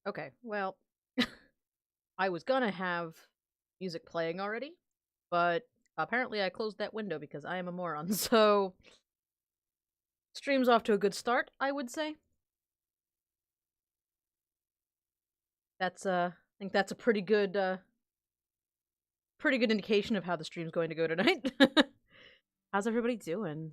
Okay, well, I was gonna have music playing already, but apparently I closed that window because I am a moron. So, stream's off to a good start, I would say. I think that's a pretty good indication of how the stream's going to go tonight. How's everybody doing?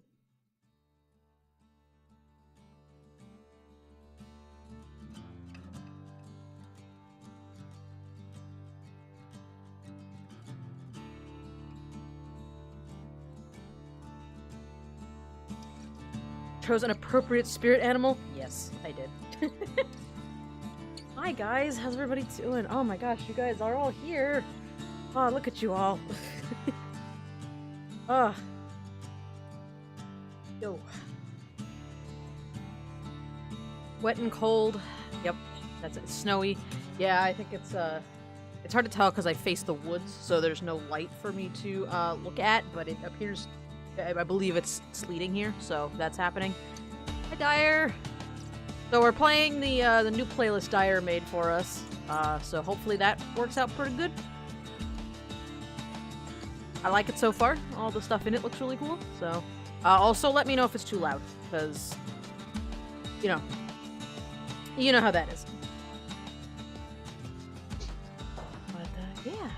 Chose an appropriate spirit animal? Yes, I did. Hi guys, how's everybody doing? Oh my gosh, you guys are all here. Oh, look at you all. Oh. Yo. Wet and cold. Yep, that's it. Snowy. Yeah, I think it's hard to tell because I face the woods, so there's no light for me to look at, but it appears, I believe it's sleeting here, so that's happening. Hi, Dyer! So we're playing the new playlist Dyer made for us, so hopefully that works out pretty good. I like it so far. All the stuff in it looks really cool, so... also let me know if it's too loud, because, you know how that is. But, yeah.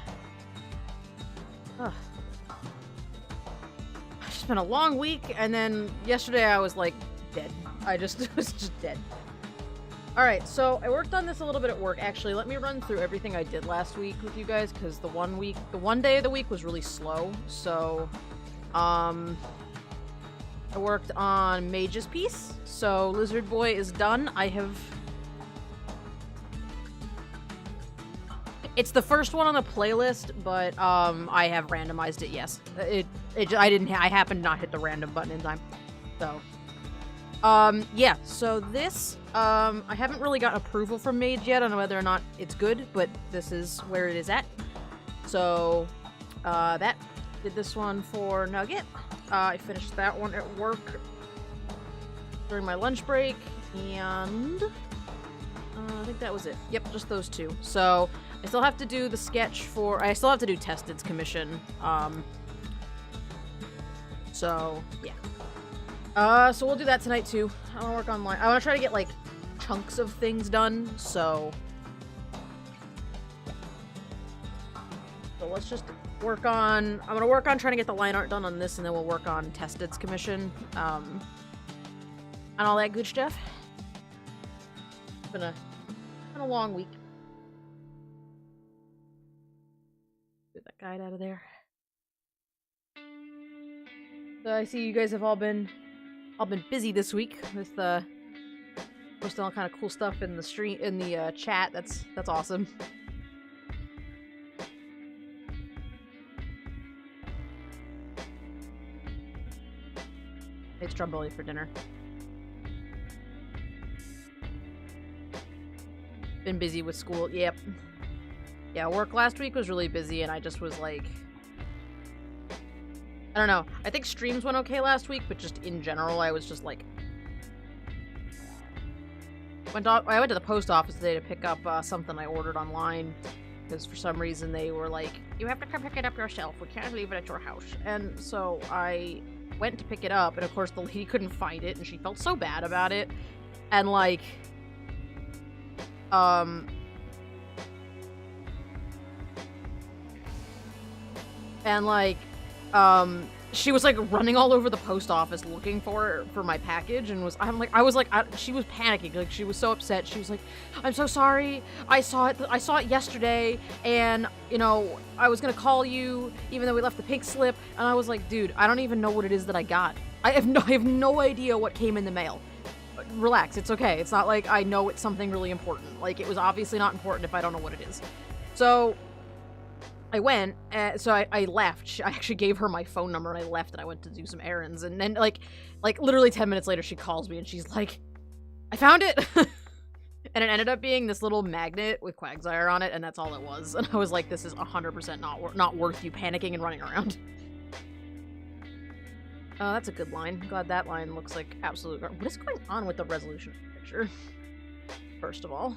Ugh. It's been a long week, and then yesterday I was, like, dead. I was just dead. Alright, so I worked on this a little bit at work. Actually, let me run through everything I did last week with you guys, because the one day of the week was really slow, so, I worked on Mage's piece, so Lizard Boy is done. It's the first one on the playlist, but, I have randomized it, yes. I happened to not hit the random button in time, so. Yeah, so this, I haven't really gotten approval from Mage yet on whether or not it's good, but this is where it is at. So, that did this one for Nugget. I finished that one at work during my lunch break, and I think that was it. Yep, just those two. So, I still have to do the sketch I still have to do Tested's commission, so, yeah. So we'll do that tonight too. I wanna work online. I wanna try to get, like, chunks of things done, so... So let's just work on... I'm gonna work on trying to get the line art done on this, and then we'll work on Tested's commission, and all that good stuff. It's been a long week. Get that guide out of there. So I see you guys have all been busy this week with posting all kind of cool stuff in the chat. That's awesome. Made stromboli for dinner. Been busy with school. Yep. Yeah, work last week was really busy, and I just was like, I don't know. I think streams went okay last week, but just in general, I was just like... I went to the post office today to pick up something I ordered online, because for some reason they were like, you have to come pick it up yourself. We can't leave it at your house. And so I went to pick it up, and of course the lady couldn't find it, and she felt so bad about it. And like... she was like running all over the post office looking for my package, and she was panicking, like she was so upset. She was like, I'm so sorry, I saw it yesterday, and you know, I was gonna call you even though we left the pink slip. And I was like, dude, I don't even know what it is that I got. I have no idea what came in the mail. Relax, it's okay. It's not like I know it's something really important. Like, it was obviously not important if I don't know what it is. So I went, so I left. I actually gave her my phone number, and I left, and I went to do some errands. And then, like literally 10 minutes later, she calls me, and she's like, I found it! And it ended up being this little magnet with Quagsire on it, and that's all it was. And I was like, this is 100% not worth you panicking and running around. Oh, that's a good line. I'm glad that line looks like absolute... What is going on with the resolution of the picture? First of all.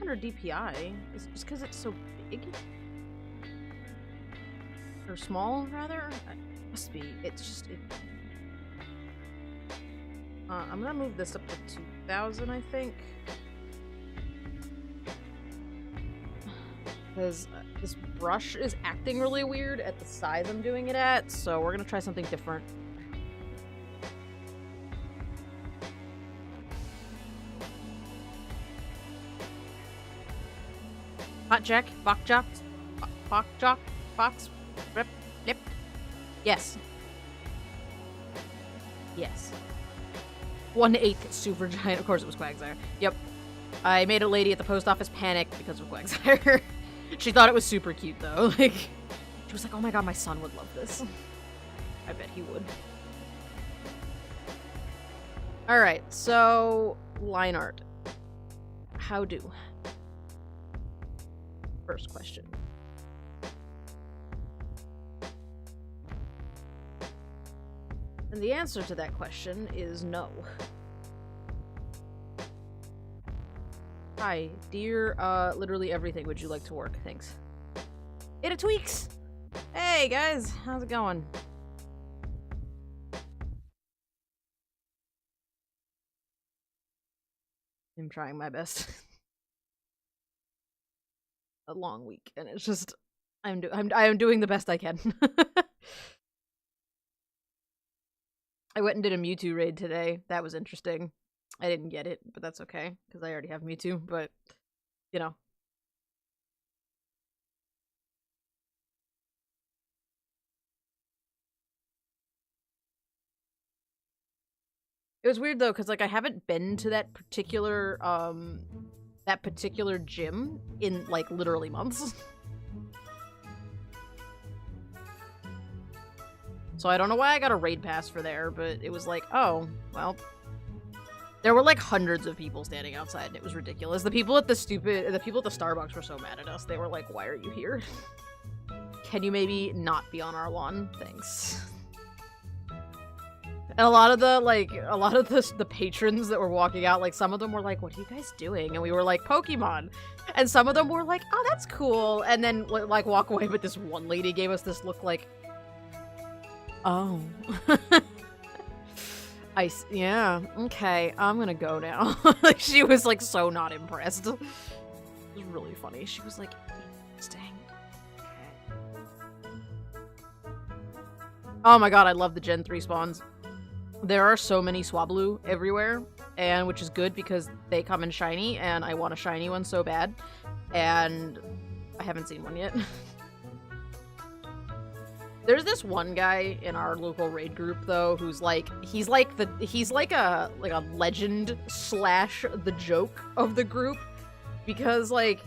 500 DPI. Is it just because it's so big? Or small, rather? It must be. It's just... I'm gonna move this up to 2,000, I think. Because this brush is acting really weird at the size I'm doing it at, so we're gonna try something different. Hot Jack, Bok Jock, Fox, Rip, Lip. Yes. Yes. 1/8 super giant. Of course it was Quagsire. Yep. I made a lady at the post office panic because of Quagsire. She thought it was super cute though. Like, she was like, oh my god, my son would love this. I bet he would. Alright, so line art. How do? First question. And the answer to that question is no. Hi, dear, literally everything would you like to work? Thanks. Ada Tweaks! Hey, guys! How's it going? I'm trying my best. A long week, and it's just... I am doing the best I can. I went and did a Mewtwo raid today. That was interesting. I didn't get it, but that's okay, because I already have Mewtwo, but, you know. It was weird, though, because, like, I haven't been to that particular gym in, like, literally months. So I don't know why I got a raid pass for there, but it was like, oh, well. There were like hundreds of people standing outside, and it was ridiculous. The people at the Starbucks were so mad at us. They were like, why are you here? Can you maybe not be on our lawn? Thanks. And a lot of the patrons that were walking out, like, some of them were like, what are you guys doing? And we were like, Pokemon. And some of them were like, oh, that's cool. And then, like, walk away, but this one lady gave us this look like, oh. Yeah, okay, I'm gonna go now. Like, she was, like, so not impressed. It was really funny. She was like, interesting. Okay. Oh my god, I love the Gen 3 spawns. There are so many Swablu everywhere, and which is good because they come in shiny, and I want a shiny one so bad. And I haven't seen one yet. There's this one guy in our local raid group though who's like he's like a legend slash the joke of the group, because like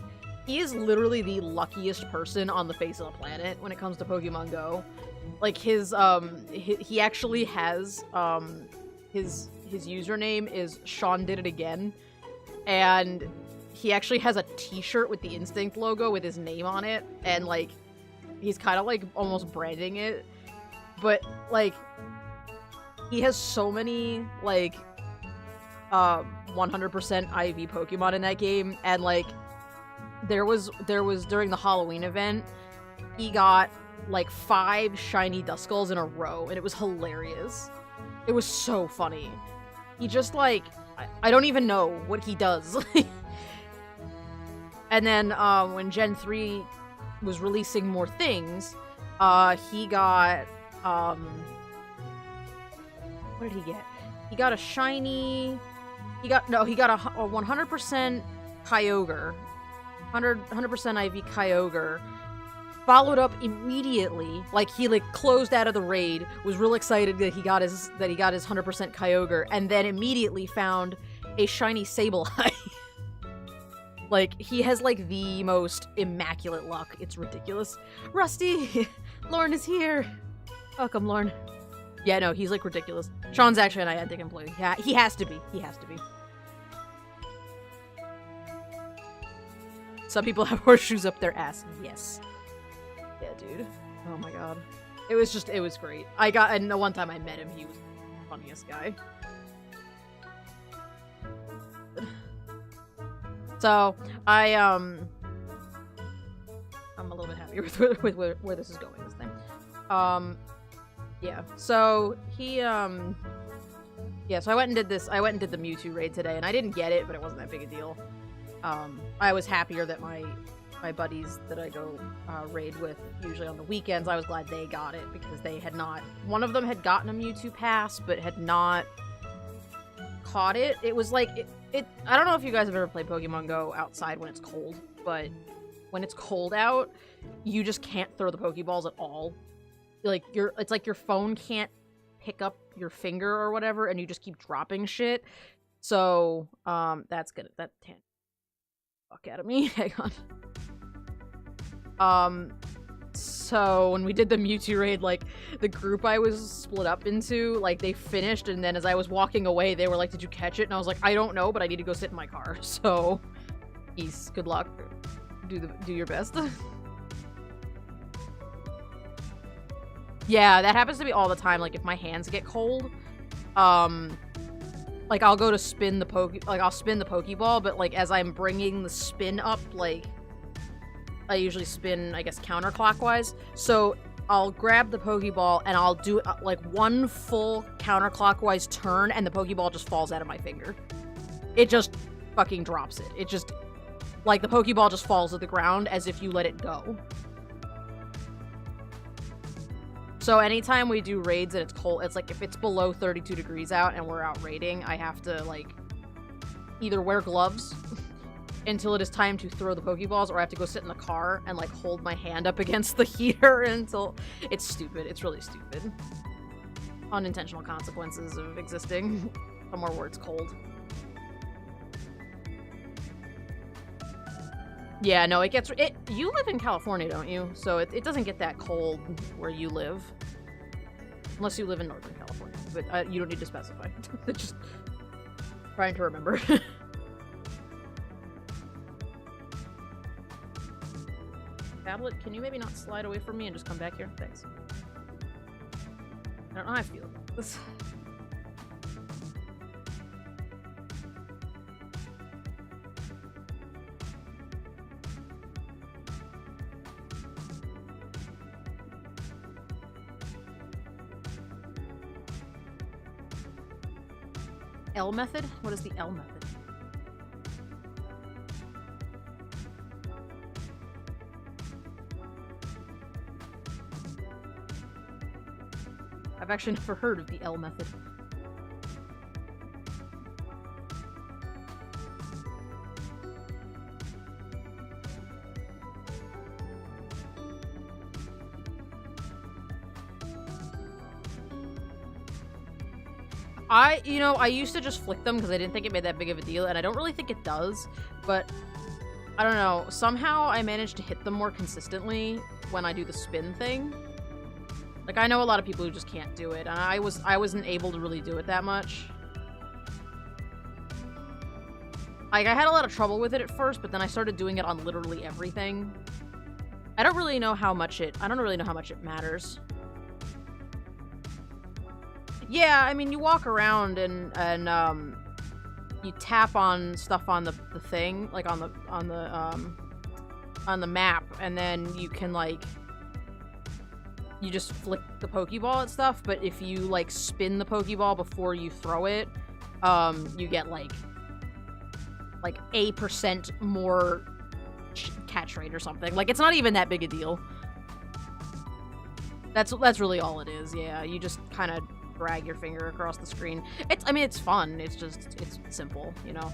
he is literally the luckiest person on the face of the planet when it comes to Pokemon Go. Like his he actually has his username is Sean Did It Again, and he actually has a t-shirt with the Instinct logo with his name on it, and like he's kind of, like, almost branding it, but, like, he has so many, like, 100% IV Pokemon in that game, and, like, there was, during the Halloween event, he got, like, 5 shiny Duskulls in a row, and it was hilarious. It was so funny. He just, like, I don't even know what he does. And then, when Gen 3 was releasing more things, he got, what did he get? He got a shiny, he got a 100% Kyogre, 100% IV Kyogre, followed up immediately, like, he, like, closed out of the raid, was real excited that he got his 100% Kyogre, and then immediately found a shiny Sableye. Like, he has, like, the most immaculate luck. It's ridiculous. Rusty! Lorne is here! Welcome, Lorne. Yeah, no, he's, like, ridiculous. Sean's actually an Niantic employee. Yeah, he has to be. He has to be. Some people have horseshoes up their ass. Yes. Yeah, dude. Oh my god. It was great. And the one time I met him, he was the funniest guy. So, I'm a little bit happier with where this is going this time. Yeah. So he yeah, so I went and did this. I went and did the Mewtwo raid today, and I didn't get it, but it wasn't that big a deal. I was happier that my buddies that I go raid with usually on the weekends, I was glad they got it because they had not. One of them had gotten a Mewtwo pass, but had not caught it. It was like it. I don't know if you guys have ever played Pokemon Go outside when it's cold, but when it's cold out, you just can't throw the Pokeballs at all. Like it's like your phone can't pick up your finger or whatever, and you just keep dropping shit. So that's good. That fuck out of me. Hang on. So when we did the Mewtwo raid, like the group I was split up into, like they finished, and then as I was walking away, they were like, "Did you catch it?" And I was like, "I don't know, but I need to go sit in my car." So, peace. Good luck. Do your best. Yeah, that happens to me all the time. Like if my hands get cold, like I'll go to spin the I'll spin the Pokeball, but like as I'm bringing the spin up, like I usually spin, I guess, counterclockwise. So I'll grab the Pokeball and I'll do like one full counterclockwise turn, and the Pokeball just falls out of my finger. It just fucking drops it. It just, like, the Pokeball just falls to the ground as if you let it go. So anytime we do raids and it's cold, it's like if it's below 32 degrees out and we're out raiding, I have to, like, either wear gloves until it is time to throw the Pokeballs, or I have to go sit in the car and, like, hold my hand up against the heater until... It's stupid. It's really stupid. Unintentional consequences of existing somewhere where it's cold. Yeah, no, it gets... You live in California, don't you? So it doesn't get that cold where you live. Unless you live in Northern California. But you don't need to specify. Just trying to remember. Tablet, can you maybe not slide away from me and just come back here? Thanks. I don't know how I feel about this. L method? What is the L method? I've actually never heard of the L method. I used to just flick them because I didn't think it made that big of a deal, and I don't really think it does, but I don't know. Somehow I managed to hit them more consistently when I do the spin thing. Like, I know a lot of people who just can't do it, and I wasn't able to really do it that much. Like, I had a lot of trouble with it at first, but then I started doing it on literally everything. I don't really know how much it matters. Yeah, I mean, you walk around and you tap on stuff on the thing, like on the map, and then you can, like, you just flick the Pokeball at stuff, but if you, like, spin the Pokeball before you throw it, you get, like a% more catch rate or something. Like, it's not even that big a deal. That's really all it is, yeah. You just kind of drag your finger across the screen. I mean, it's fun. It's simple, you know?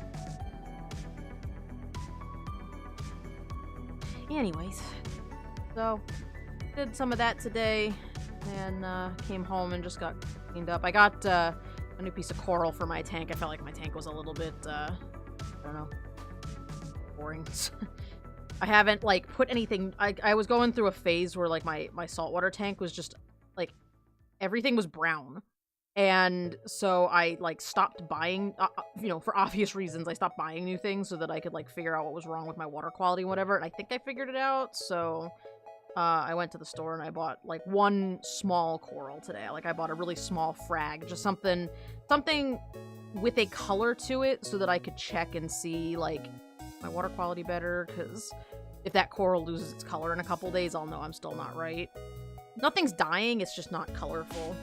Anyways. So, did some of that today, and came home and just got cleaned up. I got a new piece of coral for my tank. I felt like my tank was a little bit, I don't know, boring. I haven't, like, put anything... I was going through a phase where, like, my saltwater tank was just, like, everything was brown. And so I, like, stopped buying, you know, for obvious reasons, I stopped buying new things so that I could, like, figure out what was wrong with my water quality and whatever, and I think I figured it out, so I went to the store and I bought, like, one small coral today. Like, I bought a really small frag, just something with a color to it so that I could check and see, like, my water quality better, because if that coral loses its color in a couple days, I'll know I'm still not right. Nothing's dying, it's just not colorful.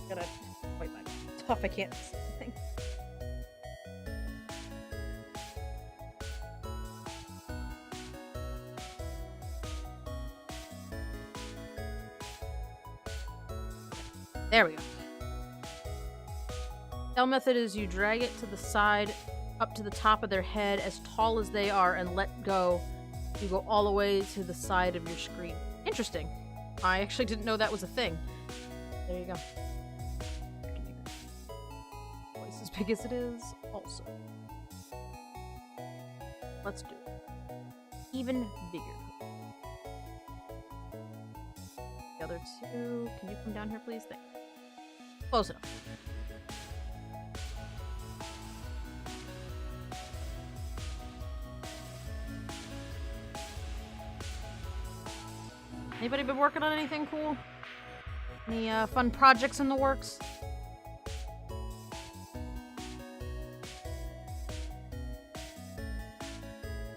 Gotta wipe my stuff, I can't see anything. There we go. The method is you drag it to the side, up to the top of their head, as tall as they are, and let go. You go all the way to the side of your screen. Interesting. I actually didn't know that was a thing. There you go. Twice as big as it is, also. Let's do it. Even bigger. The other two. Can you come down here, please? Thanks. Close enough. Anybody been working on anything cool? Any fun projects in the works?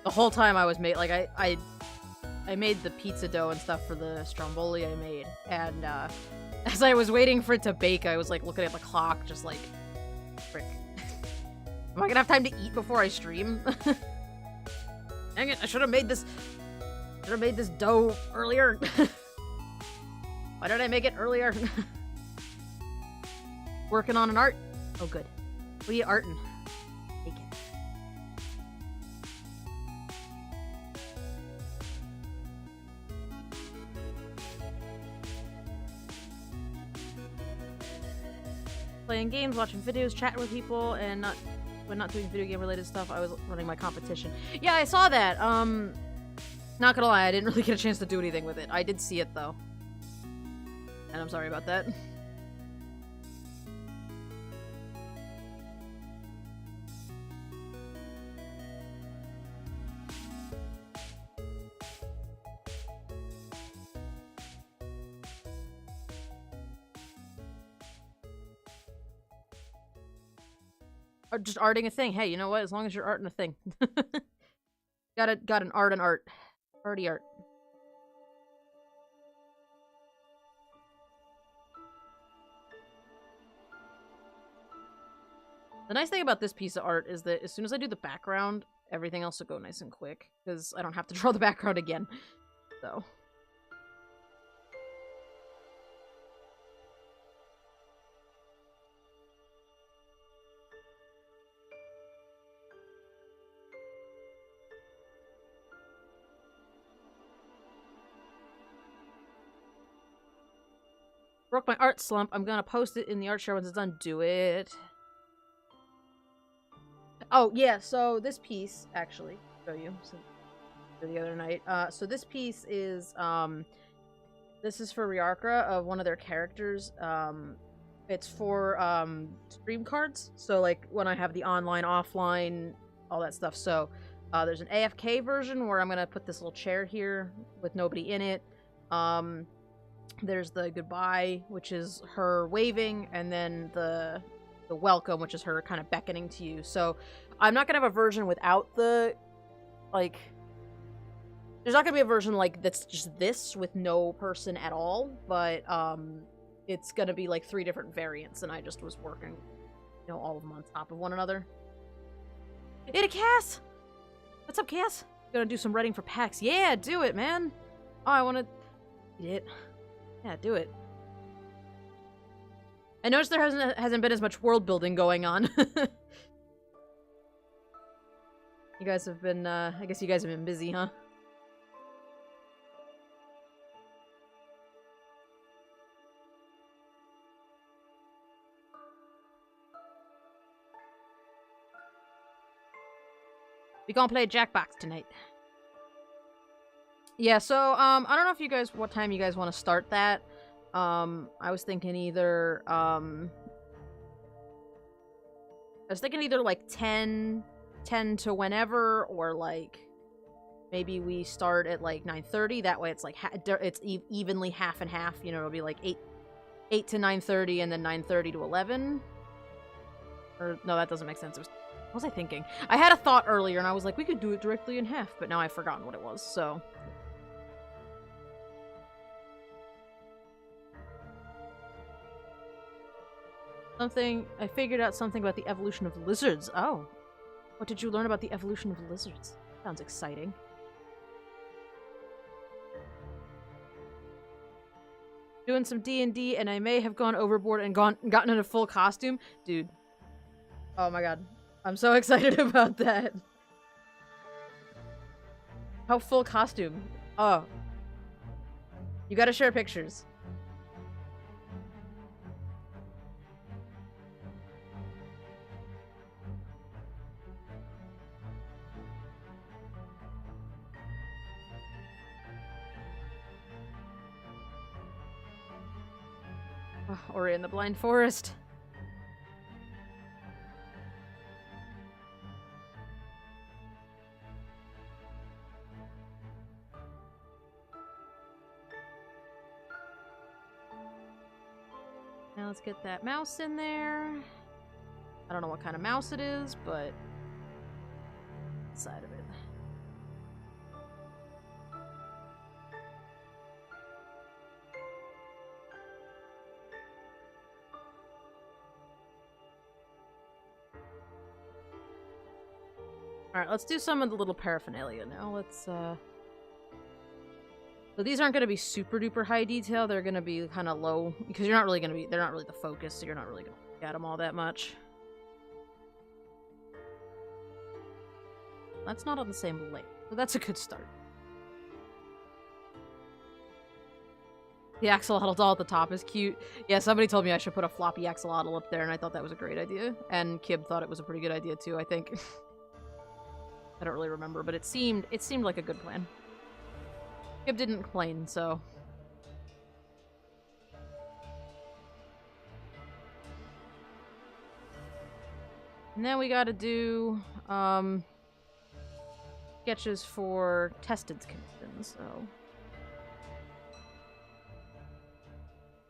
The whole time I was like I made the pizza dough and stuff for the stromboli I made, and as I was waiting for it to bake, I was like looking at the clock, just like, frick. Am I gonna have time to eat before I stream? Dang it, I should have made this dough earlier. Why did I make it earlier? Working on an art? Oh good. What are you arting? Take it. Playing games, watching videos, chatting with people, and when not doing video game related stuff, I was running my competition. Yeah, I saw that. Not gonna lie, I didn't really get a chance to do anything with it. I did see it though. And I'm sorry about that. Or just arting a thing. Hey, you know what? As long as you're arting a thing. Got an art and art. Arty art. The nice thing about this piece of art is that as soon as I do the background, everything else will go nice and quick, because I don't have to draw the background again. So. Broke my art slump. I'm gonna post it in the art share once it's done. Do it. Oh, yeah, so this piece, actually, show you the other night. So this piece is, this is for Ryarka of one of their characters. It's for, stream cards. So, like, when I have the online, offline, all that stuff. So, there's an AFK version where I'm gonna put this little chair here with nobody in it. There's the goodbye, which is her waving, and then the welcome, which is her kind of beckoning to you. So I'm not gonna have a version without the, like, there's not gonna be a version like that's just this with no person at all, but it's gonna be like 3 different variants, and I just was working, you know, all of them on top of one another. Hey, Cass! What's up, Cass? Gonna do some writing for PAX. Yeah, do it, man! Oh, I wanna... Eat it. Yeah, do it. I noticed there hasn't been as much world building going on. You guys have been, I guess you guys have been busy, huh? We gonna play Jackbox tonight. Yeah, so, I don't know if you guys, what time you guys want to start that. I was thinking either, like 10 to whenever, or like, maybe we start at like 9:30, that way it's like, evenly half and half, you know, it'll be like 8 to 9:30 and then 9:30 to 11. Or, no, that doesn't make sense. What was I thinking? I had a thought earlier, and I was like, we could do it directly in half, but now I've forgotten what it was, so... I figured out something about the evolution of lizards. Oh. What did you learn about the evolution of lizards? Sounds exciting. Doing some D&D, and I may have gone overboard and gotten in a full costume. Dude. Oh my god. I'm so excited about that. How full costume? Oh. You gotta share pictures. Or in the blind forest. Now let's get that mouse in there. I don't know what kind of mouse it is, but side of it. Alright, let's do some of the little paraphernalia now. Let's, So these aren't going to be super duper high detail. They're going to be kind of low, because you're not really going to be... They're not really the focus, so you're not really going to look at them all that much. That's not on the same layer, so that's a good start. The axolotl doll at the top is cute. Yeah, somebody told me I should put a floppy axolotl up there, and I thought that was a great idea. And Kib thought it was a pretty good idea, too, I think. I don't really remember, but it seemed like a good plan. Kib didn't complain, so... And then we gotta do, sketches for tested conditions, so...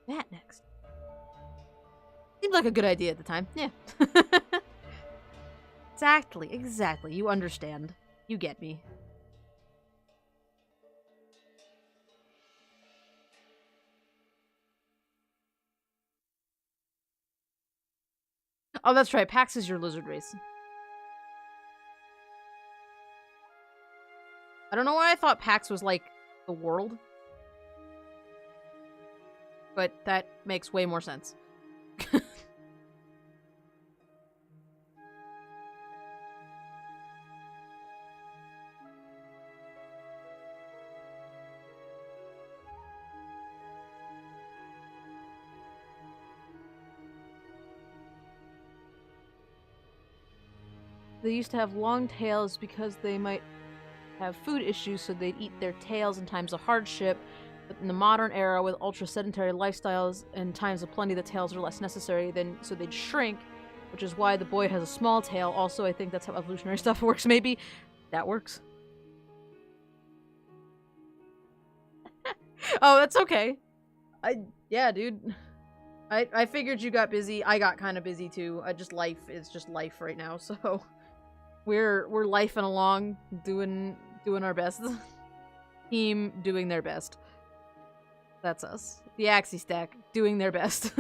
That next. Seemed like a good idea at the time, yeah. Exactly. You understand. You get me. Oh, that's right. Pax is your lizard race. I don't know why I thought Pax was like the world. But that makes way more sense. They used to have long tails because they might have food issues, so they'd eat their tails in times of hardship. But in the modern era, with ultra-sedentary lifestyles and times of plenty, the tails are less necessary, so they'd shrink, which is why the boy has a small tail. Also, I think that's how evolutionary stuff works, maybe. That works. Oh, that's okay. Yeah, dude. I figured you got busy. I got kind of busy, too. Life is just life right now, so... We're lifing along, doing our best. Team doing their best. That's us. The Axie Stack doing their best.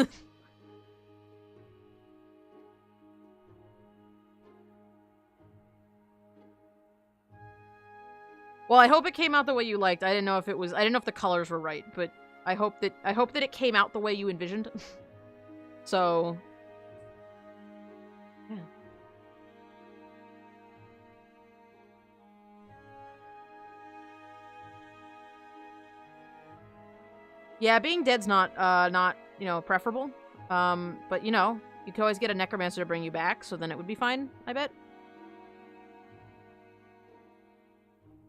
Well, I hope it came out the way you liked. I didn't know if the colors were right, but I hope that it came out the way you envisioned. So, yeah. Yeah, being dead's not, you know, preferable. But, you know, you could always get a necromancer to bring you back, so then it would be fine, I bet.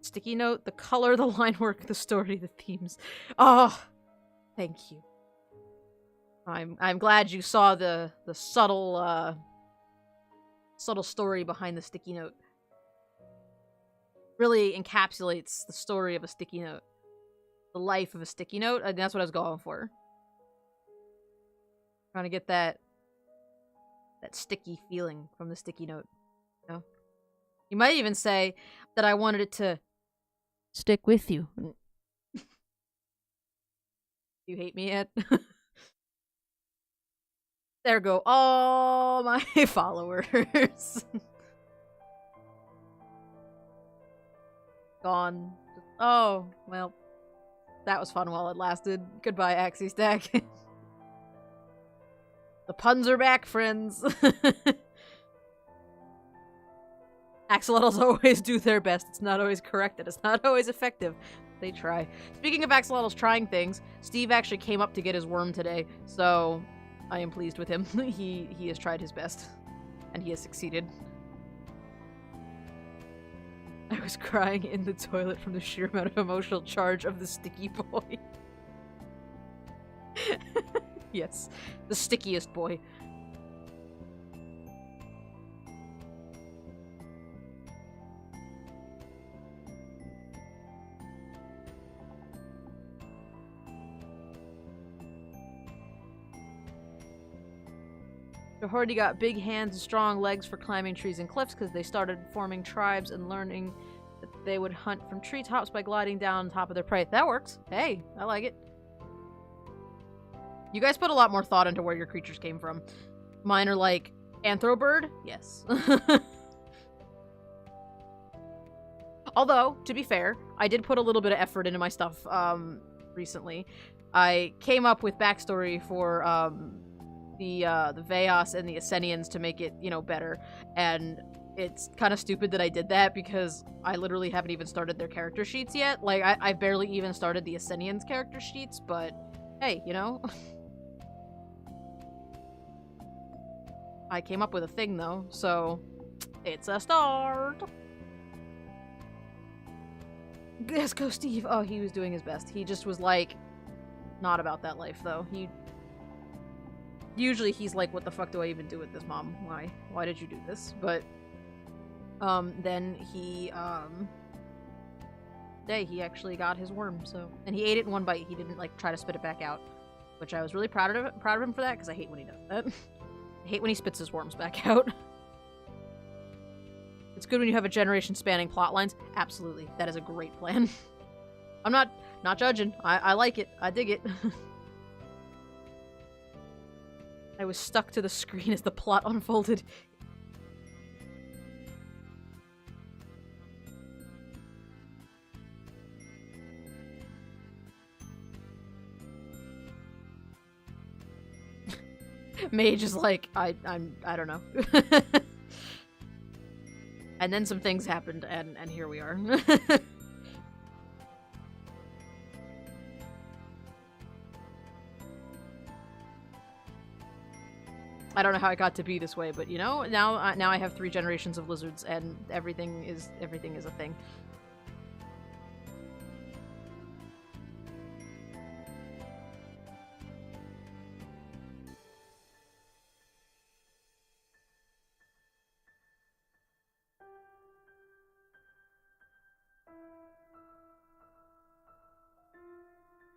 Sticky note, the color, the line work, the story, the themes. Oh, thank you. I'm glad you saw the subtle, subtle story behind the sticky note. Really encapsulates the story of a sticky note. The life of a sticky note. That's what I was going for. Trying to get that sticky feeling from the sticky note. You know? You might even say that I wanted it to stick with you. You hate me yet? There go all my followers. Gone. Oh, well. That was fun while it lasted. Goodbye, Axie Stack. The puns are back, friends. Axolotls always do their best. It's not always correct and it's not always effective. They try. Speaking of axolotls trying things, Steve actually came up to get his worm today, so I am pleased with him. He has tried his best, and he has succeeded. I was crying in the toilet from the sheer amount of emotional charge of the sticky boy. Yes, the stickiest boy. The Horty got big hands and strong legs for climbing trees and cliffs because they started forming tribes and learning that they would hunt from treetops by gliding down on top of their prey. That works. Hey, I like it. You guys put a lot more thought into where your creatures came from. Mine are like, Anthrobird? Yes. Although, to be fair, I did put a little bit of effort into my stuff recently. I came up with backstory for the Veos and the Ascenians to make it, you know, better. And it's kind of stupid that I did that because I literally haven't even started their character sheets yet. Like, I barely even started the Ascenians' character sheets, but hey, you know? I came up with a thing, though, so it's a start. Let's go, Steve. Oh, he was doing his best. He just was, like, not about that life, though. Usually he's like, what the fuck do I even do with this, Mom? Why did you do this? But, then he actually got his worm, so. And he ate it in one bite. He didn't, like, try to spit it back out, which I was really proud of him for that, because I hate when he does that. I hate when he spits his worms back out. It's good when you have a generation spanning plot lines. Absolutely. That is a great plan. I'm not judging. I like it. I dig it. I was stuck to the screen as the plot unfolded. Mage is like, I don't know. And then some things happened, and here we are. I don't know how it got to be this way, but you know, now I have 3 generations of lizards, and everything is a thing.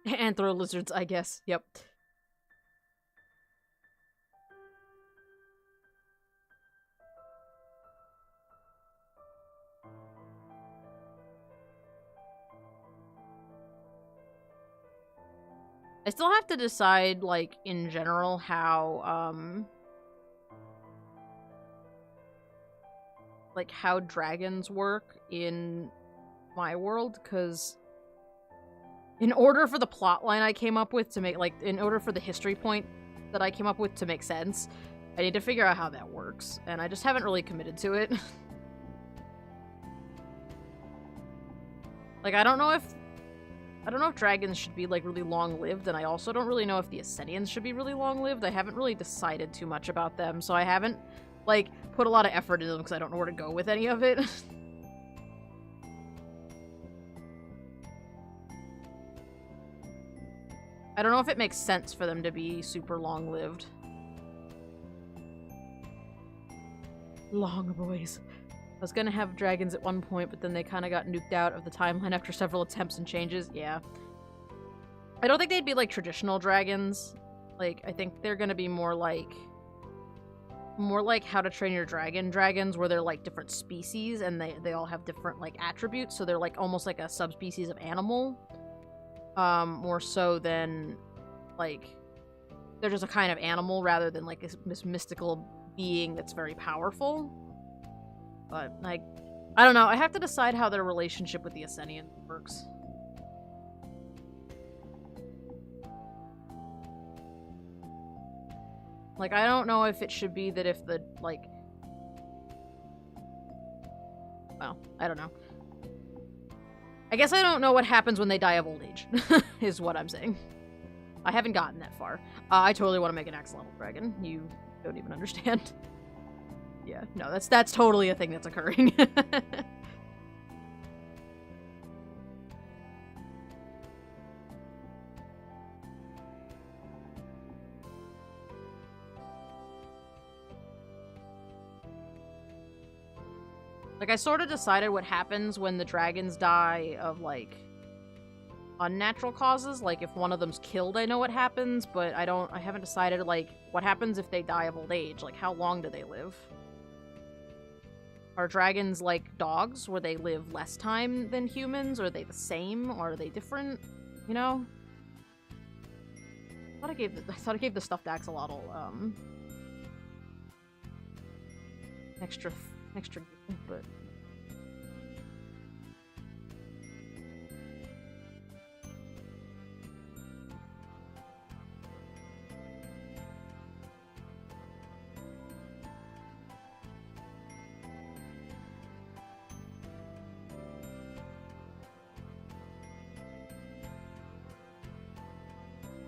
Anthro lizards, I guess. Yep. I still have to decide, like, in general, how, like, how dragons work in my world, because in order for the plotline I came up with to make, like, in order for the history point that I came up with to make sense, I need to figure out how that works, and I just haven't really committed to it. Like, I don't know if dragons should be, like, really long-lived, and I also don't really know if the Ascenians should be really long-lived. I haven't really decided too much about them, so I haven't, like, put a lot of effort into them because I don't know where to go with any of it. I don't know if it makes sense for them to be super long-lived. Long boys. I was gonna have dragons at one point, but then they kind of got nuked out of the timeline after several attempts and changes. Yeah. I don't think they'd be like traditional dragons. Like, I think they're gonna be more like How to Train Your Dragon dragons, where they're like different species and they all have different like attributes, so they're like almost like a subspecies of animal. More so than like they're just a kind of animal rather than like this mystical being that's very powerful. But like, I don't know, I have to decide how their relationship with the Ascenian works. Like, I don't know if it should be that if the, like... Well, I don't know. I guess I don't know what happens when they die of old age, is what I'm saying. I haven't gotten that far. I totally want to make an X-level dragon. You don't even understand. Yeah, no, that's totally a thing that's occurring. Like, I sort of decided what happens when the dragons die of, like, unnatural causes. Like, if one of them's killed, I know what happens, but I haven't decided, like, what happens if they die of old age. Like, how long do they live? Are dragons like dogs, where they live less time than humans? Are they the same? Or are they different? You know? I thought I gave the stuffed axolotl, extra, but...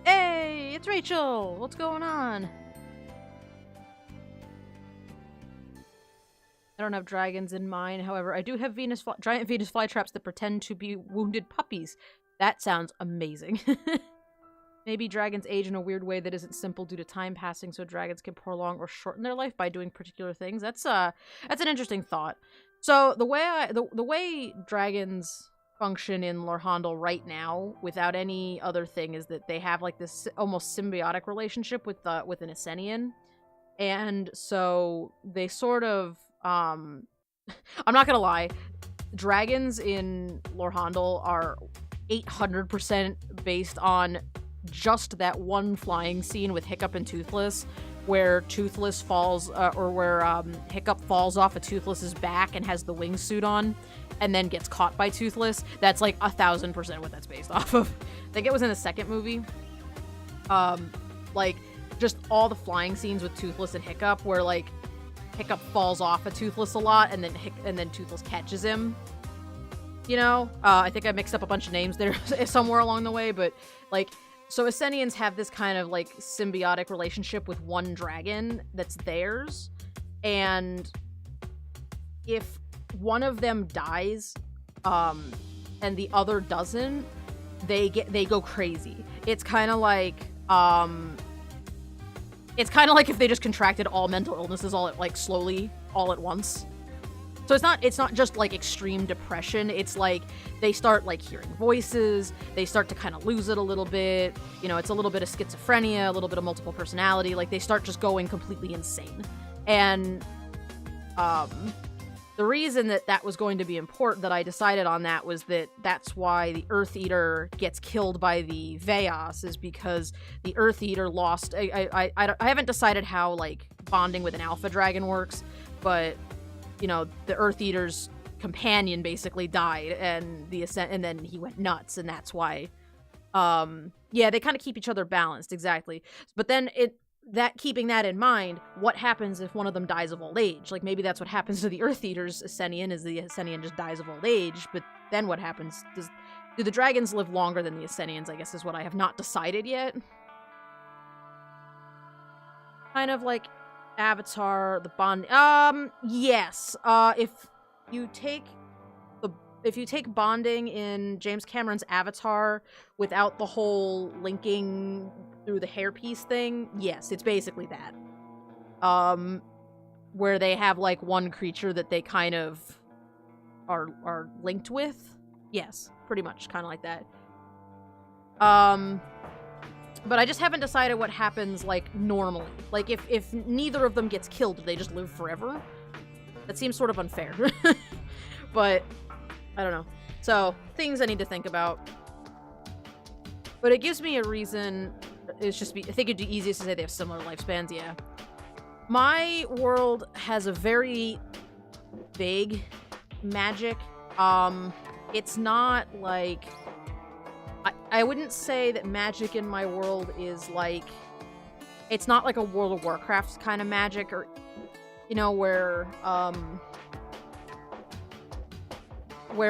Hey, it's Rachel! What's going on? I don't have dragons in mine, however, I do have giant Venus flytraps that pretend to be wounded puppies. That sounds amazing. Maybe dragons age in a weird way that isn't simple due to time passing, so dragons can prolong or shorten their life by doing particular things. That's an interesting thought. So the way dragons function in Lorhandel right now, without any other thing, is that they have like this almost symbiotic relationship with an Ascenian, and so they sort of I'm not gonna lie, dragons in Lorhandel are 800% based on just that one flying scene with Hiccup and Toothless, where Toothless falls, where Hiccup falls off of Toothless's back and has the wingsuit on, and then gets caught by Toothless. That's like 1000% what that's based off of. I think it was in the second movie. Like, just all the flying scenes with Toothless and Hiccup, where like Hiccup falls off of Toothless a lot, and then Toothless catches him. You know, I think I mixed up a bunch of names there somewhere along the way, but like, so Ascenians have this kind of like symbiotic relationship with one dragon that's theirs, and if one of them dies, and the other doesn't, they go crazy. It's kind of like if they just contracted all mental illnesses slowly all at once. So it's not just like extreme depression. It's like they start like hearing voices. They start to kind of lose it a little bit. You know, it's a little bit of schizophrenia, a little bit of multiple personality. Like, they start just going completely insane. And the reason that was going to be important, that I decided on that, was that's why the Earth Eater gets killed by the Veos, is because the Earth Eater lost... I haven't decided how, like, bonding with an alpha dragon works, but, you know, the Earth Eater's companion basically died, and then he went nuts, and that's why... yeah, they kind of keep each other balanced, exactly. But then keeping that in mind, what happens if one of them dies of old age? Like, maybe that's what happens to the Earth Eater's Ascenian, is the Ascenian just dies of old age, but then what happens? Do the dragons live longer than the Ascenians, I guess, is what I have not decided yet. Kind of like Avatar, the bond... yes. If you take bonding in James Cameron's Avatar without the whole linking through the hairpiece thing, yes, it's basically that. Where they have, like, one creature that they kind of are linked with. Yes, pretty much, kind of like that. But I just haven't decided what happens, like, normally. Like, if neither of them gets killed, do they just live forever? That seems sort of unfair. But, I don't know. So, things I need to think about. But it gives me a reason. I think it'd be easiest to say they have similar lifespans, yeah. My world has a very vague magic. It's not like... I wouldn't say that magic in my world is like... It's not like a World of Warcraft kind of magic, or, you know, where,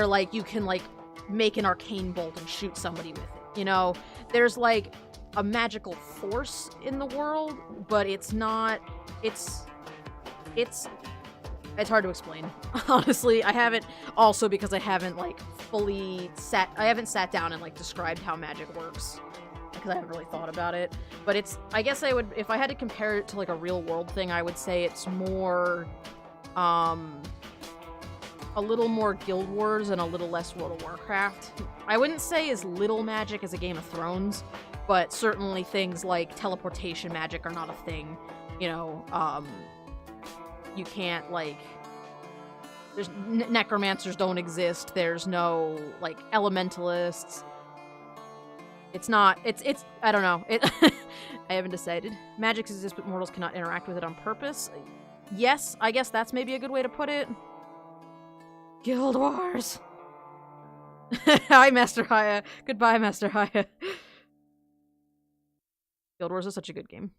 like, you can, like, make an arcane bolt and shoot somebody with it, you know? There's, like, a magical force in the world, but it's not... It's hard to explain. Honestly, I haven't... Also because I haven't, like, I haven't sat down and, like, described how magic works. Because I haven't really thought about it. But it's... I guess I would... If I had to compare it to, like, a real-world thing, I would say it's more... a little more Guild Wars and a little less World of Warcraft. I wouldn't say as little magic as a Game of Thrones, but certainly things like teleportation magic are not a thing. You know, you can't, like... There's necromancers don't exist. There's no, like, elementalists. It's not... It's... I don't know. I haven't decided. Magic exists, but mortals cannot interact with it on purpose. Yes, I guess that's maybe a good way to put it. Guild Wars. Hi, Master Haya. Goodbye, Master Haya. Guild Wars is such a good game.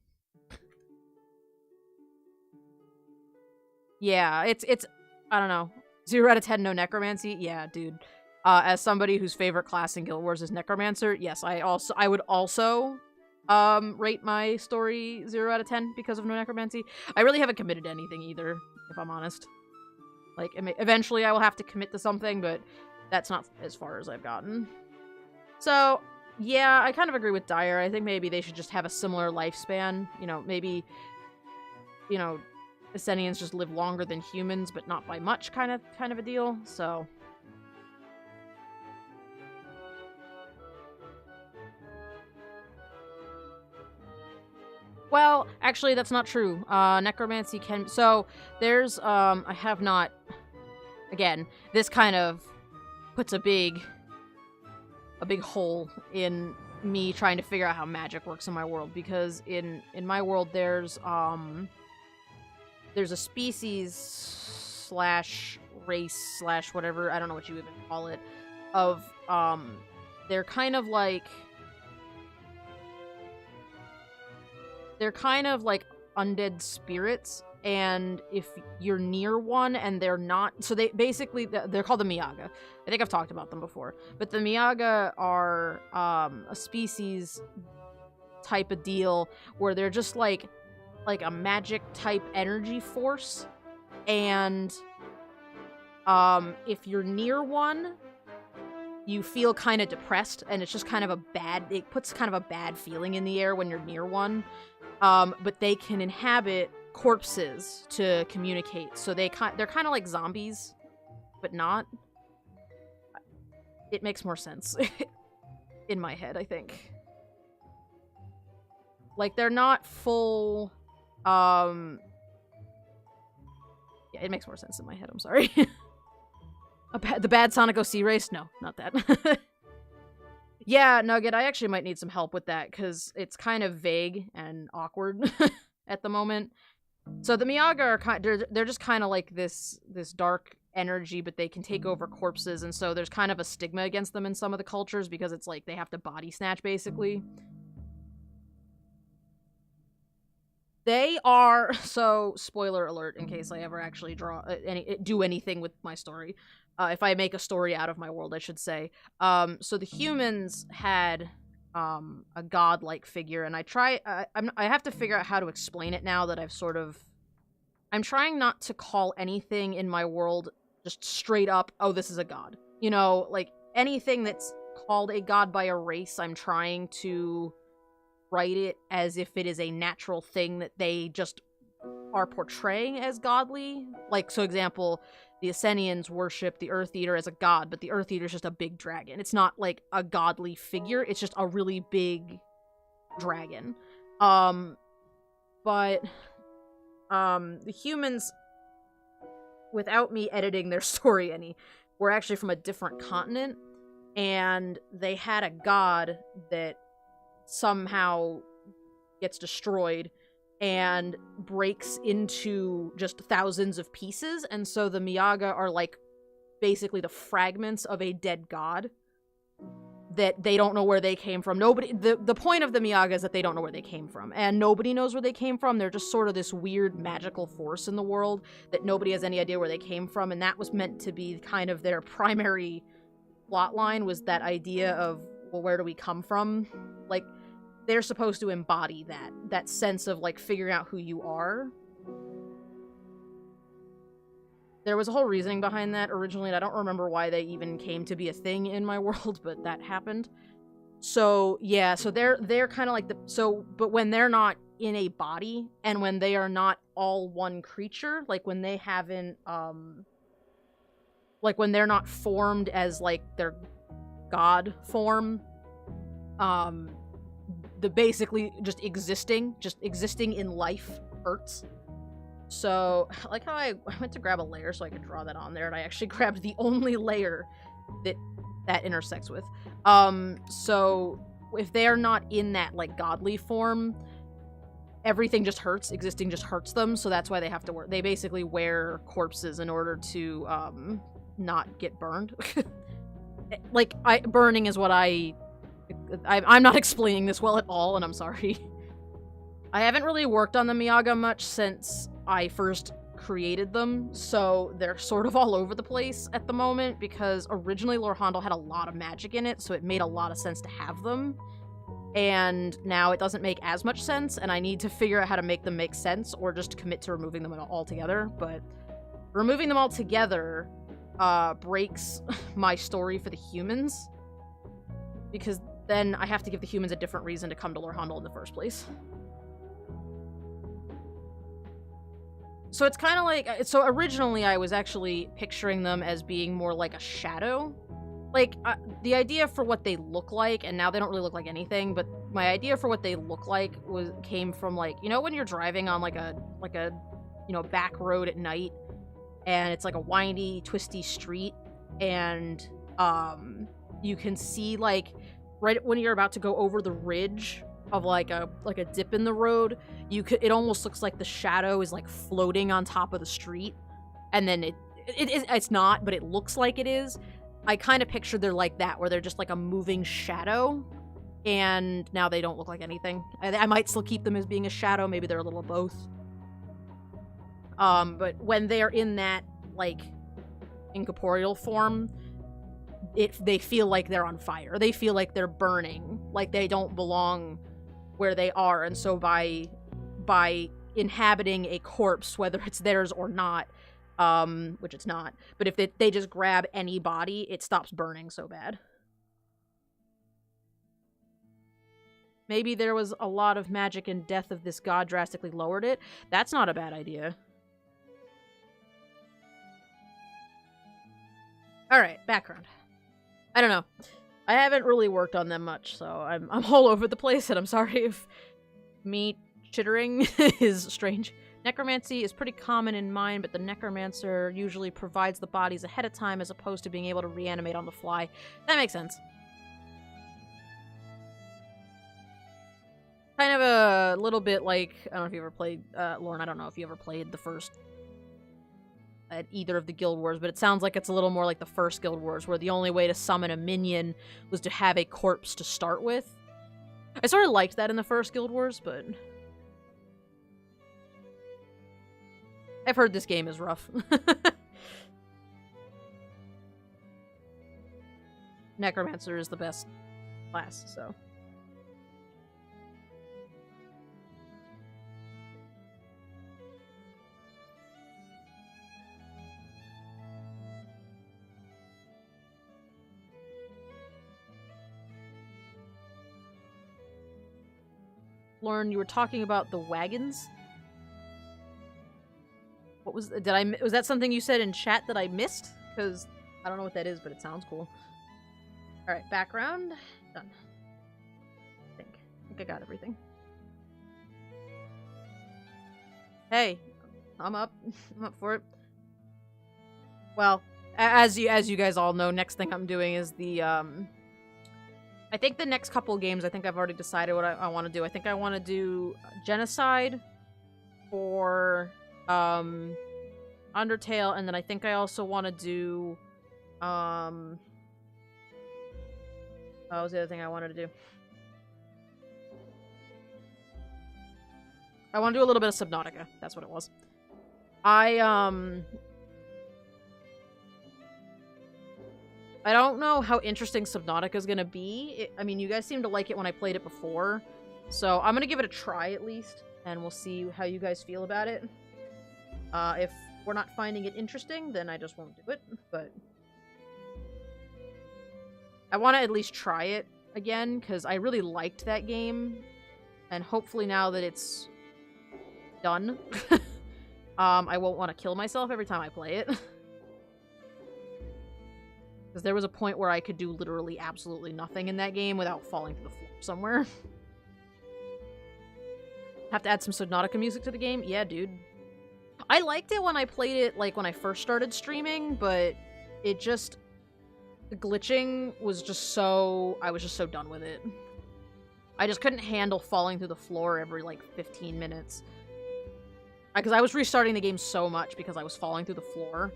Yeah, it's I don't know. 0 out of 10 no necromancy? Yeah, dude. As somebody whose favorite class in Guild Wars is necromancer, yes, I would also rate my story 0 out of 10 because of no necromancy. I really haven't committed to anything either, if I'm honest. Like, eventually I will have to commit to something, but that's not as far as I've gotten. So, yeah, I kind of agree with Dyer. I think maybe they should just have a similar lifespan. You know, maybe, you know, Ascenians just live longer than humans, but not by much kind of a deal, so... Well, actually, that's not true. Necromancy can... So, there's, I have not... Again, this kind of puts a big hole in me trying to figure out how magic works in my world, because in my world there's a species slash race slash whatever, I don't know what you even call it, of, they're kind of like undead spirits, and if you're near one and they're not... So they basically... They're called the Miyaga. I think I've talked about them before. But the Miyaga are a species type of deal where they're just like a magic type energy force, and if you're near one, you feel kind of depressed, and it's just kind of it puts kind of a bad feeling in the air when you're near one. But they can inhabit corpses to communicate, so they're kind of like zombies, but not. It makes more sense in my head, I think. Like, they're not full, yeah, it makes more sense in my head, I'm sorry. The bad Sonic OC race? No, not that. Yeah, Nugget, I actually might need some help with that, because it's kind of vague and awkward at the moment. So the Miyaga are they're just kind of like this dark energy, but they can take over corpses, and so there's kind of a stigma against them in some of the cultures, because it's like they have to body snatch, basically. They are... So, spoiler alert, in case I ever actually do anything with my story. If I make a story out of my world, I should say. So the humans had a godlike figure, and I have to figure out how to explain it now that I'm trying not to call anything in my world just straight up, oh, this is a god. You know, like, anything that's called a god by a race, I'm trying to write it as if it is a natural thing that they just are portraying as godly. Like, so example, the Ascenians worship the Earth Eater as a god, but the Earth Eater is just a big dragon. It's not like a godly figure, it's just a really big dragon. But the humans, without me editing their story any, were actually from a different continent, and they had a god that somehow gets destroyed and breaks into just thousands of pieces, and so the Miyaga are like basically the fragments of a dead god that they don't know where they came from. Nobody, the point of the Miyaga is that they don't know where they came from, and nobody knows where they came from. They're just sort of this weird magical force in the world that nobody has any idea where they came from, and that was meant to be kind of their primary plot line, was that idea of, well, where do we come from? Like, they're supposed to embody that sense of, like, figuring out who you are. There was a whole reasoning behind that originally, and I don't remember why they even came to be a thing in my world, but that happened. So, yeah, so they're kind of like but when they're not in a body, and when they are not all one creature, like when they haven't, like when they're not formed as, like, their god form, the basically just existing in life hurts. So, like how I went to grab a layer so I could draw that on there, and I actually grabbed the only layer that intersects with. So if they're not in that, like, godly form, everything just hurts. Existing just hurts them, so that's why they have to they basically wear corpses in order to, not get burned. Like, burning is what I'm not explaining this well at all, and I'm sorry. I haven't really worked on the Miyaga much since I first created them, so they're sort of all over the place at the moment, because originally Lore Handel had a lot of magic in it, so it made a lot of sense to have them. And now it doesn't make as much sense, and I need to figure out how to make them make sense, or just commit to removing them altogether. But removing them altogether breaks my story for the humans, because then I have to give the humans a different reason to come to Lore Handel in the first place. So it's kind of like, so originally I was actually picturing them as being more like a shadow. Like, the idea for what they look like, and now they don't really look like anything, but my idea for what they look like came from, like, you know when you're driving on like a you know, back road at night, and it's like a windy, twisty street, and you can see, like, right when you're about to go over the ridge of like a dip in the road, it almost looks like the shadow is like floating on top of the street, and then it's not, but it looks like it is. I kind of pictured they're like that, where they're just like a moving shadow, and now they don't look like anything. I might still keep them as being a shadow, maybe they're a little of both. But when they're in that, like, incorporeal form, they feel like they're on fire. They feel like they're burning, like they don't belong where they are, and so by inhabiting a corpse, whether it's theirs or not, which it's not, but if they just grab any body, it stops burning so bad. Maybe there was a lot of magic and death of this god drastically lowered it. That's not a bad idea. Alright, background. I don't know. I haven't really worked on them much, so I'm all over the place, and I'm sorry if me chittering is strange. Necromancy is pretty common in mine, but the necromancer usually provides the bodies ahead of time as opposed to being able to reanimate on the fly. That makes sense. Kind of a little bit like, I don't know if you ever played, Lauren, I don't know if you ever played the first at either of the Guild Wars, but it sounds like it's a little more like the first Guild Wars, where the only way to summon a minion was to have a corpse to start with. I sort of liked that in the first Guild Wars, but I've heard this game is rough. Necromancer is the best class, so. Lauren, you were talking about the wagons? What was, was that something you said in chat that I missed? Because I don't know what that is, but it sounds cool. Alright, background. Done. I think I got everything. Hey, I'm up. I'm up for it. Well, as you guys all know, next thing I'm doing is the, I think the next couple games, I think I've already decided what I want to do. I think I want to do Genocide for, Undertale, and then I think I also want to do, what was the other thing I wanted to do? I want to do a little bit of Subnautica. That's what it was. I don't know how interesting Subnautica is going to be. I mean, you guys seem to like it when I played it before. So I'm going to give it a try at least. And we'll see how you guys feel about it. If we're not finding it interesting, then I just won't do it. But I want to at least try it again. Because I really liked that game. And hopefully now that it's done, I won't want to kill myself every time I play it. Because there was a point where I could do literally absolutely nothing in that game without falling to the floor somewhere. Have to add some Subnautica music to the game? Yeah, dude. I liked it when I played it, like, when I first started streaming, but it just... the glitching was just so... I was just so done with it. I just couldn't handle falling through the floor every, like, 15 minutes. Because I was restarting the game so much because I was falling through the floor.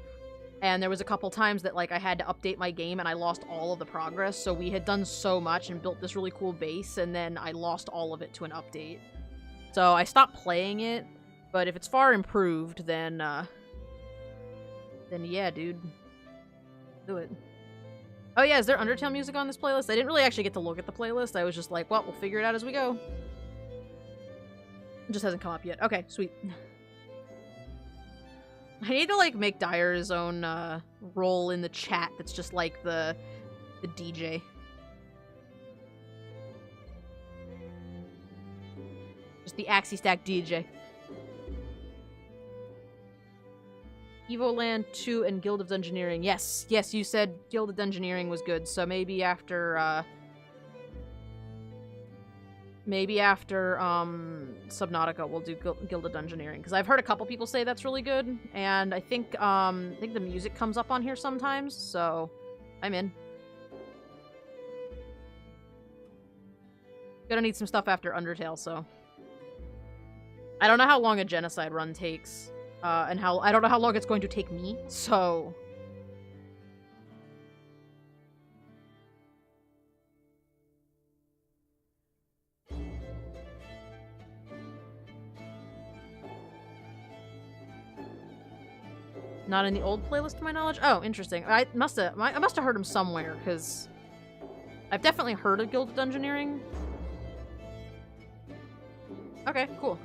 And there was a couple times that, like, I had to update my game and I lost all of the progress. So we had done so much and built this really cool base, and then I lost all of it to an update. So I stopped playing it, but if it's far improved, then yeah, dude. Do it. Oh yeah, is there Undertale music on this playlist? I didn't really actually get to look at the playlist. I was just like, well, we'll figure it out as we go. It just hasn't come up yet. Okay, sweet. I need to, like, make Dyer his own, role in the chat that's just, like, the DJ. Just the Axie Stack DJ. Evoland 2 and Guild of Dungeoneering. Yes, yes, you said Guild of Dungeoneering was good, so maybe after, Subnautica, we'll do Guild of Dungeoneering. Because I've heard a couple people say that's really good, and I think the music comes up on here sometimes, so I'm in. Gonna need some stuff after Undertale, so... I don't know how long a Genocide run takes, and I don't know how long it's going to take me, so... Not in the old playlist, to my knowledge? Oh, interesting. I must have heard him somewhere, because I've definitely heard of Guild of Dungeoneering. Okay, cool.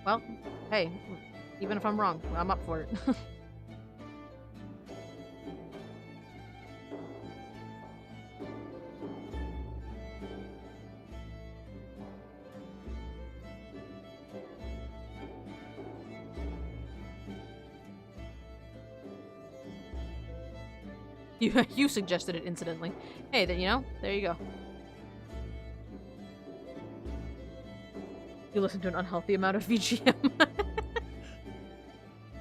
Well, hey, even if I'm wrong, I'm up for it. You suggested it, incidentally. Hey, you know, there you go. You listen to an unhealthy amount of VGM.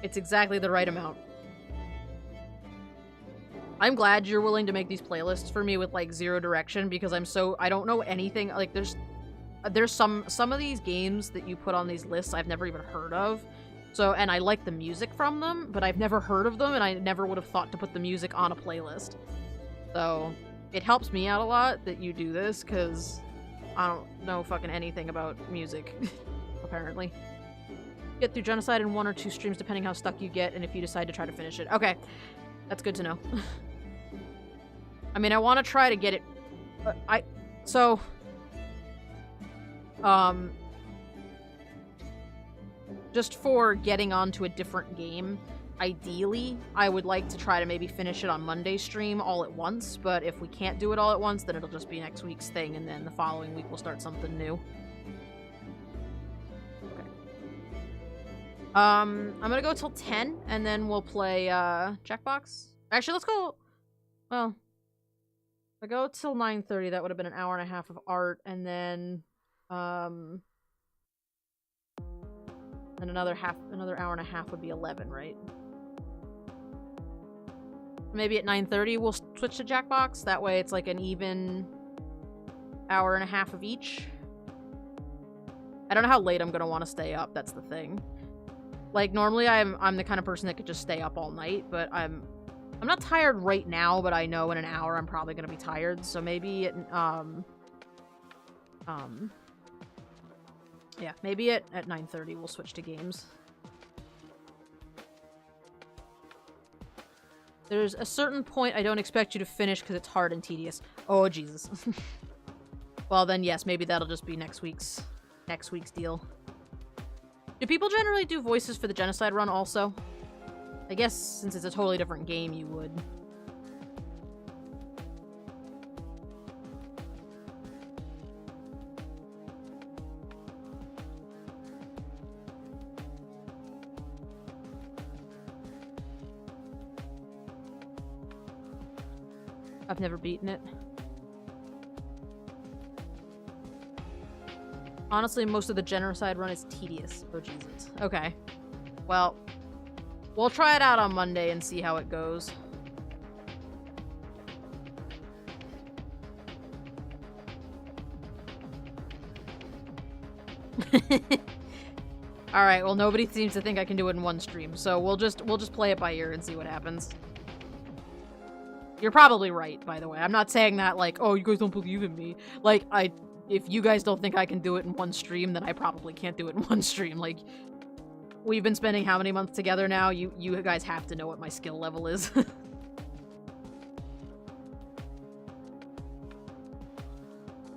It's exactly the right amount. I'm glad you're willing to make these playlists for me with, like, zero direction, because I don't know anything. Like, there's some of these games that you put on these lists I've never even heard of. So, and I like the music from them, but I've never heard of them, and I never would have thought to put the music on a playlist. So, it helps me out a lot that you do this, because I don't know fucking anything about music, apparently. Get through Genocide in 1 or 2 streams, depending how stuck you get, and if you decide to try to finish it. Okay, that's good to know. I mean, I want to try to get it... just for getting onto a different game, ideally, I would like to try to maybe finish it on Monday's stream all at once, but if we can't do it all at once, then it'll just be next week's thing, and then the following week we'll start something new. Okay. I'm gonna go till 10, and then we'll play, Jackbox. Actually, let's go... Well... I go till 9:30, that would have been an hour and a half of art, and then, and another hour and a half would be 11, right? Maybe at 9:30 we'll switch to Jackbox. That way it's like an even hour and a half of each. I don't know how late I'm gonna want to stay up, that's the thing. Like, normally I'm the kind of person that could just stay up all night, but I'm not tired right now, but I know in an hour I'm probably gonna be tired, so maybe at, yeah, maybe at 9:30 we'll switch to games. There's a certain point I don't expect you to finish because it's hard and tedious. Oh, Jesus. Well, then, yes, maybe that'll just be next week's deal. Do people generally do voices for the Genocide run also? I guess since it's a totally different game, you would. I've never beaten it. Honestly, most of the Genocide run is tedious. Oh, Jesus. Okay. Well, we'll try it out on Monday and see how it goes. Alright, well, nobody seems to think I can do it in one stream, so we'll just play it by ear and see what happens. You're probably right, by the way. I'm not saying that like, oh, you guys don't believe in me. Like, if you guys don't think I can do it in one stream, then I probably can't do it in one stream. Like, we've been spending how many months together now? You guys have to know what my skill level is.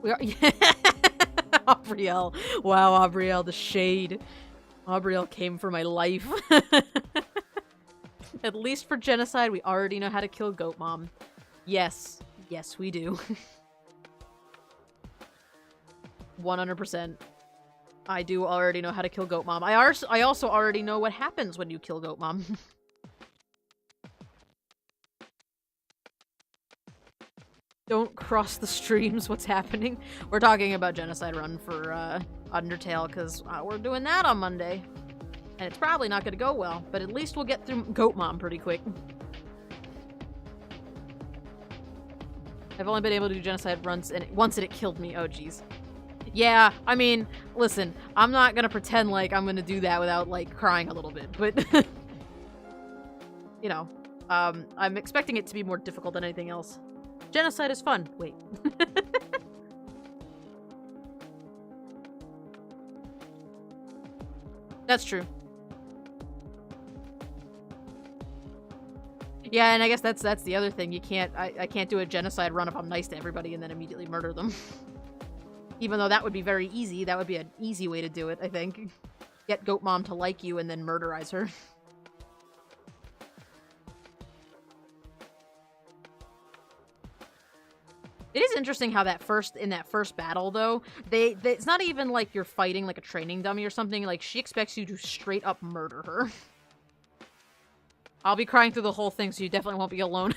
We are Aubrielle. Wow, Aubrielle, the shade. Aubrielle came for my life. At least for Genocide, we already know how to kill Goat Mom. Yes. Yes, we do. 100%. I do already know how to kill Goat Mom. I also already know what happens when you kill Goat Mom. Don't cross the streams, what's happening? We're talking about Genocide Run for Undertale, because we're doing that on Monday. And it's probably not going to go well, but at least we'll get through Goat Mom pretty quick. I've only been able to do Genocide runs once and it killed me. Oh, jeez. Yeah, I mean, listen, I'm not going to pretend like I'm going to do that without, like, crying a little bit, but... you know, I'm expecting it to be more difficult than anything else. Genocide is fun. Wait. That's true. Yeah, and I guess that's the other thing. You can't I can't do a Genocide run if I'm nice to everybody and then immediately murder them. Even though that would be very easy. That would be an easy way to do it, I think. Get Goat Mom to like you and then murderize her. It is interesting how in that first battle, though, it's not even like you're fighting like a training dummy or something. Like, she expects you to straight up murder her. I'll be crying through the whole thing, so you definitely won't be alone.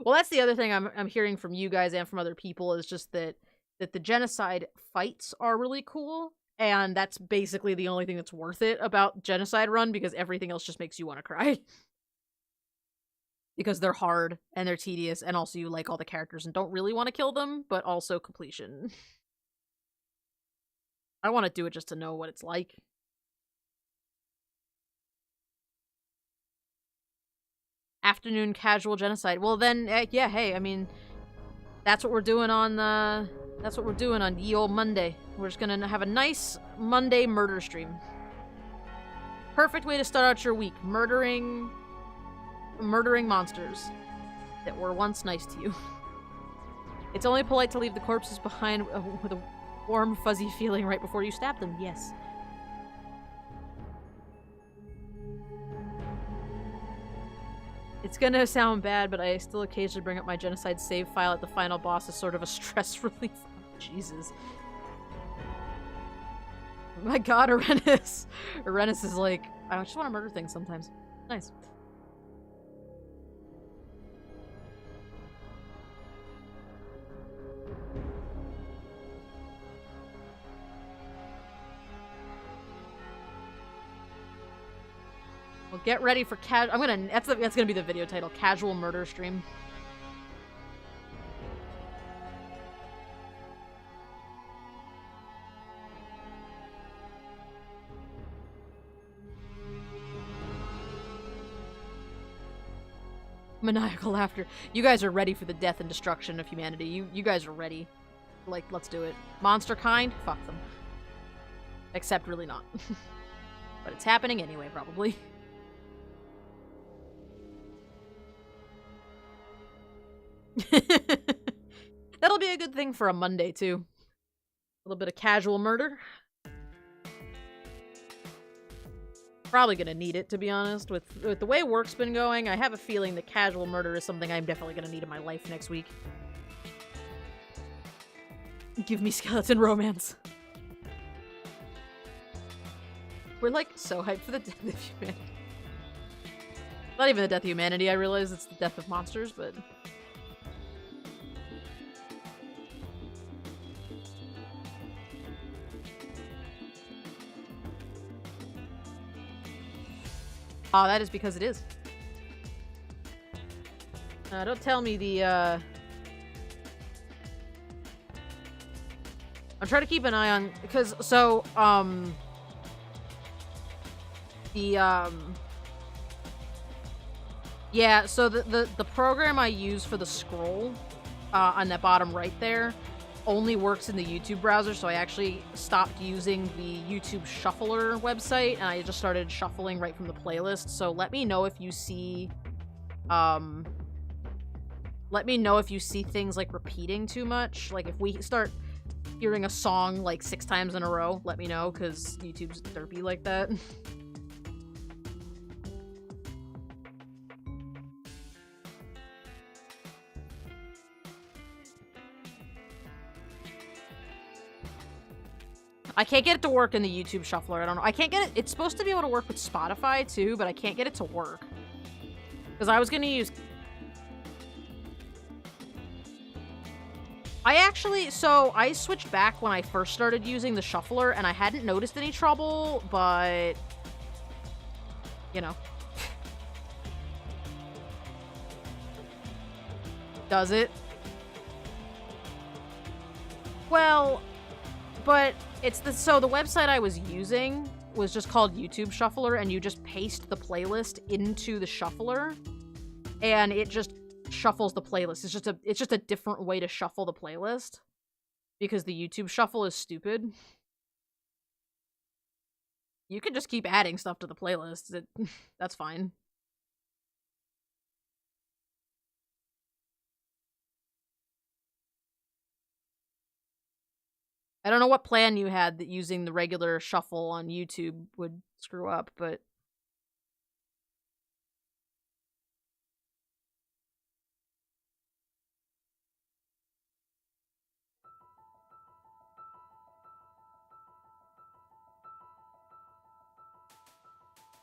Well, that's the other thing I'm hearing from you guys and from other people is just that the Genocide fights are really cool, and that's basically the only thing that's worth it about Genocide Run, because everything else just makes you want to cry. Because they're hard, and they're tedious, and also you like all the characters and don't really want to kill them, but also completion. I want to do it just to know what it's like. Afternoon casual Genocide. Well then, yeah, hey, I mean, that's what we're doing on, ye olde Monday. We're just gonna have a nice Monday murder stream. Perfect way to start out your week. Murdering monsters that were once nice to you. It's only polite to leave the corpses behind with a warm, fuzzy feeling right before you stab them. Yes. It's gonna sound bad, but I still occasionally bring up my Genocide save file at the final boss as sort of a stress relief. Jesus. Oh my god, Arenis! Arenis is like, I just want to murder things sometimes. Nice. get ready for that's gonna be the video title, Casual Murder Stream. Maniacal laughter. You guys are ready for the death and destruction of humanity. You guys are ready. Like, let's do it. Monster kind? Fuck them. Except really not. But it's happening anyway, probably. That'll be a good thing for a Monday, too. A little bit of casual murder. Probably gonna need it, to be honest. With the way work's been going, I have a feeling that casual murder is something I'm definitely gonna need in my life next week. Give me skeleton romance. We're like so hyped for the death of humanity. Not even the death of humanity, I realize it's the death of monsters, but... Oh, that is because it is. Don't tell me the, I'm trying to keep an eye on... Because, so, yeah, so the program I use for the scroll, on that bottom right there, only works in the YouTube browser, so I actually stopped using the YouTube Shuffler website, and I just started shuffling right from the playlist, so let me know if you see, things, like, repeating too much. Like, if we start hearing a song, like, 6 times in a row, let me know, because YouTube's derpy like that. I can't get it to work in the YouTube Shuffler. I don't know. I can't get it. It's supposed to be able to work with Spotify, too, but I can't get it to work. Because I was going to use... So, I switched back when I first started using the Shuffler, and I hadn't noticed any trouble, but... You know. Does it? Well... But so the website I was using was just called YouTube Shuffler, and you just paste the playlist into the shuffler, and it just shuffles the playlist. It's just a different way to shuffle the playlist, because the YouTube Shuffle is stupid. You can just keep adding stuff to the playlist. That's fine. I don't know what plan you had that using the regular shuffle on YouTube would screw up, but...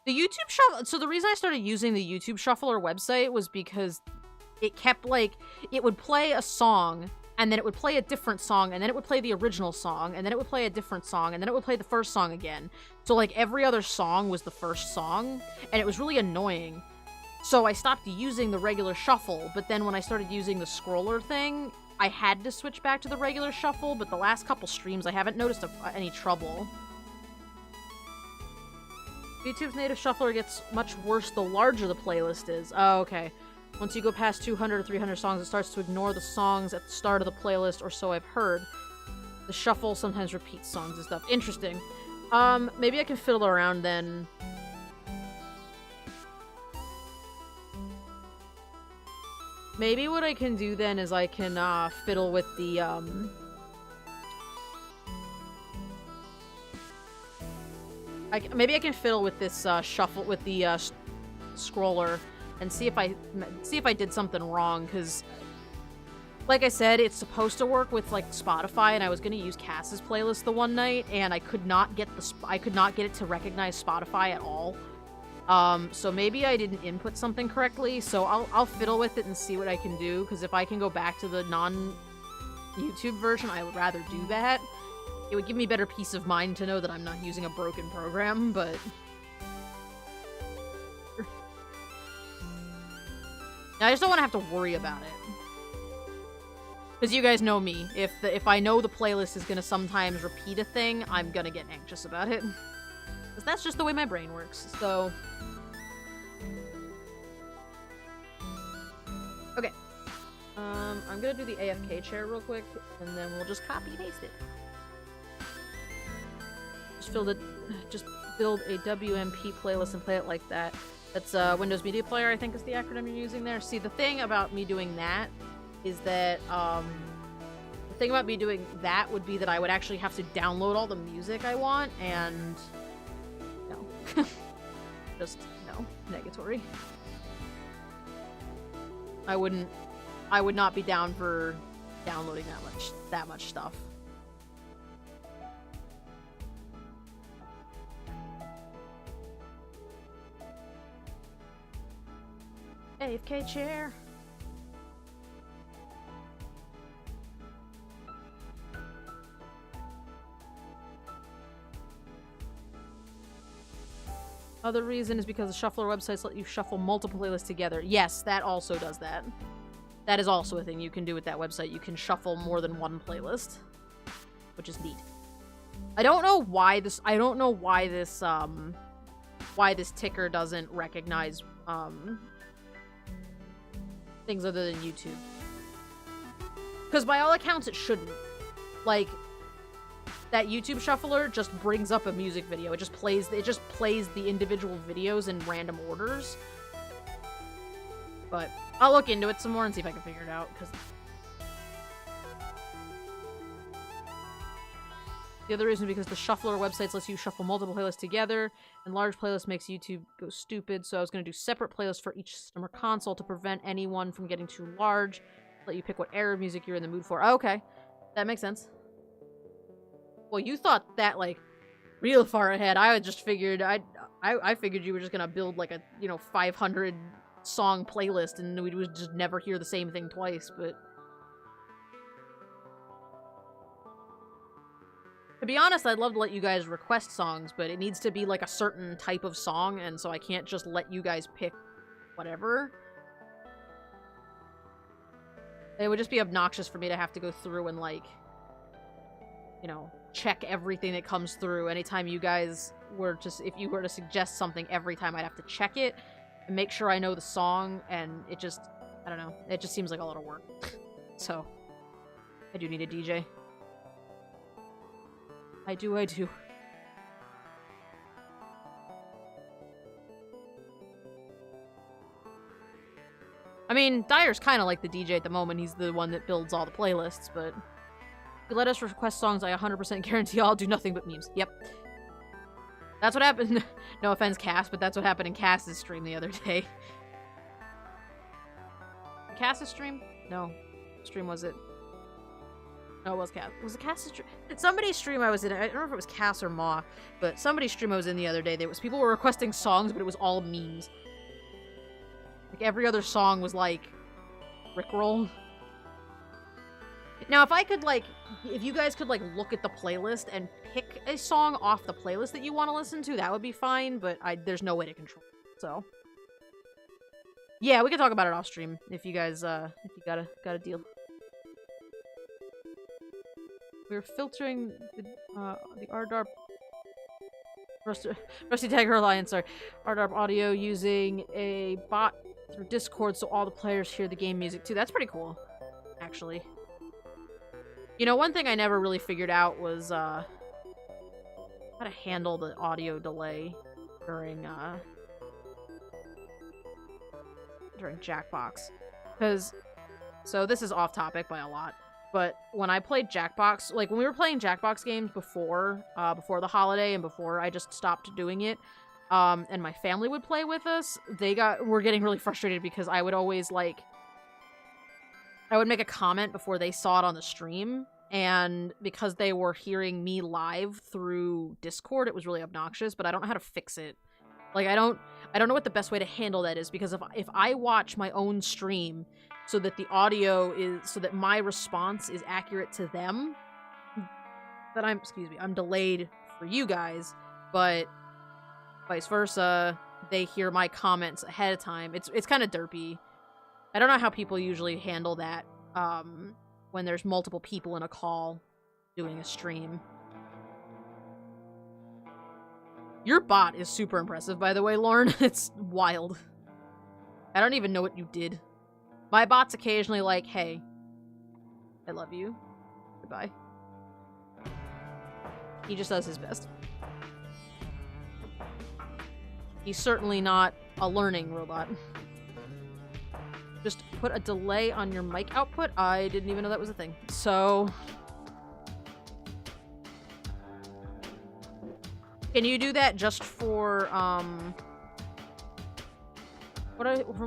The YouTube Shuffle... So the reason I started using the YouTube Shuffler website was because it kept, like... It would play a song... And then it would play a different song, and then it would play the original song, and then it would play a different song, and then it would play the first song again. So, like, every other song was the first song, and it was really annoying. So I stopped using the regular shuffle, but then when I started using the scroller thing, I had to switch back to the regular shuffle, but the last couple streams I haven't noticed any trouble. YouTube's native shuffler gets much worse the larger the playlist is. Oh, okay. Once you go past 200 or 300 songs, it starts to ignore the songs at the start of the playlist, or so I've heard. The shuffle sometimes repeats songs and stuff. Interesting. Maybe I can fiddle around then. Maybe what I can do then is I can, fiddle with the, maybe I can fiddle with this, shuffle, with the, scroller. And see if I did something wrong, because, like I said, it's supposed to work with, like, Spotify, and I was gonna use Cass's playlist the one night, and I could not get it to recognize Spotify at all. So maybe I didn't input something correctly, so I'll fiddle with it and see what I can do, because if I can go back to the non-YouTube version, I would rather do that. It would give me better peace of mind to know that I'm not using a broken program, but... I just don't want to have to worry about it. Because you guys know me. If I know the playlist is going to sometimes repeat a thing, I'm going to get anxious about it. Because that's just the way my brain works, so... Okay. I'm going to do the AFK chair real quick, and then we'll just copy-paste it. Just build a WMP playlist and play it like that. That's Windows Media Player, I think is the acronym you're using there. See, the thing about me doing that is that, the thing about me doing that would be that I would actually have to download all the music I want, and no. Just, no. Negatory. I would not be down for downloading that much stuff. AFK chair. Other reason is because the shuffler websites let you shuffle multiple playlists together. Yes, that also does that. That is also a thing you can do with that website. You can shuffle more than one playlist, which is neat. I don't know why this ticker doesn't recognize things other than YouTube. Because by all accounts it shouldn't. Like, that YouTube shuffler just brings up a music video. It just plays the individual videos in random orders. But I'll look into it some more and see if I can figure it out, because the other reason is because the shuffler websites lets you shuffle multiple playlists together, and large playlists makes YouTube go stupid, so I was going to do separate playlists for each system or console to prevent anyone from getting too large. Let you pick what era of music you're in the mood for. Oh, okay. That makes sense. Well, you thought that, like, real far ahead. I just figured, I figured you were just gonna build, like, a, 500 song playlist and we would just never hear the same thing twice, but... To be honest, I'd love to let you guys request songs, but it needs to be, like, a certain type of song, and so I can't just let you guys pick whatever. It would just be obnoxious for me to have to go through and, like, check everything that comes through. Anytime you guys were if you were to suggest something, every time I'd have to check it and make sure I know the song, and it just, I don't know, it just seems like a lot of work. So, I do need a DJ. I do. I mean, Dyer's kind of like the DJ at the moment. He's the one that builds all the playlists, but... If you let us request songs, I 100% guarantee I'll do nothing but memes. Yep. That's what happened. No offense, Cass, but that's what happened in Cass's stream the other day. Cass's stream? No. What stream was it? No, it was Cass. Was it Cass's stream? Somebody's stream I was in. I don't know if it was Cass or Ma, but somebody's stream I was in the other day. People were requesting songs, but it was all memes. Like, every other song was, like, Rickroll. Now, if I could, like, if you guys could, like, look at the playlist and pick a song off the playlist that you want to listen to, that would be fine, but there's no way to control it, so. Yeah, we can talk about it off stream if you guys, if you got a deal. We're filtering the RDARP Rusty Tiger Alliance, sorry. RDARP audio using a bot through Discord so all the players hear the game music too. That's pretty cool, actually. One thing I never really figured out was, how to handle the audio delay during Jackbox. So this is off topic by a lot, but when I played Jackbox, like, when we were playing Jackbox games before the holiday and before I just stopped doing it, and my family would play with us, were getting really frustrated because I would always, like, I would make a comment before they saw it on the stream, and because they were hearing me live through Discord, it was really obnoxious, but I don't know how to fix it. Like, I don't know what the best way to handle that is, because if I watch my own stream so that the audio is, so that my response is accurate to them, that I'm delayed for you guys, but vice versa, they hear my comments ahead of time. It's kind of derpy. I don't know how people usually handle that when there's multiple people in a call doing a stream. Your bot is super impressive, by the way, Lauren. It's wild. I don't even know what you did. My bot's occasionally like, hey, I love you. Goodbye. He just does his best. He's certainly not a learning robot. Just put a delay on your mic output? I didn't even know that was a thing. So... can you do that just for, from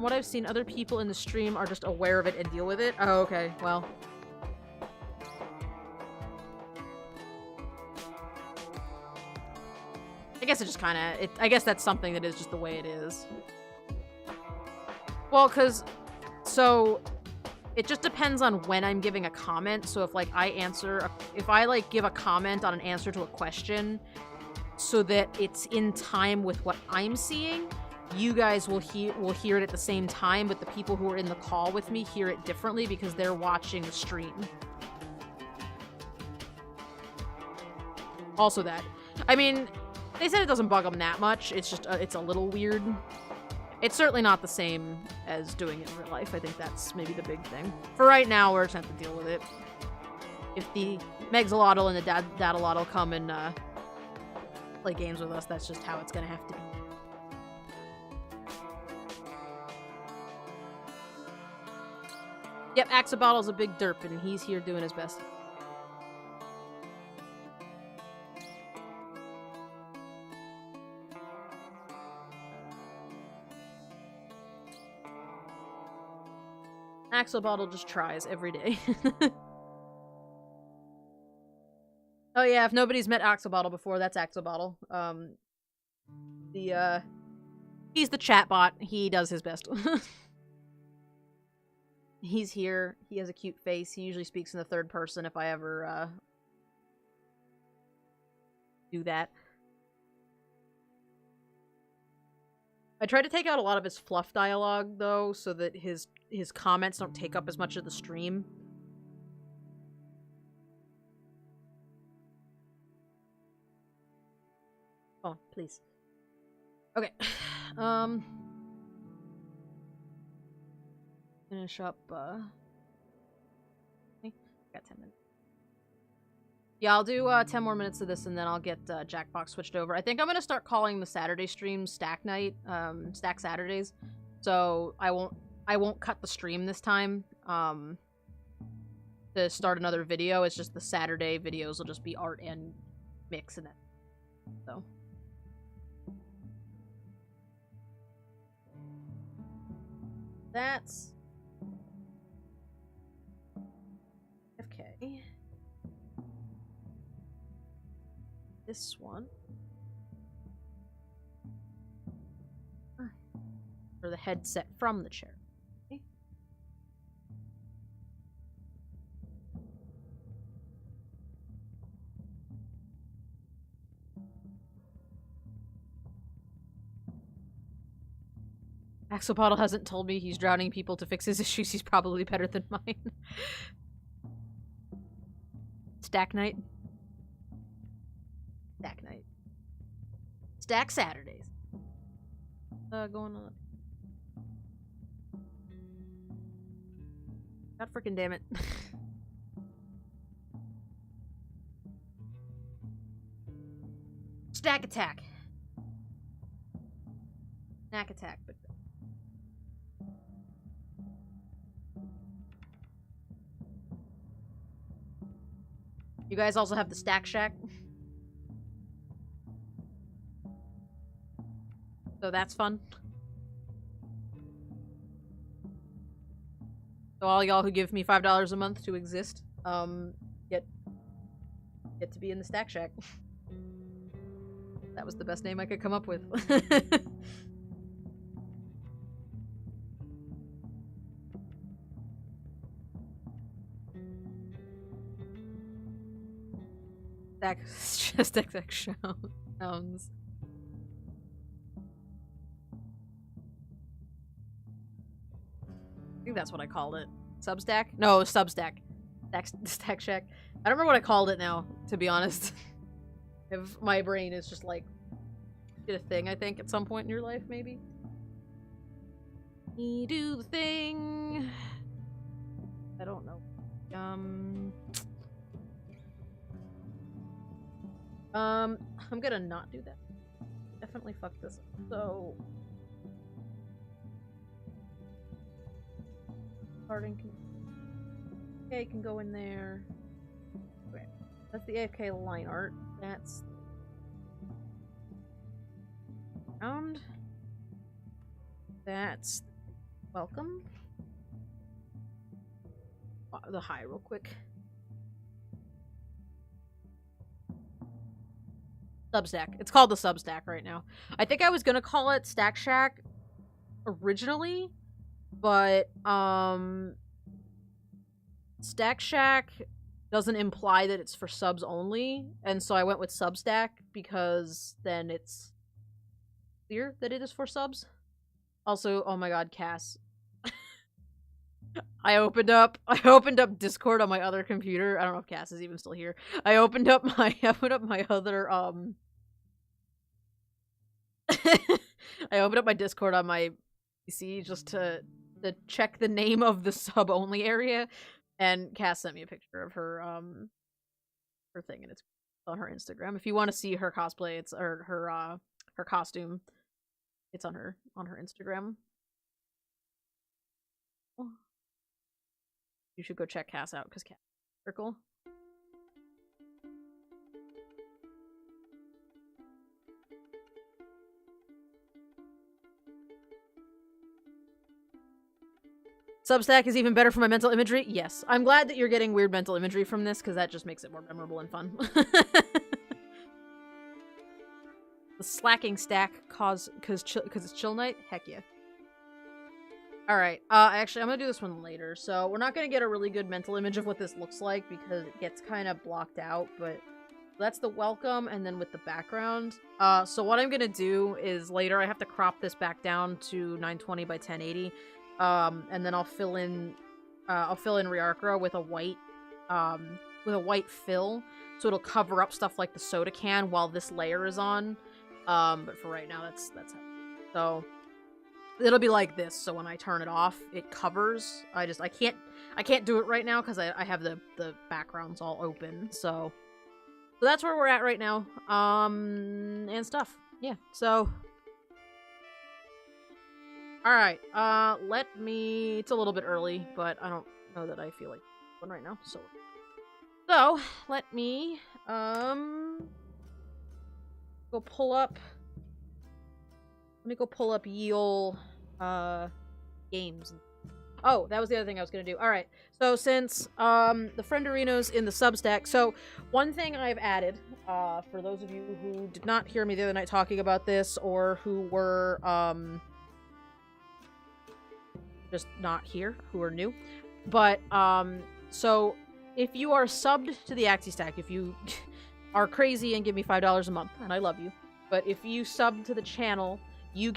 what I've seen, other people in the stream are just aware of it and deal with it? Oh, okay. Well... I guess it just kinda... I guess that's something that is just the way it is. Well, because... so... it just depends on when I'm giving a comment. So if, like, if I, like, give a comment on an answer to a question so that it's in time with what I'm seeing, you guys will hear it at the same time, but the people who are in the call with me hear it differently because they're watching the stream. Also that. I mean... they said it doesn't bug them that much. It's just, it's a little weird. It's certainly not the same as doing it in real life. I think that's maybe the big thing. For right now, we're just gonna have to deal with it. If the Megxolotl and the Daddalotl come and play games with us, that's just how it's gonna have to be. Yep, Axolotl's a big derp, and he's here doing his best. Axolotl just tries every day. Oh yeah, if nobody's met Axolotl before, that's Axolotl. He's the chatbot. He does his best. He's here. He has a cute face. He usually speaks in the third person if I ever, do that. I try to take out a lot of his fluff dialogue, though, so that his comments don't take up as much of the stream. Oh, please. Okay. Finish up, okay. Got 10 minutes. Yeah, I'll do 10 more minutes of this, and then I'll get Jackbox switched over. I think I'm gonna start calling the Saturday streams Stack Night, Stack Saturdays. So I won't cut the stream this time. To start another video, it's just the Saturday videos will just be art and mix in it. So. That's FK. This one. For the headset from the chair. Okay. Axolotl hasn't told me he's drowning people to fix his issues. He's probably better than mine. Stack Night. Stack Night. Stack Saturdays. Going on. God freaking damn it. Stack Attack. Snack Attack, but... you guys also have the Stack Shack. So that's fun. So all y'all who give me $5 a month to exist, get to be in the Stack Shack. That was the best name I could come up with. Just XX sounds. think that's what I called it. Substack? No, Substack. Stack Shack. I don't remember what I called it now, to be honest. If my brain is just like, did a thing, I think, at some point in your life, maybe. You do the thing. I don't know. I'm gonna not do that. Definitely fuck this up. So, starting can AFK can go in there. Okay, that's the AFK line art. That's round. That's welcome. The high real quick. Substack. It's called the Substack right now. I think I was gonna call it Stack Shack originally, but Stack Shack doesn't imply that it's for subs only, and so I went with Substack because then it's clear that it is for subs. Also, oh my god, Cass. I opened up Discord on my other computer. I don't know if Cass is even still here. I opened up my other I opened up my Discord on my PC just to check the name of the sub only area, and Cass sent me a picture of her her thing, and it's on her Instagram. If you want to see her cosplay, it's her costume. It's on her Instagram. You should go check Cass out because Cass is circle. Substack is even better for my mental imagery. Yes, I'm glad that you're getting weird mental imagery from this because that just makes it more memorable and fun. The slacking stack cause because it's chill night. Heck yeah. All right. Actually, I'm gonna do this one later. So we're not gonna get a really good mental image of what this looks like because it gets kind of blocked out. But that's the welcome, and then with the background. So what I'm gonna do is later I have to crop this back down to 920 by 1080. And then I'll fill in Riarkra with a white fill, so it'll cover up stuff like the soda can while this layer is on. But for right now, that's how. So it'll be like this. So when I turn it off, it covers. I can't do it right now because I have the backgrounds all open. So that's where we're at right now. And stuff. Yeah. So. Alright, it's a little bit early, but I don't know that I feel like one right now, so let me, go pull up, Yeol, games. Oh, that was the other thing I was gonna do. Alright, so since, the Frienderinos in the Substack, so one thing I've added, for those of you who did not hear me the other night talking about this, or who were, just not here, who are new. But, so, if you are subbed to the Axie Stack, if you are crazy and give me $5 a month, and I love you, but if you sub to the channel, you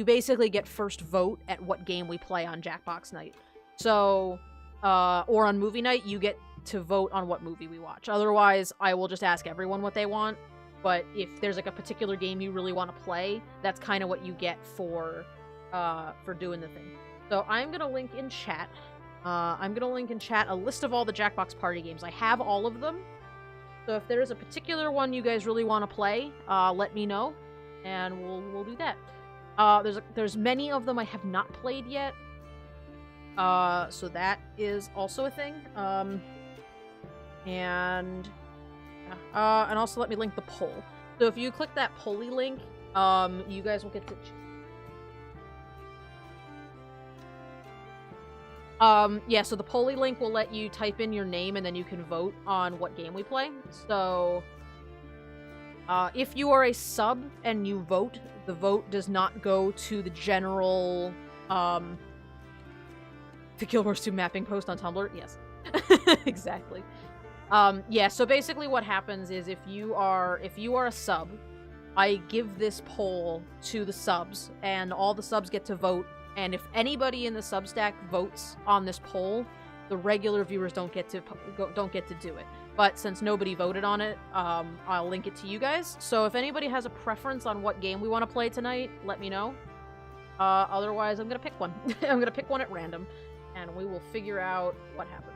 basically get first vote at what game we play on Jackbox night. So, or on movie night, you get to vote on what movie we watch. Otherwise, I will just ask everyone what they want, but if there's like a particular game you really want to play, that's kind of what you get for doing the thing. So I'm going to link in chat. A list of all the Jackbox party games. I have all of them. So if there's a particular one you guys really want to play, let me know, and we'll do that. There's many of them I have not played yet. So that is also a thing. And also let me link the poll. So if you click that Polly link, you guys will get to yeah, so the Polly link will let you type in your name and then you can vote on what game we play. So, if you are a sub and you vote, the vote does not go to the general, the Guild Wars 2 mapping post on Tumblr. Yes. Exactly. Yeah, so basically what happens is if you are a sub, I give this poll to the subs, and all the subs get to vote, And if anybody in the Substack votes on this poll, the regular viewers don't get to do it. But since nobody voted on it, I'll link it to you guys. So if anybody has a preference on what game we want to play tonight, let me know. Otherwise, I'm gonna pick one. I'm gonna pick one at random, and we will figure out what happened.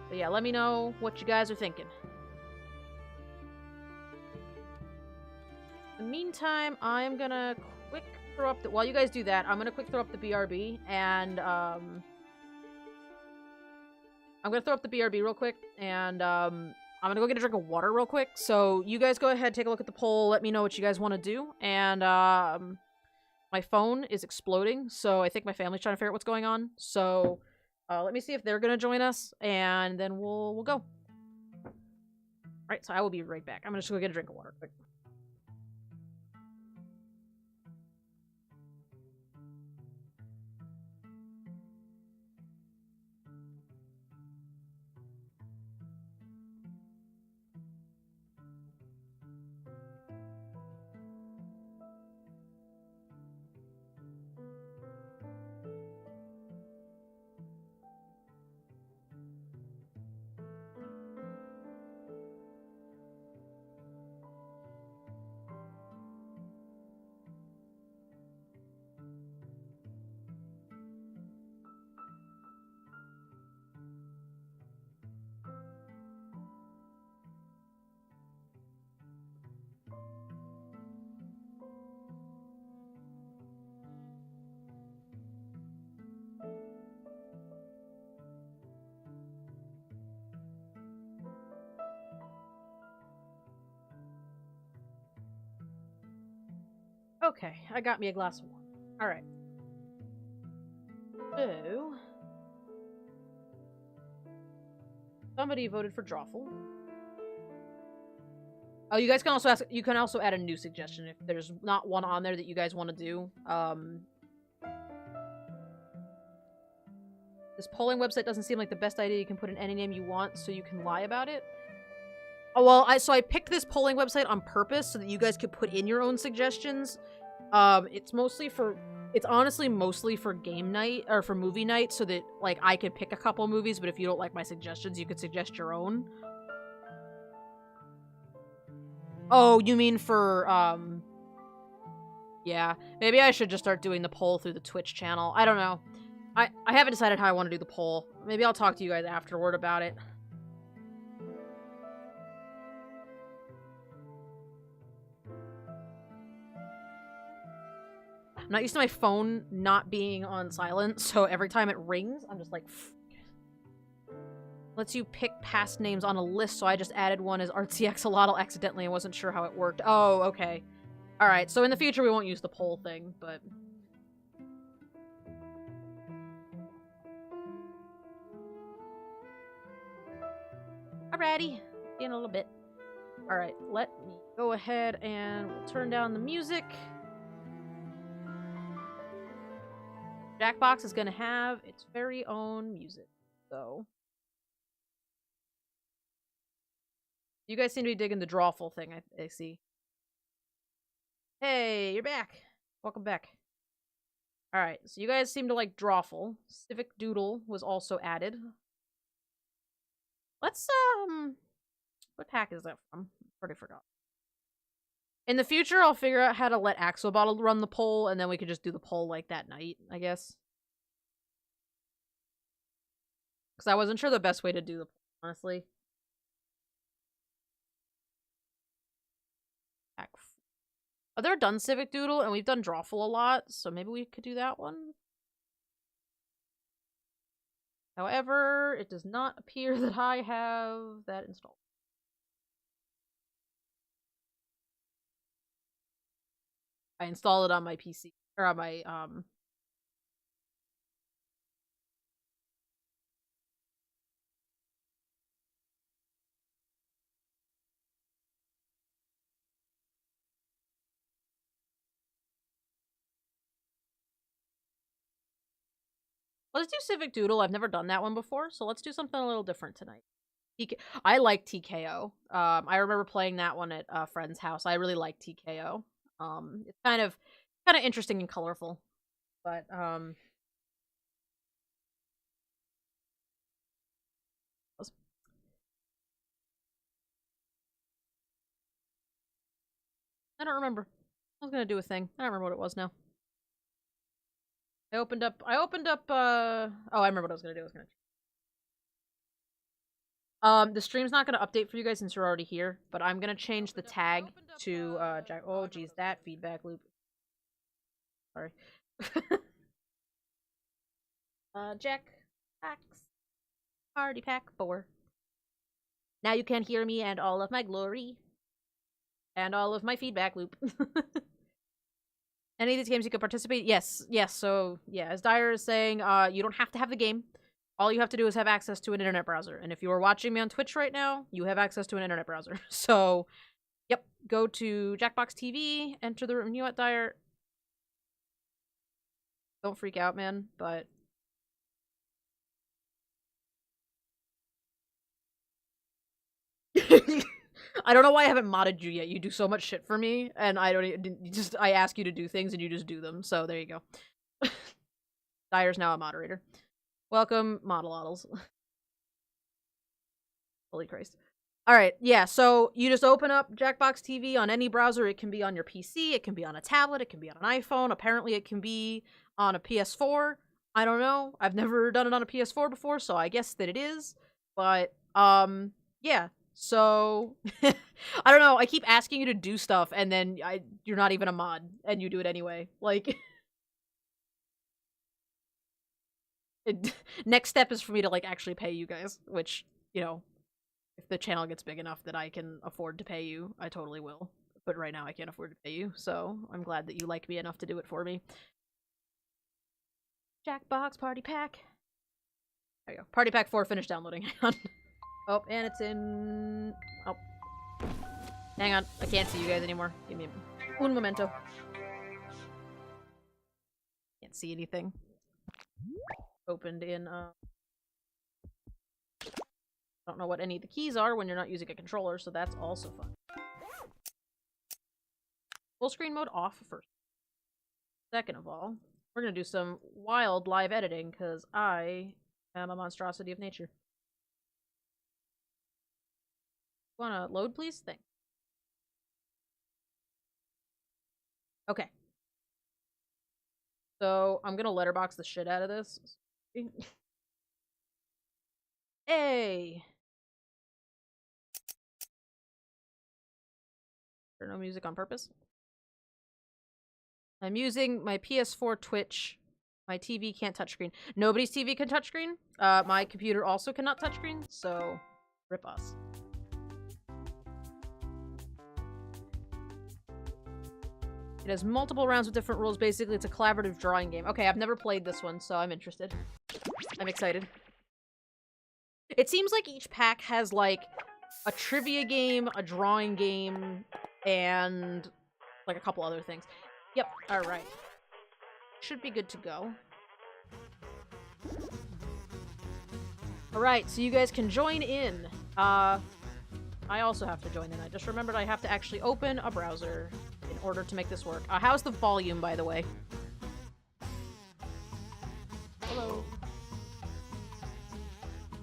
But yeah, let me know what you guys are thinking. In the meantime, I'm gonna quick throw up the... While you guys do that, I'm gonna quick throw up the BRB, and, I'm gonna throw up the BRB real quick, and, I'm gonna go get a drink of water real quick. So you guys go ahead, take a look at the poll, let me know what you guys want to do, and, my phone is exploding, so I think my family's trying to figure out what's going on. So, let me see if they're gonna join us, and then we'll go. Alright, so I will be right back. I'm gonna just go get a drink of water quick. Okay, I got me a glass of water. Alright. So... somebody voted for Drawful. Oh, you guys can also you can also add a new suggestion if there's not one on there that you guys want to do. This polling website doesn't seem like the best idea. You can put in any name you want so you can lie about it. Oh, well, so I picked this polling website on purpose so that you guys could put in your own suggestions. It's honestly mostly for game night, or for movie night, so that, like, I could pick a couple movies, but if you don't like my suggestions, you could suggest your own. Oh, you mean for, yeah. Maybe I should just start doing the poll through the Twitch channel. I don't know. I haven't decided how I want to do the poll. Maybe I'll talk to you guys afterward about it. I'm not used to my phone not being on silent, so every time it rings, I'm just like, lets you pick past names on a list, so I just added one as Artsy Axolotl accidentally and wasn't sure how it worked. Oh, okay. Alright, so in the future we won't use the poll thing, but... Alrighty, in a little bit. Alright, let me go ahead and we'll turn down the music. Jackbox is gonna have its very own music, so... You guys seem to be digging the Drawful thing, I see. Hey, you're back! Welcome back. Alright, so you guys seem to like Drawful. Civic Doodle was also added. Let's, what pack is that from? Already forgot. In the future, I'll figure out how to let Axolotl run the poll, and then we could just do the poll, like, that night, I guess. Because I wasn't sure the best way to do the poll, honestly. Oh, they're done Civic Doodle, and we've done Drawful a lot, so maybe we could do that one. However, it does not appear that I have that installed. I installed it on my PC, or on my, Let's do Civic Doodle. I've never done that one before, so let's do something a little different tonight. I like TKO. I remember playing that one at a friend's house. I really like TKO. It's kind of interesting and colorful. But I don't remember. I was gonna do a thing. I don't remember what it was now. I opened up, oh, I remember what I was gonna do. I was gonna... the stream's not gonna update for you guys since you're already here, but I'm gonna change the tag to, Jack... Oh, geez, that feedback loop. Sorry. Jackbox Party Pack 4. Now you can hear me and all of my glory. And all of my feedback loop. Any of these games you can participate? Yes, so, yeah, as Dyer is saying, you don't have to have the game. All you have to do is have access to an internet browser. And if you are watching me on Twitch right now, you have access to an internet browser. So, yep, go to Jackbox TV, enter the room. You know what, Dyer? Don't freak out, man, but... I don't know why I haven't modded you yet. You do so much shit for me, and I ask you to do things and you just do them. So there you go. Dyer's now a moderator. Welcome, Modelodels. Holy Christ. Alright, yeah, so you just open up Jackbox TV on any browser. It can be on your PC, it can be on a tablet, it can be on an iPhone. Apparently it can be on a PS4. I don't know. I've never done it on a PS4 before, so I guess that it is. But, yeah. So, I don't know, I keep asking you to do stuff, and then you're not even a mod, and you do it anyway. Like, next step is for me to, like, actually pay you guys, which, you know, if the channel gets big enough that I can afford to pay you, I totally will. But right now I can't afford to pay you, so I'm glad that you like me enough to do it for me. Jackbox Party Pack. There you go. Party Pack 4 finished downloading. Hang on. Oh, and it's in... Oh. Hang on. I can't see you guys anymore. Give me un momento. Can't see anything. Opened in, don't know what any of the keys are when you're not using a controller, so that's also fun. Full screen mode off first. Second of all, we're gonna do some wild live editing, because I am a monstrosity of nature. Wanna load, please? Thanks. Okay. So, I'm gonna letterbox the shit out of this. Hey! There no music on purpose? I'm using my PS4 Twitch. My TV can't touchscreen. Nobody's TV can touchscreen. My computer also cannot touchscreen, so rip us. It has multiple rounds with different rules. Basically, it's a collaborative drawing game. Okay, I've never played this one, so I'm interested. I'm excited. It seems like each pack has, like, a trivia game, a drawing game, and, like, a couple other things. Yep, alright. Should be good to go. Alright, so you guys can join in. I also have to join in. I just remembered I have to actually open a browser in order to make this work. How's the volume, by the way? Hello.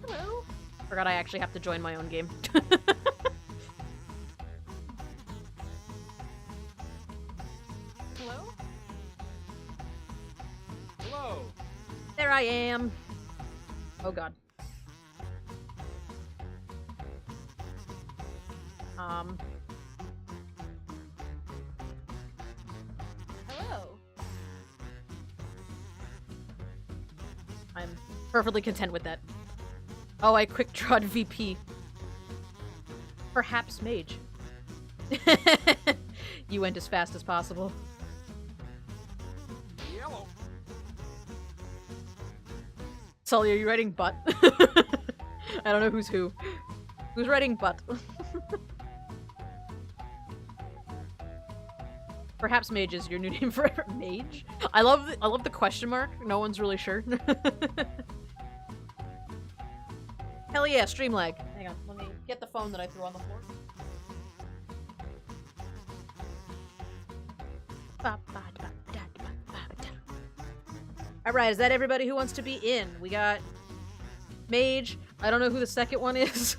Hello. Forgot I actually have to join my own game. Hello? Hello. There I am. Oh god. Hello. I'm perfectly content with that. Oh, I quick drawed VP. Perhaps mage. You went as fast as possible. Yellow. Sully, are you writing butt? I don't know who's who. Who's writing butt? Perhaps mage is your new name forever. Mage? I love the question mark. No one's really sure. Hell yeah, stream lag. Hang on, let me get the phone that I threw on the floor. Alright, is that everybody who wants to be in? We got Mage. I don't know who the second one is.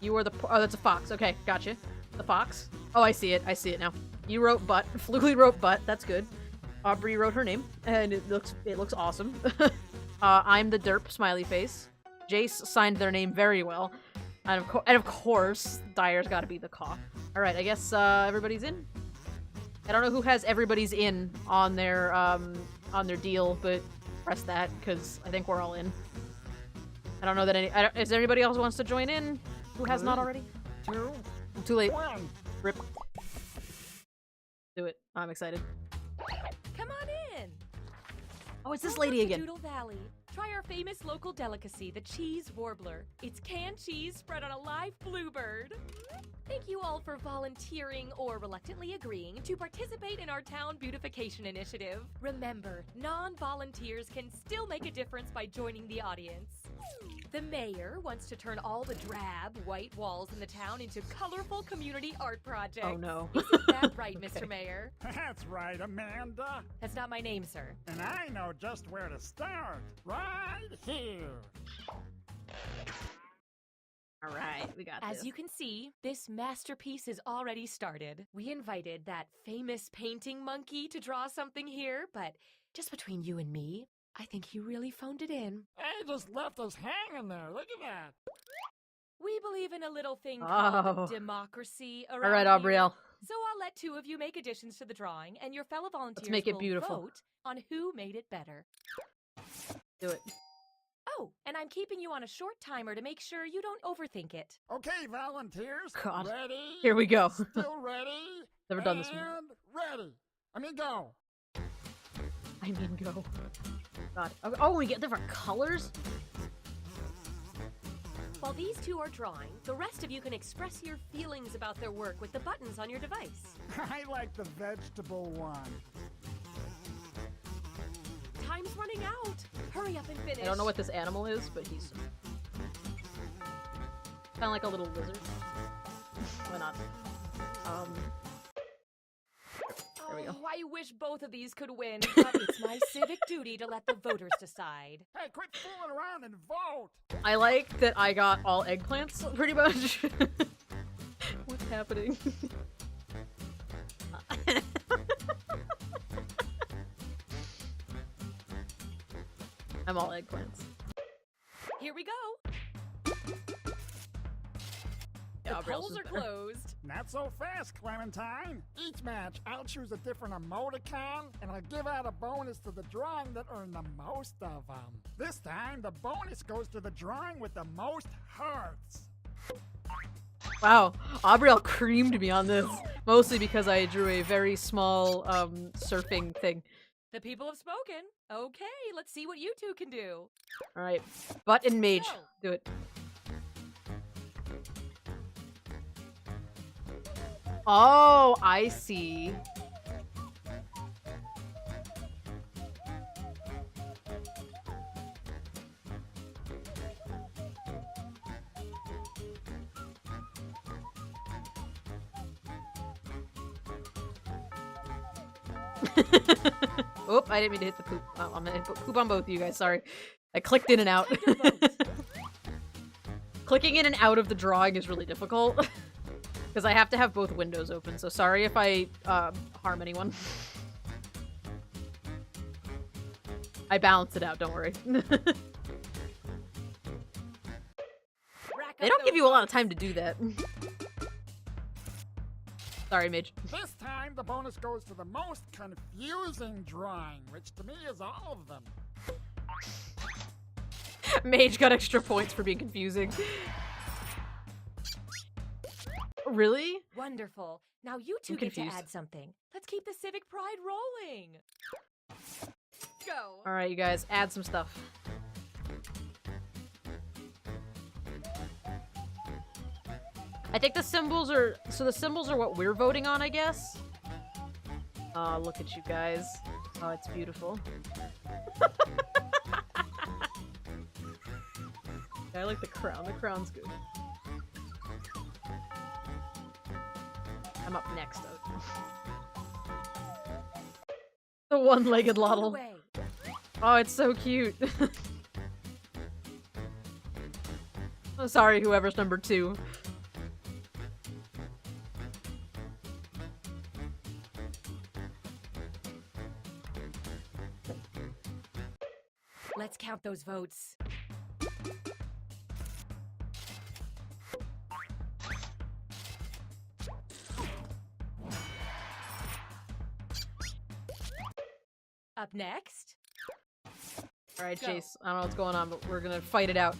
You are the... Oh, that's a fox. Okay, gotcha. The fox. Oh, I see it. I see it now. You wrote butt. Flugly wrote butt. That's good. Aubrey wrote her name, and it looks awesome. I'm the derp, smiley face. Jace signed their name very well. And of course, Dyer's gotta be the caw. Alright, I guess everybody's in? I don't know who has everybody's in on their deal, but press that, because I think we're all in. I don't know that any- is there anybody else who wants to join in? Who has not already? Too late. Rip. Do it. I'm excited. Come on in. Oh, it's this lady again. Doodle Valley. Try our famous local delicacy, the cheese warbler. It's canned cheese spread on a live bluebird. Thank you all for volunteering or reluctantly agreeing to participate in our town beautification initiative. Remember, non-volunteers can still make a difference by joining the audience. The mayor wants to turn all the drab, white walls in the town into colorful community art projects. Oh no. Isn't that right, Mr. Mayor? That's right, Amanda. That's not my name, sir. And I know just where to start. Right here. Alright, we got this. As you can see, this masterpiece is already started. We invited that famous painting monkey to draw something here, but just between you and me, I think he really phoned it in. He just left us hanging there. Look at that. We believe in a little thing called democracy around Alright, here. Aubrielle. So I'll let two of you make additions to the drawing, and your fellow volunteers make it will beautiful. vote on who made it better. Do it. Oh, and I'm keeping you on a short timer to make sure you don't overthink it. Okay, volunteers. God. Ready? Here we go. Still ready? Never done this one. And ready. I mean, go. I mean, go. God. Oh, we get different colors? While these two are drawing, the rest of you can express your feelings about their work with the buttons on your device. I like the vegetable one. Time's running out. Hurry up and finish. I don't know what this animal is, but he's kind of like a little lizard. Why not? There we go. Oh, I wish both of these could win, but it's my civic duty to let the voters decide. Hey, quit fooling around and vote. I like that I got all eggplants, pretty much. What's happening? I'm all eggplants. Here we go. Yeah, The polls are closed. Not so fast, Clementine. Each match, I'll choose a different emoticon, and I'll give out a bonus to the drawing that earned the most of them. This time, the bonus goes to the drawing with the most hearts. Wow, Aubrielle creamed me on this. Mostly because I drew a very small, surfing thing. The people have spoken. Okay, let's see what you two can do. Alright. Butt and mage. Do it. Oh, I see. Oop, I didn't mean to hit the poop. Oh, I'm gonna poop on both of you guys, sorry. I clicked in and out. Clicking in and out of the drawing is really difficult. Because I have to have both windows open, so sorry if I harm anyone. I balanced it out, don't worry. They don't give you a lot of time to do that. Sorry, Mage. This time, the bonus goes to the most confusing drawing, which to me is all of them. Mage got extra points for being confusing. Really? Wonderful. Now you two get to add something. Let's keep the civic pride rolling. Go. Alright, you guys, add some stuff. I think the symbols are... So the symbols are what we're voting on, I guess? Oh, look at you guys. Oh, it's beautiful. I like the crown. The crown's good. I'm up next, though. The one-legged Loddle. Oh, it's so cute. Oh, sorry, whoever's number 2. count those votes. Up next. Alright, Go. Jace. I don't know what's going on, but we're gonna fight it out.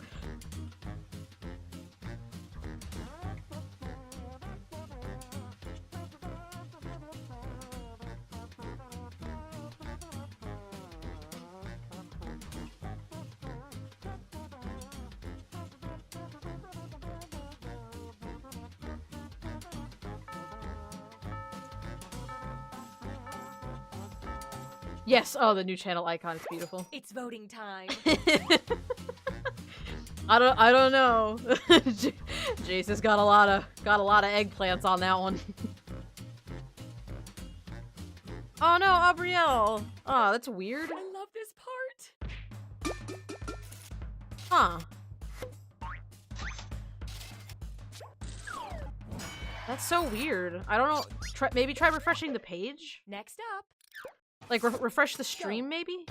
Yes. Oh, the new channel icon is beautiful. It's voting time. I don't know. Jace has got a lot of eggplants on that one. Oh no, Aubrielle. Oh, that's weird. I love this part. Huh. That's so weird. I don't know. Maybe try refreshing the page? Next up. Like, refresh the stream, maybe?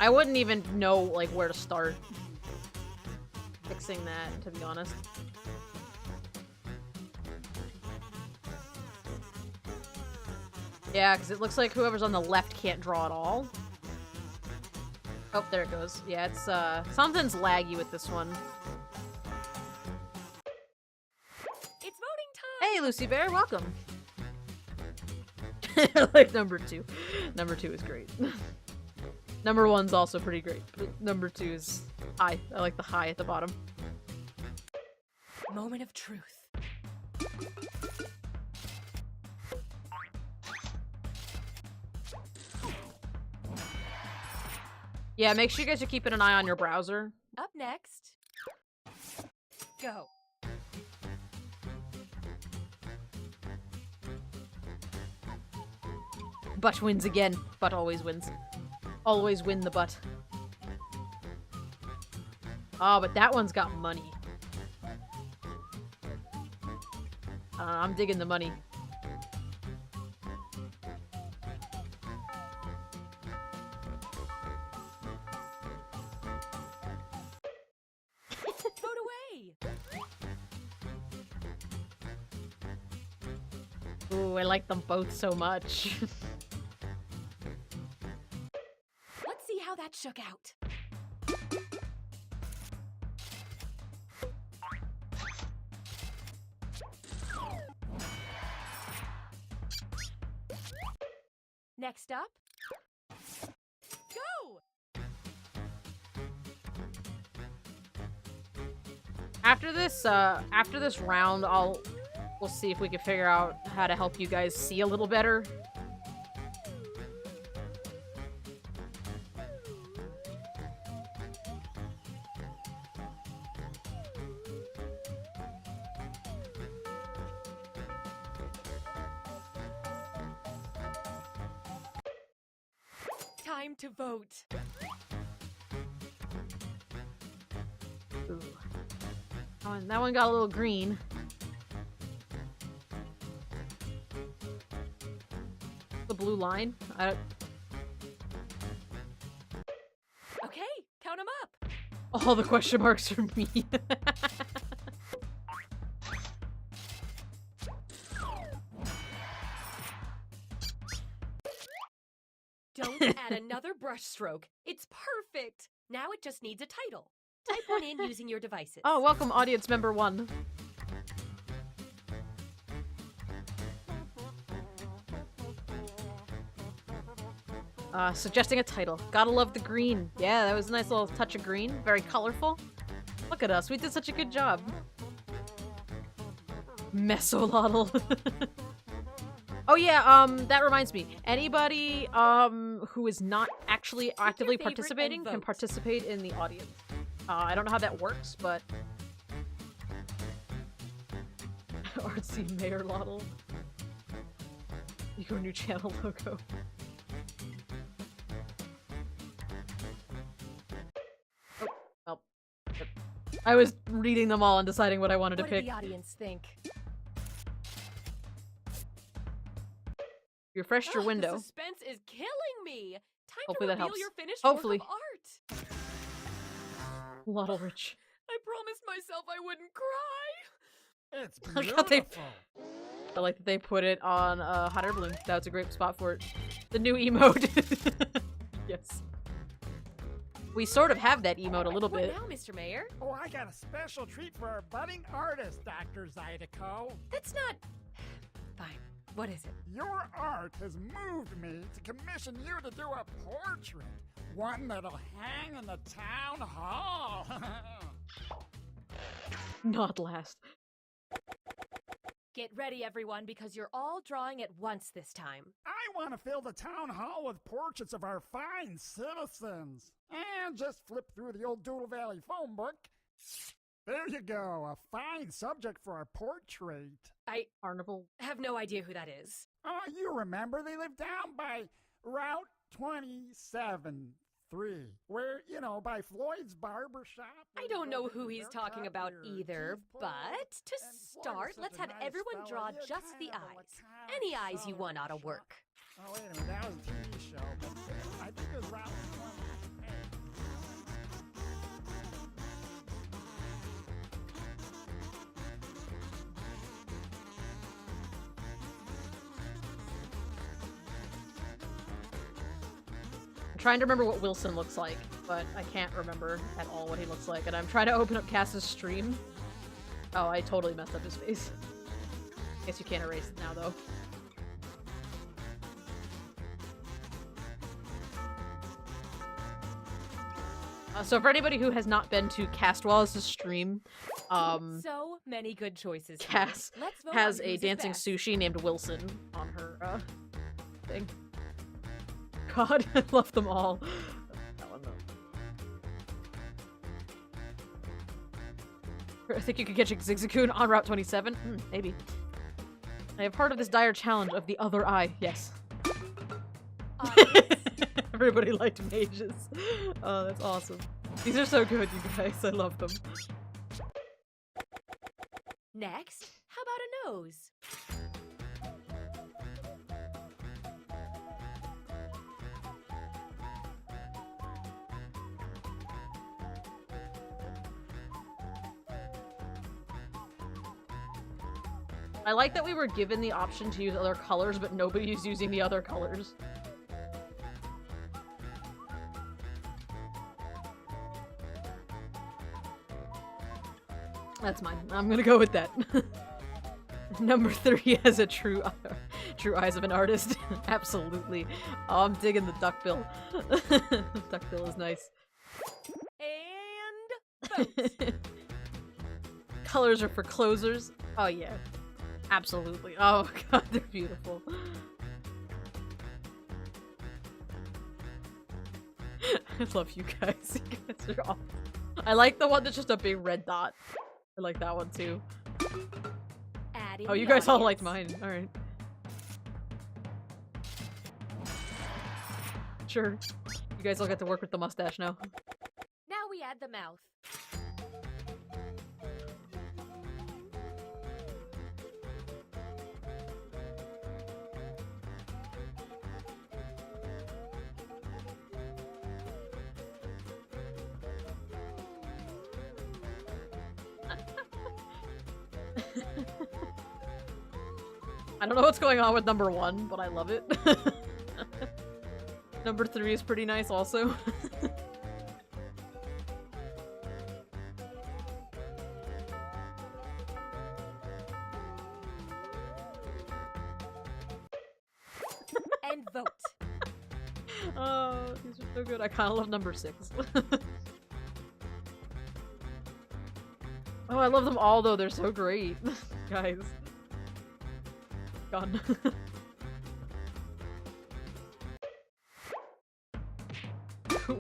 I wouldn't even know, like, where to start fixing that, to be honest. Yeah, because it looks like whoever's on the left can't draw at all. Oh, there it goes. Yeah, it's, something's laggy with this one. It's voting time. Hey, Lucy Bear, welcome. I like number 2. Number 2 is great. Number 1's also pretty great, but number 2 is high. I like the high at the bottom. Moment of truth. Yeah, make sure you guys are keeping an eye on your browser. Up next. Go. Butt wins again. Butt always wins. Always win the butt. Oh, but that one's got money. I'm digging the money. Vote away. Ooh, I like them both so much. Let's see how that shook out. Next up. Go! After this round, we'll see if we can figure out how to help you guys see a little better. Time to vote. Ooh. That one got a little green. The blue line. Okay, count them up. All the question marks for me. Don't add another brush stroke. It's perfect. Now it just needs a title. Type one in using your devices. Oh, welcome, audience member 1. Suggesting a title. Gotta love the green. Yeah, that was a nice little touch of green. Very colorful. Look at us. We did such a good job. Mesolotl. Oh yeah, that reminds me. Anybody who is not actually actively favorite participating and can vote. participate in the audience. I don't know how that works, but artsy Mayor Lotl. Your new channel logo. Oh, well. I was reading them all and deciding what I wanted to What did pick. the audience think? You refreshed your Ugh, window. The suspense is killing me. Time Hopefully to that reveal helps. your finished Hopefully. work of art. Lottle Rich. I promised myself I wouldn't cry. It's Look how they- beautiful. I like that they put it on hot air balloon. That was a great spot for it. The new emote. Yes. We sort of have that emote a little What bit. now, Mr. Mayor? Oh, I got a special treat for our budding artist, Dr. Zydeco. That's not... Fine. What is it? Your art has moved me to commission you to do a portrait. One that'll hang in the town hall. Not last. Get ready, everyone, because you're all drawing at once this time. I want to fill the town hall with portraits of our fine citizens. And just flip through the old Doodle Valley phone book. There you go, a fine subject for a portrait. I Carnival. have no idea who that is. Oh, you remember they live down by Route 27-3, where, you know, by Floyd's barber shop. I don't know who he's talking about either, but to start, let's have everyone draw just the eyes. Any eyes you want ought to work. Oh, wait a minute, that was a TV show, but I think it was Route 28. I'm trying to remember what Wilson looks like, but I can't remember at all what he looks like, and I'm trying to open up Cass's stream. Oh, I totally messed up his face. Guess you can't erase it now, though. So for anybody who has not been to Cast Wallace's stream, So many good choices. here. Cass Let's vote has on a who's the dancing best. sushi named Wilson on her thing. God, I love them all. That one though. I think you could catch a Zigzagoon on Route 27. Maybe. I have part of this dire challenge of the other eye. Yes. Everybody liked mages. Oh, that's awesome. These are so good, you guys. I love them. Next, how about a nose? I like that we were given the option to use other colors, but nobody is using the other colors. That's mine. I'm gonna go with that. Number 3 has a true eyes of an artist. Absolutely. Oh, I'm digging the duckbill. Duckbill is nice. And vote. Colors are for closers. Oh yeah. Absolutely. Oh god, they're beautiful. I love you guys. You guys are awesome. I like the one that's just a big red dot. I like that one too. Adding Oh, you the guys all audience. liked mine. Alright. Sure. You guys all get to work with the mustache now. Now we add the mouth. I don't know what's going on with number 1, but I love it. Number 3 is pretty nice also. And vote. Oh, these are so good. I kind of love number 6. Oh, I love them all though. They're so great. Guys. Gone.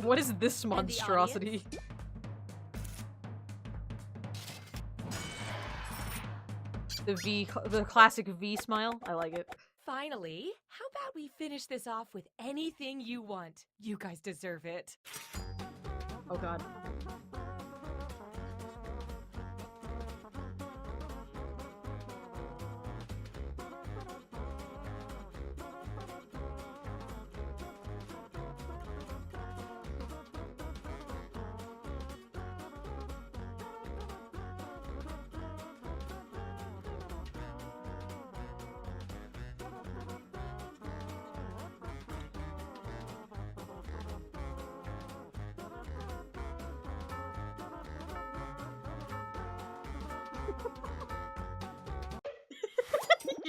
What is this monstrosity? The classic V smile. I like it. Finally, how about we finish this off with anything you want? You guys deserve it. Oh god.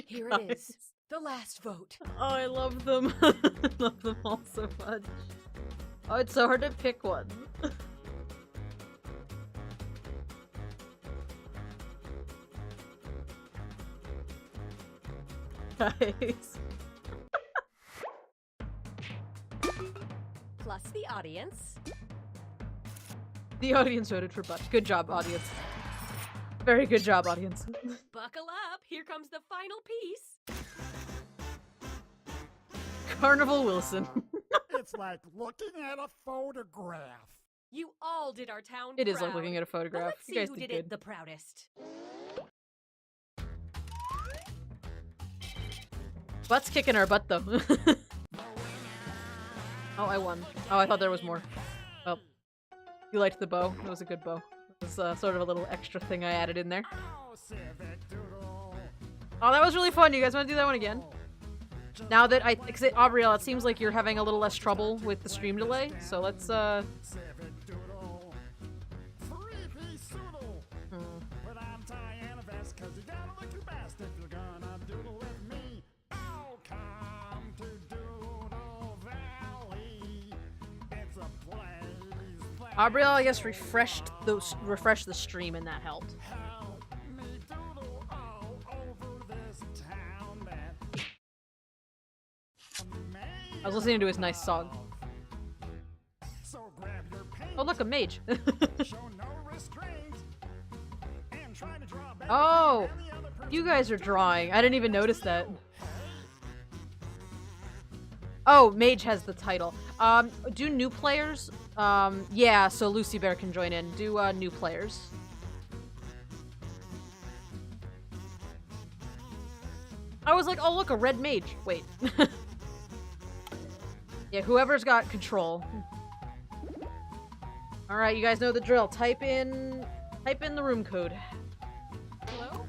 Here it is. The last vote. Oh, I love them. I love them all so much. Oh, it's so hard to pick one. Guys. Plus the audience. The audience voted for Butch. Good job, audience. Very good job, audience. Buckle up. Here comes the final piece. Carnival Wilson. It's like looking at a photograph. You all did our town It is proud. like looking at a Well, photograph. let's You see guys who did did good. it the proudest. Butt's kicking our butt, though. Oh, I won. Oh, I thought there was more. Oh. You liked the bow? It was a good bow. It was sort of a little extra thing I added in there. Oh, Civic Doodle. Oh, that was really fun. You guys want to do that one again? Now that Aubrielle, it seems like you're having a little less trouble with the stream delay, so let's, Civic Doodle. Three-piece doodle. Put on tie and a vest, 'cause you gotta look your best if you're gonna doodle with me. Oh, come to Doodle Valley. It's a place. Aubrielle, I guess, refreshed the stream, and that helped. Help me doodle all over this town that I was listening to his nice song. So grab your paint, Oh, look, a mage. show no restraint, and try to draw better Oh, than the other person. you guys are drawing. I didn't even notice that. Oh, mage has the title. Do new players? Yeah, so Lucy Bear can join in. Do, new players. I was like, oh look, a red mage. Wait. Yeah, whoever's got control. Alright, you guys know the drill. Type in the room code. Hello?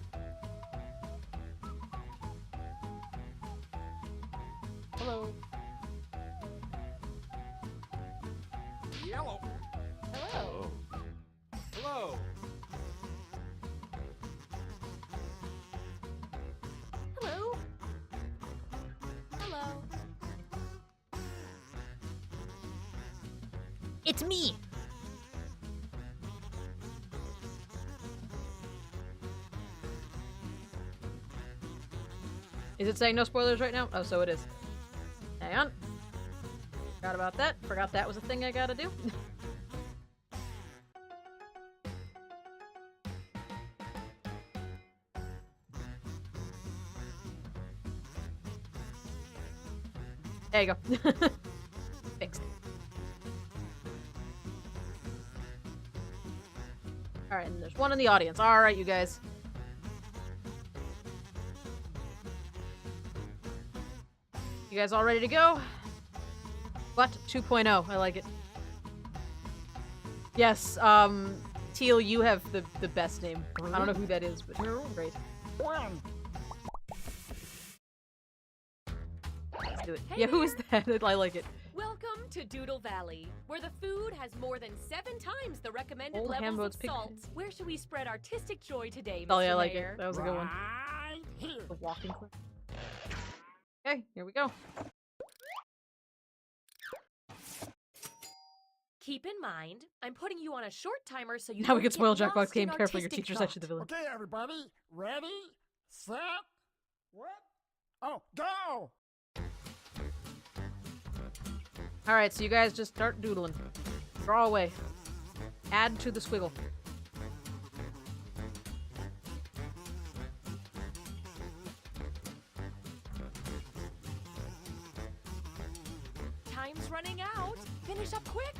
Hello. Yellow. Hello? Hello. Hello? Hello? It's me! Is it saying no spoilers right now? Oh, so it is. Hang on. Forgot about that. Forgot that was a thing I gotta do. There you go. Fixed. Alright, and there's one in the audience. Alright, you guys. You guys all ready to go? What? 2.0. I like it. Yes, Teal, you have the best name. I don't know who that is, but great. One. Let's do it. Hey Yeah, who is that? I like it. Welcome to Doodle Valley, where the food has more than 7 times the recommended Old levels Hambo's of pig salt. pens. Where should we spread artistic joy today, Mr. Oh yeah, I like Mayor? it. That was a good one. Right here. The walking clip. Okay, here we go. Keep in mind, I'm putting you on a short timer so you Now don't we can get spoil Jackbox lost game. in Careful, your artistic teacher's thought. actually the villain. Okay, everybody, ready, set, what? Oh, go! Alright, so you guys just start doodling. Draw away. Add to the squiggle. Time's running out. Finish up quick.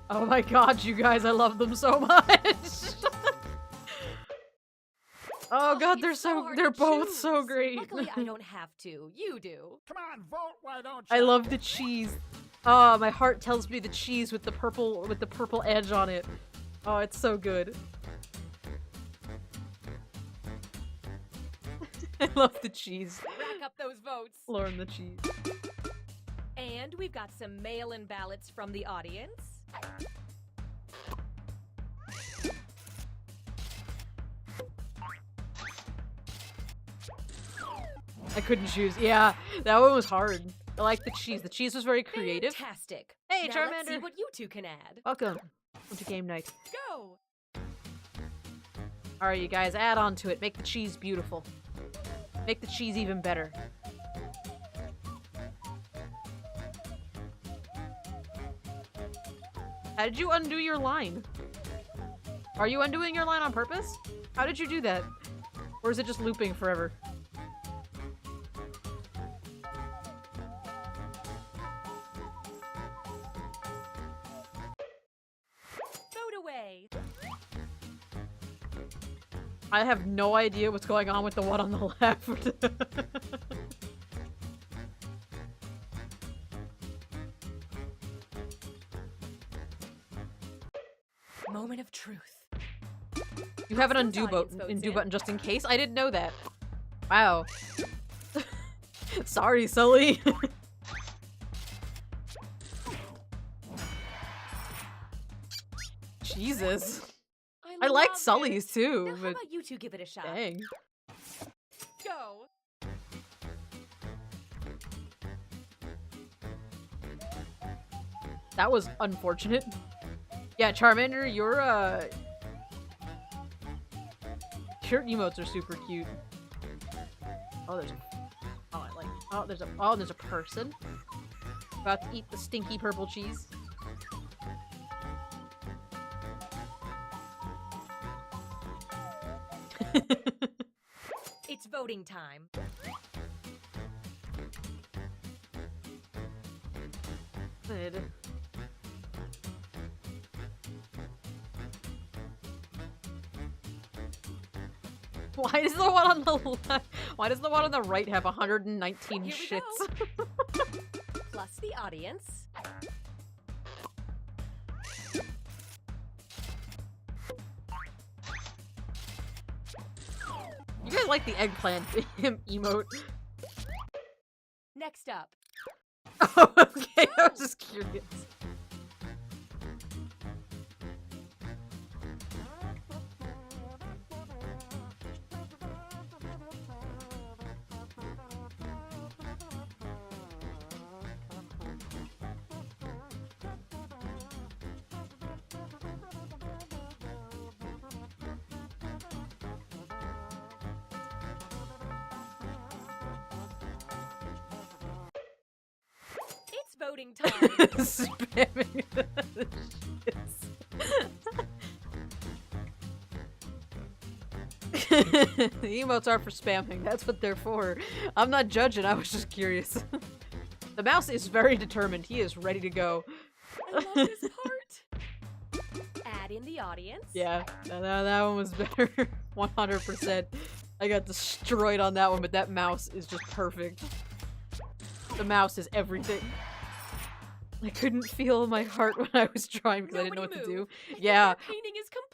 Oh my god, you guys, I love them so much! Oh god, it's they're so hard they're to both so choose. great. Luckily, I don't have to. You do. Come on, vote, why don't I you? love the cheese. Oh, my heart tells me the cheese with the purple edge on it. Oh, it's so good. I love the cheese. Rack up those votes. Lauren the cheese. And we've got some mail-in ballots from the audience. I couldn't choose. Yeah, that one was hard. I like the cheese. The cheese was very creative. Fantastic. Hey, now Charmander. let's see what you two can add. Welcome to game night. Go. All right, you guys, add on to it. Make the cheese beautiful. Make the cheese even better. How did you undo your line? Are you undoing your line on purpose? How did you do that? Or is it just looping forever? Vote away. I have no idea what's going on with the one on the left. Moment of truth. You have an Those undo audience votes undo in. button just in case? I didn't know that. Wow. Sorry, Sully. Jesus. I like love Sully's it. too, Now, how but about you two give it a shot? dang. Go. That was unfortunate. Yeah, Charmander, your emotes are super cute. Oh, there's a there's a person about to eat the stinky purple cheese. It's voting time. Good. Why does the one on the left? Why does the one on the right have 119 Here we shits? go. Plus the audience. You guys like the eggplant emote? Next up. Oh, okay. I was just curious. It's voting time. Spamming the shits. The emotes are for spamming. That's what they're for. I'm not judging. I was just curious. The mouse is very determined. He is ready to go. I love this part. Add in the audience. Yeah, that one was better. 100%. I got destroyed on that one, but that mouse is just perfect. The mouse is everything. I couldn't feel my heart when I was trying because I didn't know what to do. I think Yeah, our painting is complete.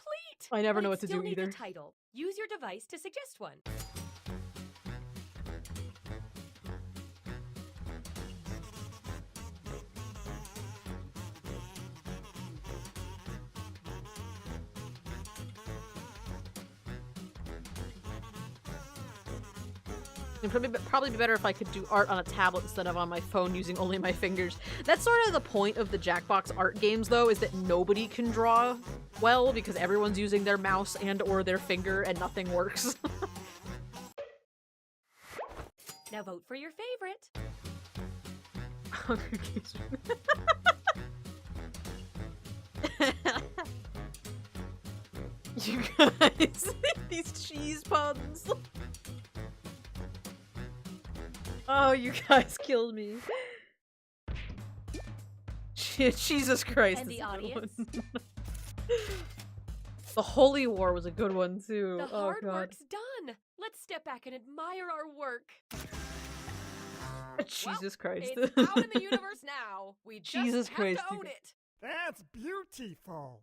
I never But know it what to still do needs a either. title. Use your device to suggest one. It'd probably be better if I could do art on a tablet instead of on my phone using only my fingers. That's sort of the point of the Jackbox art games, though, is that nobody can draw well because everyone's using their mouse and or their finger and nothing works. Now vote for your favorite. Hunger Games. You guys, these cheese puns. Oh, you guys killed me. Jesus Christ. And the this is a good audience? one. The Holy War was a good one, too. The Oh, hard God. work's done. Let's step back and admire our work. Jesus Christ. It's out in the universe now. We just Jesus have Christ. to own it. That's beautiful.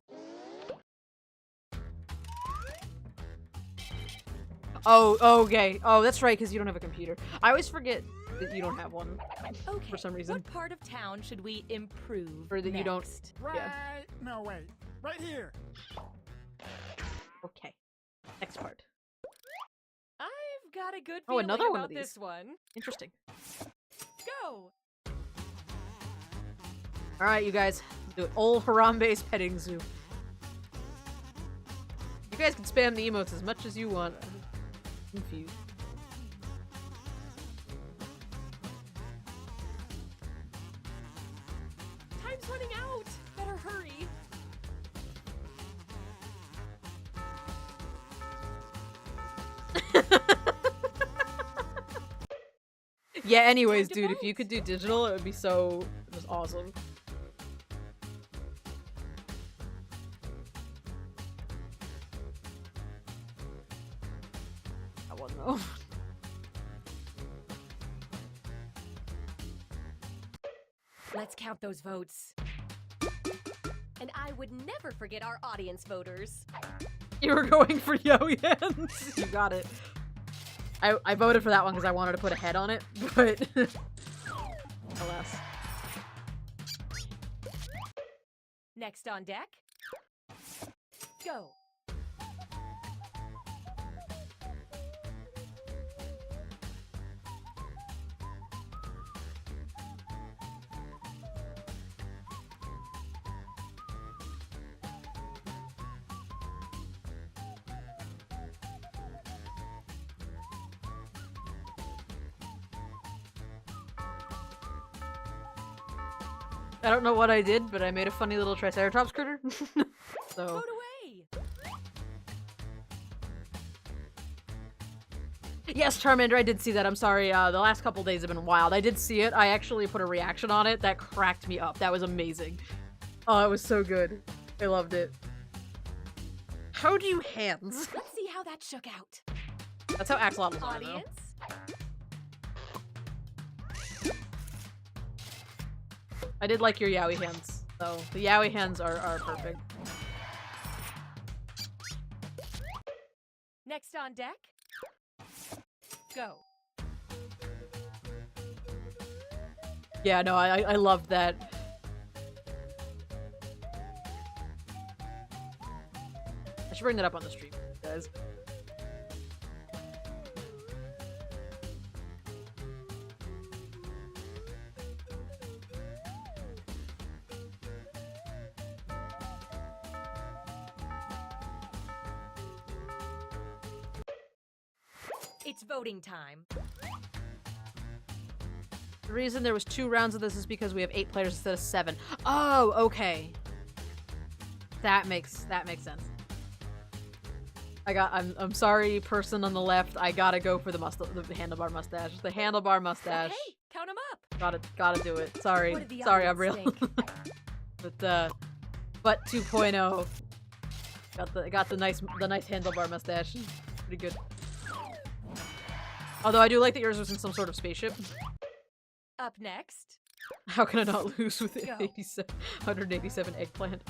Oh, okay. Oh, that's right, because you don't have a computer. I always forget that you don't have one. Okay. For some reason. What part of town should we improve? Or that you don't. next? Right. Yeah. No, wait. Right here. Okay. Next part. I've got a good Oh, feeling another one about of these. this one. Interesting. Go! All right, you guys. Do it. Old Harambe's petting zoo. You guys can spam the emotes as much as you want. I'm confused. Time's running out! Better hurry! Yeah, anyways, Time to dude, if you vote. could do digital, it would be so... It was awesome. That one, though. Let's count those votes. And I would never forget our audience voters. You were going for Yowie Hands. You got it. I voted for that one because I wanted to put a head on it, but... Alas. Next on deck. Go. I don't know what I did, but I made a funny little Triceratops critter. So... Vote away! Yes, Charmander, I did see that. I'm sorry. The last couple days have been wild. I did see it. I actually put a reaction on it. That cracked me up. That was amazing. Oh, it was so good. I loved it. How do you hands? Let's see how that shook out. That's how axolotls are, though. Audience? I did like your Yowie hands, though. The Yowie hands are perfect. Next on deck. Go. Yeah, no, I loved that. I should bring that up on the stream, guys. It's voting time. The reason there was 2 rounds of this is because we have 8 players instead of 7. Oh, okay. That makes sense. I'm sorry, person on the left. I gotta go for the handlebar mustache. The handlebar mustache. Okay, count them up. Gotta do it. Sorry, What did the sorry, I'm real. audience But 2.0. Got the nice handlebar mustache. Pretty good. Although I do like that yours was in some sort of spaceship. Up next. How can I not lose with Go. 187 eggplant?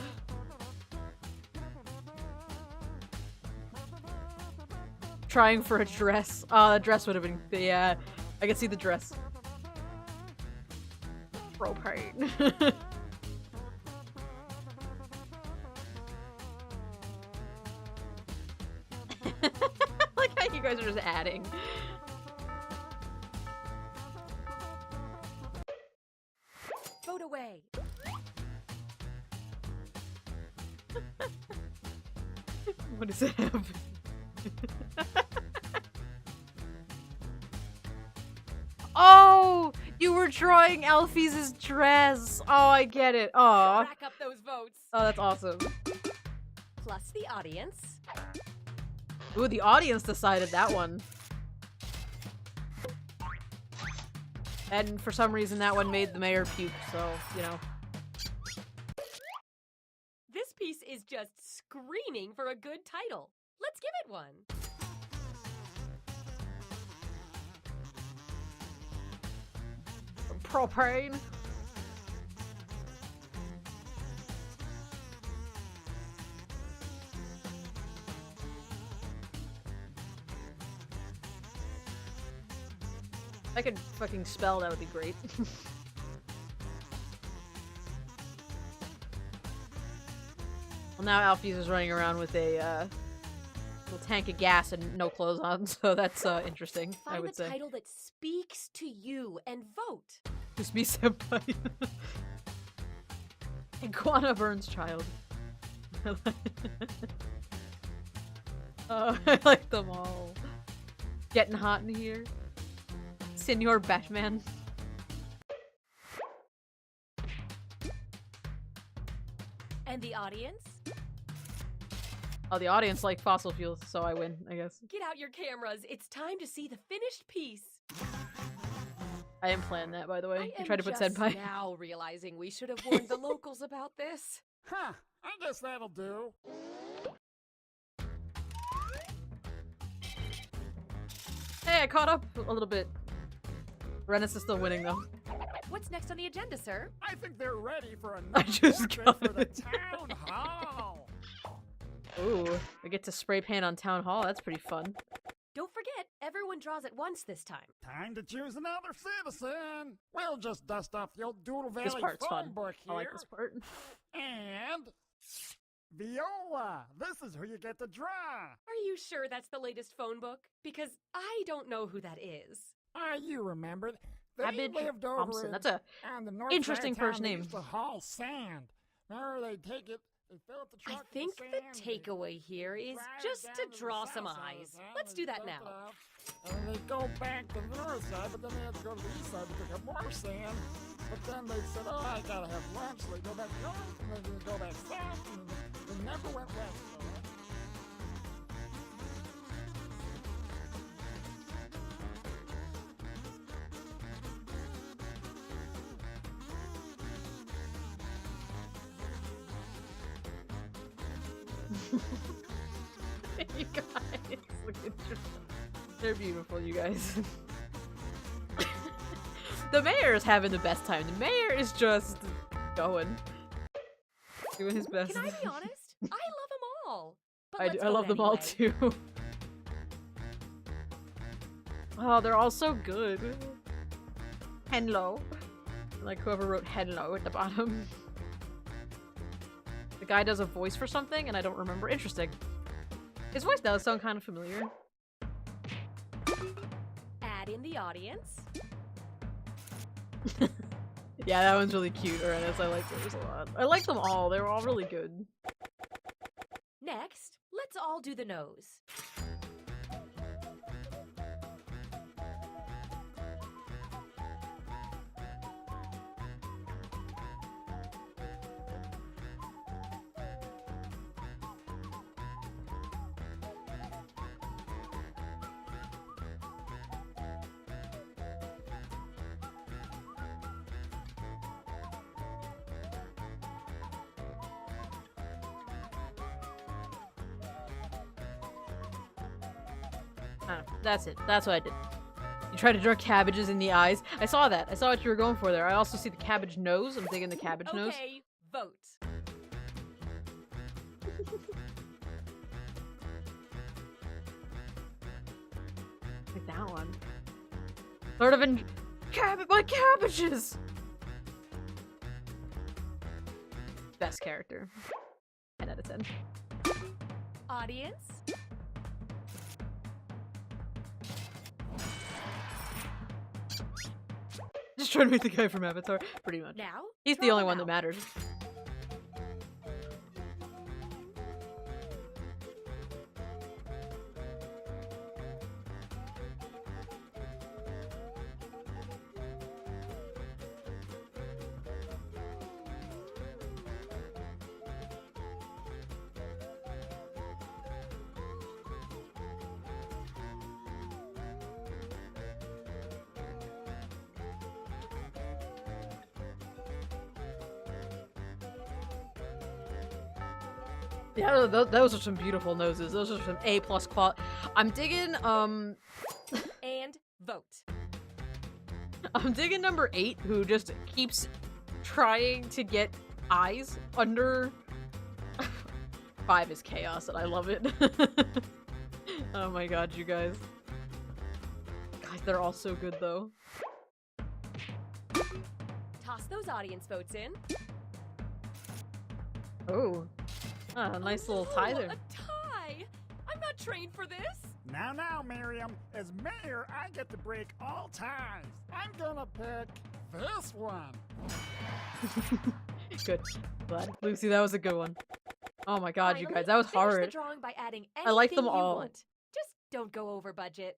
Trying for a dress. Oh, that dress would have been... Yeah, I can see the dress. Propane. Like how you guys are just adding. Vote away. What does it have? Oh! You were drawing Alphys' dress! Oh, I get it. Oh. Rack up those votes. Oh, that's awesome. Plus the audience. Ooh, the audience decided that one. And for some reason that one made the mayor puke, so, you know. This piece is just screaming for a good title. Let's give it one. Propane. If I could fucking spell, that would be great. Well, now Alphys is running around with a Little tank of gas and no clothes on, so that's interesting, I Find would the say. title that speaks to you and vote. Just be senpai. Iguana Burns Child. I like them all. Getting hot in here. Senor Batman. And the audience? Oh, the audience like fossil fuels, so I win, I guess. Get out your cameras. It's time to see the finished piece. I didn't plan that, by the way. I You tried to put am just senpai. now realizing we should have warned the locals about this. Huh, I guess that'll do. Hey, I caught up a little bit. Rennis is still winning, though. What's next on the agenda, sir? I think they're ready for I another just portrait got for the it. town hall. Ooh, we get to spray paint on Town Hall. That's pretty fun. Don't forget, everyone draws at once this time. Time to choose another citizen. We'll just dust off the old Doodle Valley This part's phone fun. book here. I like this part. And Viola, this is who you get to draw. Are you sure that's the latest phone book? Because I don't know who that is. You remember. They Cabbage lived over Thompson. in, That's a on the north interesting side of town. first They name. used to haul sand. Remember, they take it, they fill up the I truck with think sand, the and they takeaway here is drive it just down to the draw south some side of eyes. town, Let's and do they that dump now. it out, and they go back to the north side, but then they had to go to the east side to pick up more sand. But then they said, oh, I gotta have lunch. So they go back north, and then they go back south, and they never went west. You guys, look at your... They're beautiful, you guys. The mayor is having the best time. The mayor is just going. Doing his best. Can I be honest? I love them all. But I let's love vote them all anyway. too. Oh, they're all so good. Hello. Like whoever wrote hello at the bottom. The guy does a voice for something and I don't remember. Interesting. His voice does sound kind of familiar. Add in the audience. Yeah, that one's really cute, Uranus. I like those a lot. I like them all. They're all really good. Next, let's all do the nose. That's it. That's what I did. You tried to draw cabbages in the eyes. I saw that. I saw what you were going for there. I also see the cabbage nose. I'm digging the cabbage nose. Okay, vote. Like that one. Sort of in my cabbages. Best character. 10 out of 10. Audience. Just trying to make the guy from Avatar, pretty much. Now, He's the draw only them one that out. matters. Yeah, those are some beautiful noses. Those are some A+ quality. I'm digging, And vote. I'm digging number 8, who just keeps trying to get eyes under. 5 is chaos, and I love it. Oh my god, you guys. Guys, they're all so good, though. Toss those audience votes in. Oh. Ah, a nice little tie there. A tie! I'm not not trained for this. Now, Miriam, as mayor, I get to break all ties. I'm gonna pick this one. Good. Glad. Lucy, that was a good one. Oh my god, you Finally, guys, that was finish hard. the drawing by adding I like them anything you all. want. Just don't go over budget.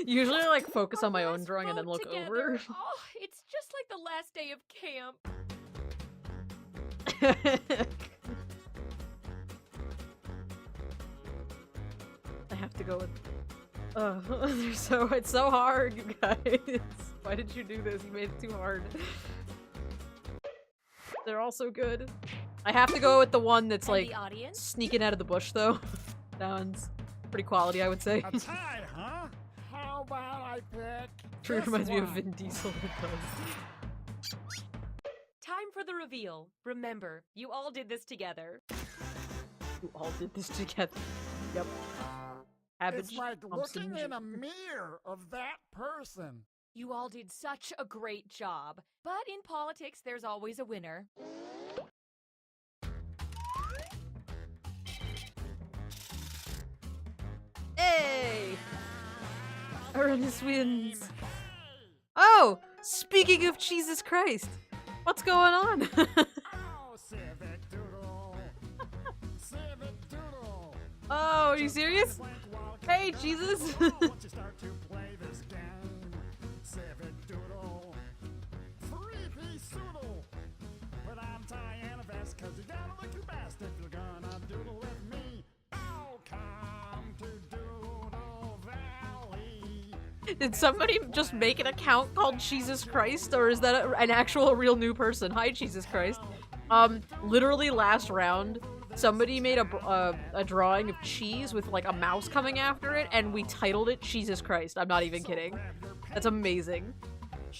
Usually I like focus on my own Let's drawing and then vote look together. over. Oh, it's just like the last day of camp. I have to go with. It's so hard, you guys. Why did you do this? You made it too hard. They're all so good. I have to go with the one that's And like the audience? sneaking out of the bush, though. That one's pretty quality, I would say. A tie, huh? How about I pick True this reminds me of one? Vin Diesel. It does. Time for the reveal. Remember, you all did this together. You all did this together. Yep. It's like looking in a mirror of that person. You all did such a great job. But in politics, there's always a winner. Hey! Ernest wins. Oh! Speaking of Jesus Christ! What's going on? Oh, civic doodle. Civic doodle. Oh, are you serious? Hey, Jesus! Once you start to play this game, civic doodle. Three-piece doodle. Put on tie and a vest, cause you gotta look your best if you're gonna doodle with me. Oh, come to Doodle Valley. Did somebody just make an account called Jesus Christ, or is that an actual real new person? Hi, Jesus Christ. Literally last round, somebody made a drawing of cheese with like a mouse coming after it, and we titled it Jesus Christ. I'm not even kidding. That's amazing.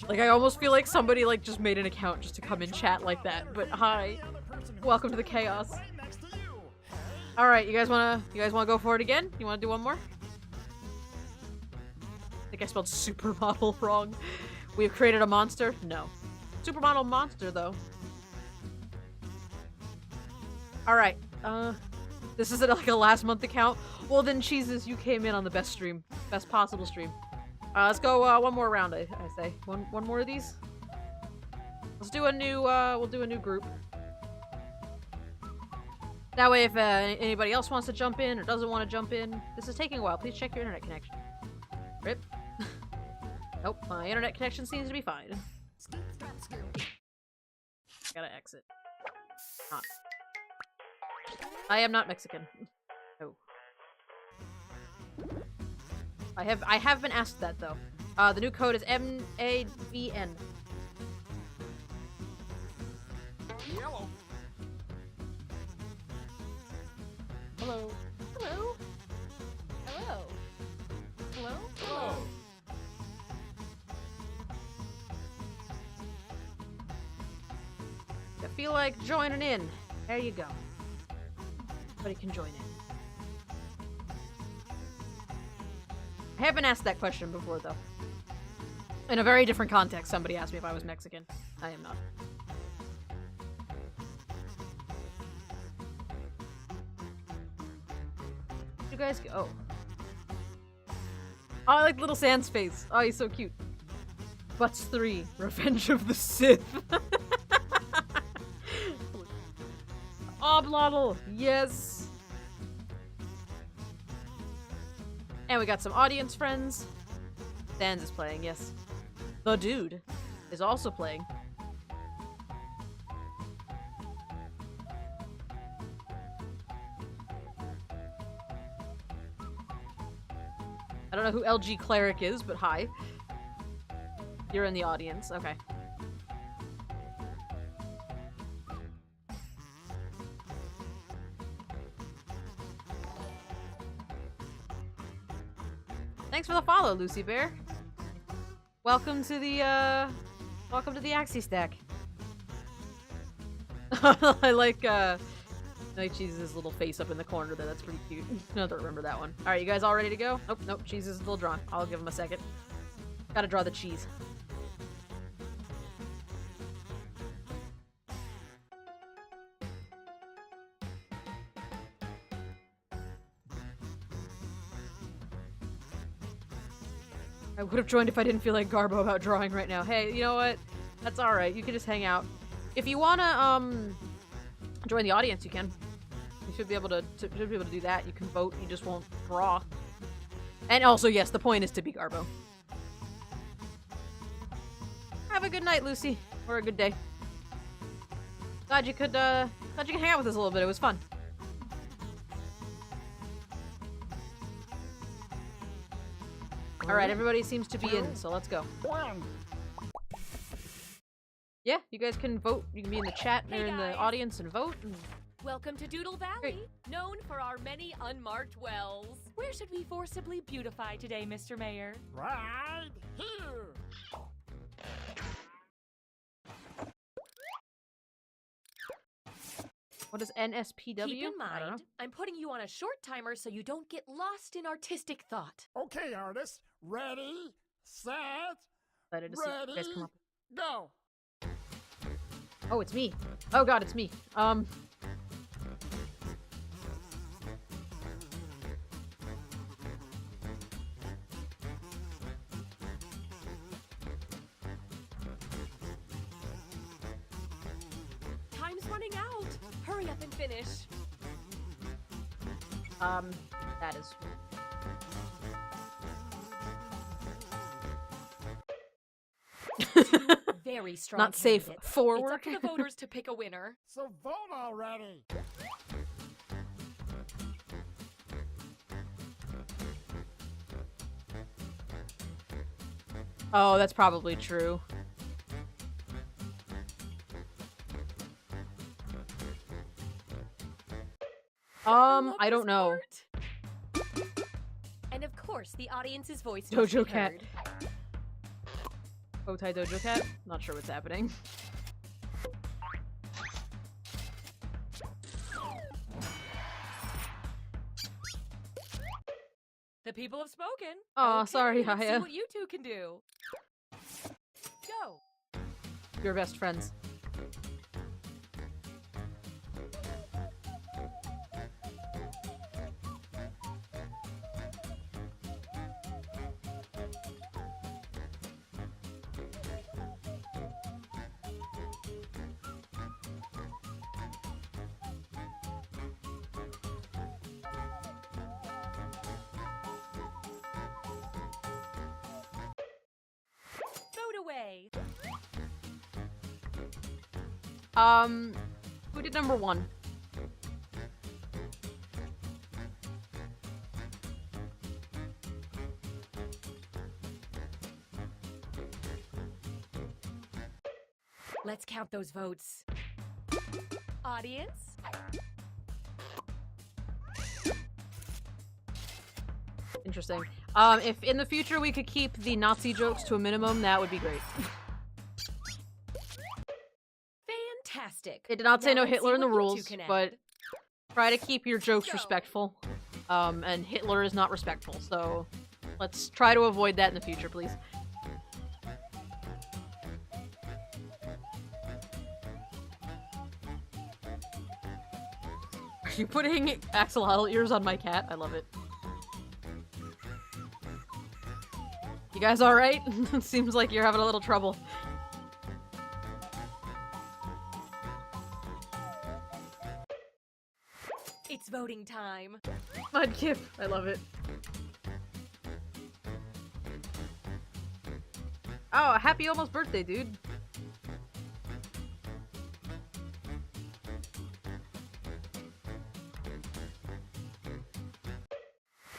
Like, I almost feel like somebody like just made an account just to come and chat like that. But hi, welcome to the chaos. All right, you guys wanna go for it again? You wanna do one more? I think I spelled supermodel wrong. We have created a monster? No. Supermodel monster, though. Alright, this is like a last month account. Well then, Jesus, you came in on the best stream. Best possible stream. Let's go, one more round, I say. One more of these? Let's do a new, we'll do a new group. That way, if anybody else wants to jump in or doesn't want to jump in, this is taking a while. Please check your internet connection. Rip. Nope, my internet connection seems to be fine. Gotta exit. Not. I am not Mexican. No. I have been asked that though. The new code is MAVN. Yellow. Hello. Hello? Hello? Hello? Hello. I feel like joining in. There you go. Everybody can join in. I have been asked that question before, though. In a very different context, somebody asked me if I was Mexican. I am not. You guys go. Oh, I like Little Sand's face. Oh, he's so cute. Butts 3, Revenge of the Sith. Oblotl, yes. And we got some audience friends. Sans is playing, yes. The Dude is also playing. I don't know who LG Cleric is, but hi. You're in the audience, okay. Thanks for the follow, Lucy Bear. Welcome to the Axie Stack. I like Night Cheese's little face up in the corner there. That's pretty cute. I don't remember that one. All right, you guys all ready to go? Nope, nope. Cheese is still drawn. I'll give him a second. Gotta draw the cheese. I would have joined if I didn't feel like Garbo about drawing right now. Hey, you know what? That's alright. You can just hang out. If you wanna, join the audience, you can. You should be able to do that. You can vote, you just won't draw. And also, yes, the point is to be Garbo. Have a good night, Lucy. Or a good day. Glad you could hang out with us a little bit. It was fun. Alright, everybody seems to be in, so let's go. Yeah, you guys can vote. You can be in the chat or in the audience and vote. Welcome to Doodle Valley, known for our many unmarked wells. Where should we forcibly beautify today, Mr. Mayor? Right here. What is NSPW? Keep in mind, I'm putting you on a short timer so you don't get lost in artistic thought. Okay, artists. Ready, set, Excited to see you guys come up. go. Oh, it's me. Oh god, it's me. Time's running out. Hurry up and finish. That is... Very strong. Not safe candidates. for It's work. up to the voters to pick a winner. So vote already. Oh, that's probably true. I don't know. And of course, the audience's voice Dojo must be Cat. heard. Bowtie Dojo Cat? Not sure what's happening. The people have spoken. Aw, Okay, sorry, let's see Haya. what you two can do. Go. Your best friends. Vote away. Who did number 1? Let's count those votes. Audience? Interesting. If in the future we could keep the Nazi jokes to a minimum, that would be great. Fantastic. It did not say Now no let's see Hitler in the what you two rules, can add. but try to keep your jokes Go. respectful. And Hitler is not respectful, so let's try to avoid that in the future, please. Are you putting axolotl ears on my cat? I love it. You guys alright? It seems like you're having a little trouble. It's voting time. Mudkip, I love it. Oh, happy almost birthday, dude.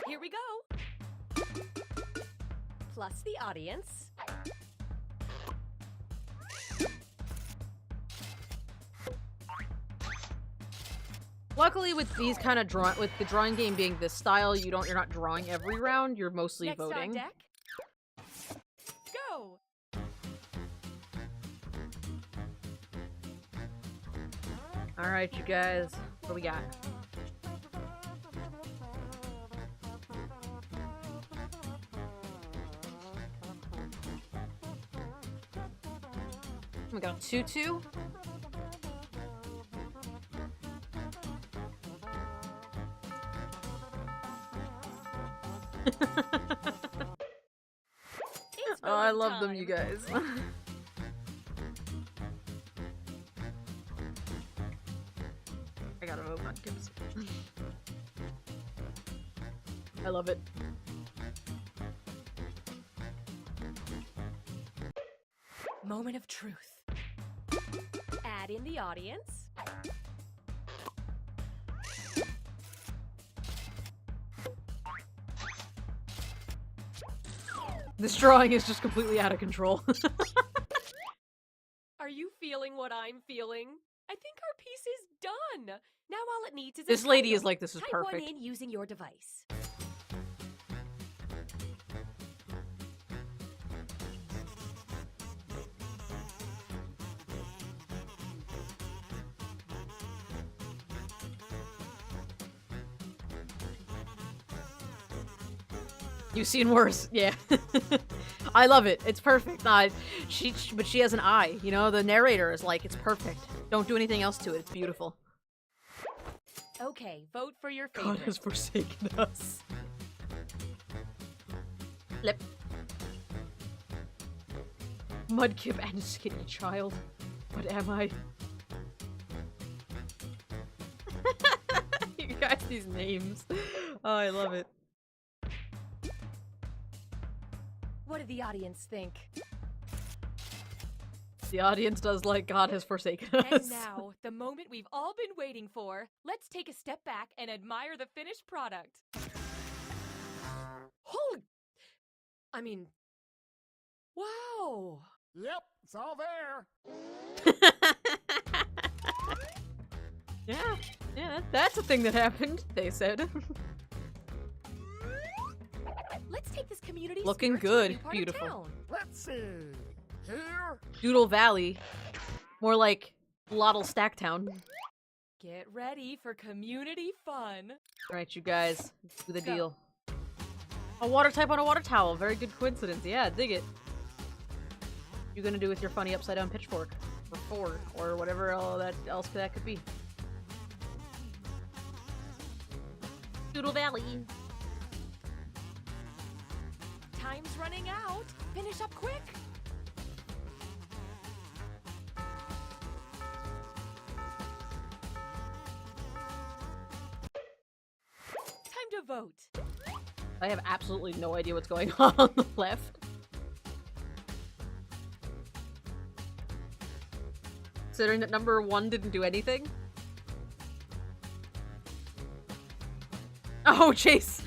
Here we go. Plus the audience. Luckily, with these kind of with the drawing game being this style, you're not drawing every round. You're mostly Next voting. on deck. Go. All right, you guys. What do we got? We got a 2-2. Oh, I love them, you guys. I gotta vote on Gibbs. I love it. Moment of truth. Add in the audience. This drawing is just completely out of control. Are you feeling what I'm feeling? I think our piece is done. Now all it needs is This a lady title. is like, this is Type perfect. one in using your device. You've seen worse, yeah. I love it. It's perfect. But she has an eye. You know, the narrator is like, it's perfect. Don't do anything else to it. It's beautiful. Okay, vote for your favorite. God has forsaken us. Flip. Mudkip and Skinny Child. What am I? You guys, these names. Oh, I love it. What did the audience think? The audience does like God has forsaken us. And now, the moment we've all been waiting for. Let's take a step back and admire the finished product. Holy... I mean... Wow! Yep, it's all there. Yeah, that's a thing that happened, they said. Let's take this community Looking spirit to a good. new part of Beautiful. town. Let's see. Here. Doodle Valley. More like Lottle Stacktown. Get ready for community fun. Alright, you guys. Let's do the Go. deal. A water type on a water towel. Very good coincidence. Yeah, dig it. What you gonna do with your funny upside down pitchfork? Or fork, or whatever else that could be. Doodle Valley. Time's running out. Finish up quick. Time to vote. I have absolutely no idea what's going on the left. Considering that number 1 didn't do anything. Oh, Chase!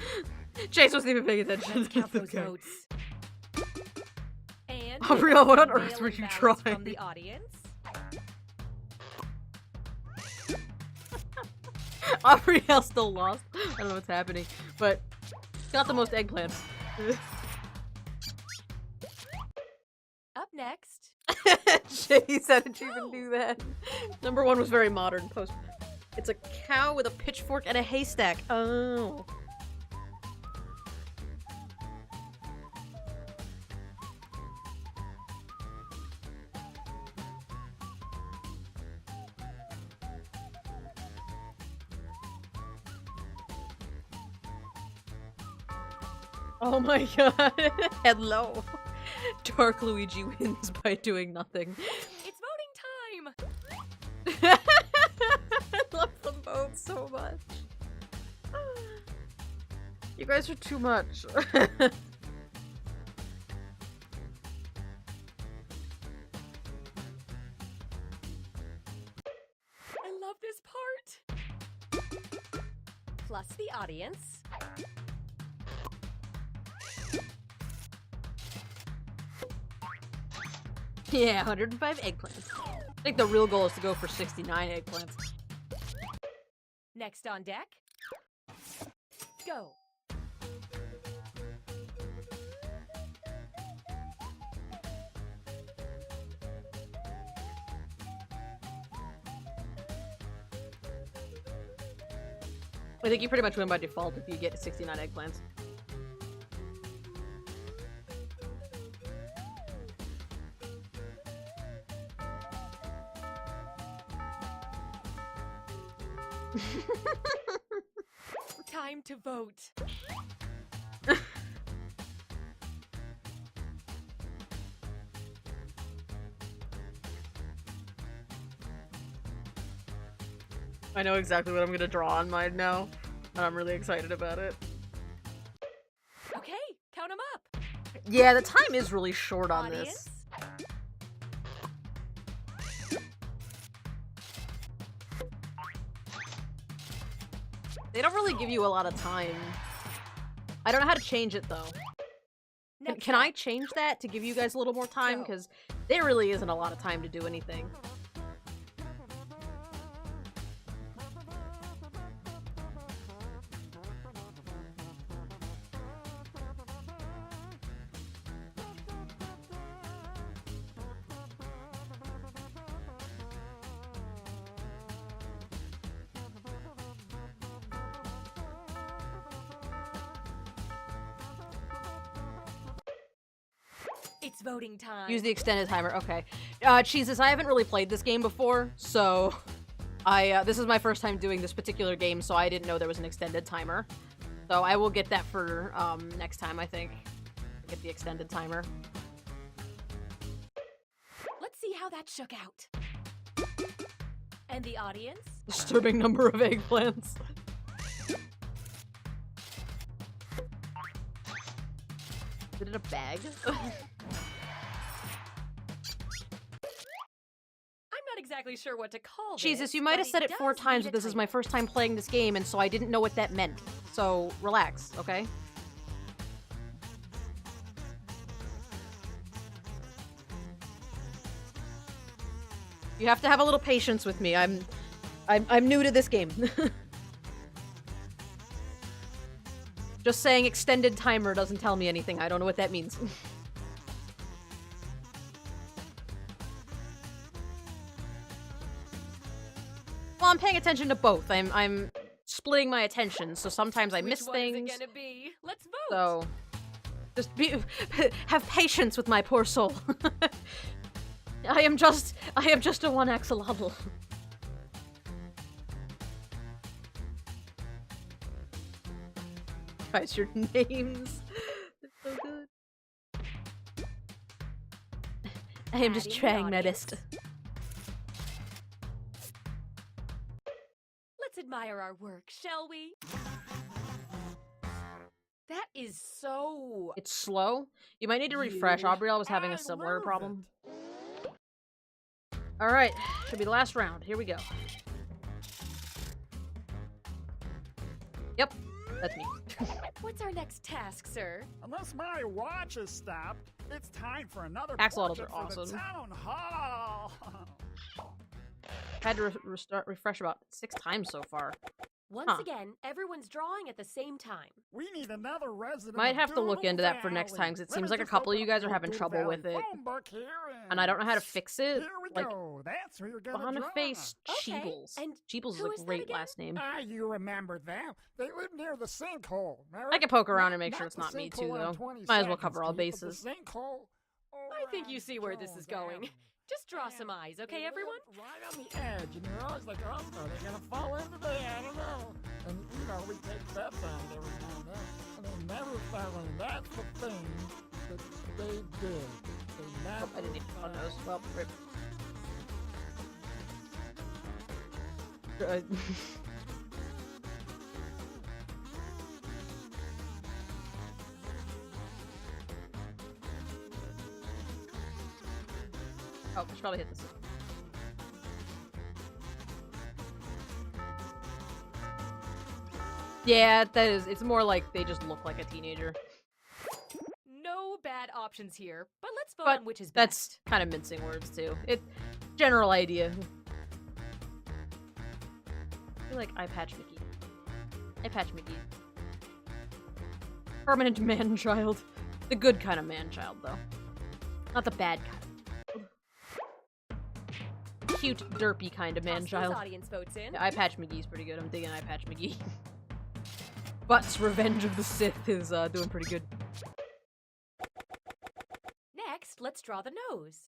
Chase wasn't even paying attention. Let's count those Okay. votes. And Abriel, what on mail earth were in you ballots trying? From the audience. Abriel still lost. I don't know what's happening, but got the most eggplants. Up next. Chase, how did you even do that? Number 1 was very modern. Post. It's a cow with a pitchfork and a haystack. Oh. Oh my god. Hello. Dark Luigi wins by doing nothing. It's voting time. I love them both so much. You guys are too much. I love this part. Plus the audience. Yeah, 105 eggplants. I think the real goal is to go for 69 eggplants. Next on deck. Go. I think you pretty much win by default if you get 69 eggplants. Time to vote. I know exactly what I'm gonna draw on mine now, and I'm really excited about it. Okay, count them up. Yeah, the time is really short on Audience. this. They don't really give you a lot of time. I don't know how to change it though. Next Can up. I change that to give you guys a little more time? Go. Because there really isn't a lot of time to do anything. It's voting time. Use the extended timer. Okay. Jesus, I haven't really played this game before, so this is my first time doing this particular game, so I didn't know there was an extended timer. So I will get that for next time, I think. Get the extended timer. Let's see how that shook out. And the audience? Disturbing number of eggplants. Is it a bag? I'm not exactly sure what to call Jesus, this, you might but have said it 4 does times, need but a this is my timer. first time playing this game, and so I didn't know what that meant. So, relax, okay? You have to have a little patience with me. I'm new to this game. Just saying extended timer doesn't tell me anything. I don't know what that means. Well, I'm paying attention to both. I'm splitting my attention, so sometimes I miss Which one things. is it gonna be? Let's vote. So, just have patience with my poor soul. I am just a one axolotl. Guys, your names. They're so good. I am just Adding the trying my audience. best. Let's admire our work, shall we? That is so... It's slow. You might need to refresh. You- Aubrielle was having I a similar love problem. it. Alright, should be the last round. Here we go. Yep, that's me. What's our next task, sir? Unless my watch is stopped, it's time for another Axolotls portrait are for the awesome. town hall. Had to refresh about 6 times so far. Once Huh. again, everyone's drawing at the same time. We need another resident. Might of have to look Doodle into that for next Valley. time, 'cause it Let seems me like a just couple of open you up guys are the having Doodle trouble with Valley it. phone book here And I don't know how to fix it. Here we Like, go. That's who you're gonna draw. Boniface Okay, Cheebles. and Cheebles is who a is that great again? last name. Ah, you remember them. They live near the sinkhole. I can poke around and make sure it's not me too, though. Might as well cover all bases. I think you see where this is going. Just draw some eyes, okay, everyone? Right on the edge, and you're always like, oh, are they gonna fall into there? I don't know. And, you know, we take bets on it every now and then. And they never fell in. That's the thing that they did. They never Oh, I didn't even fell. on those. Well, rip. Oh, I should probably hit this. Yeah, that is. It's more like they just look like a teenager. No bad options here, but let's vote But on which is that's best. kind of mincing words too. It general idea. I feel like eye patch Mickey. I patch McGee. Permanent man-child. The good kind of man-child, though. Not the bad kind. Cute, derpy kind of man-child. Audience votes in. Yeah, Eye Patch McGee's pretty good. I'm digging Eye Patch McGee. But's Revenge of the Sith is doing pretty good. Next, let's draw the nose.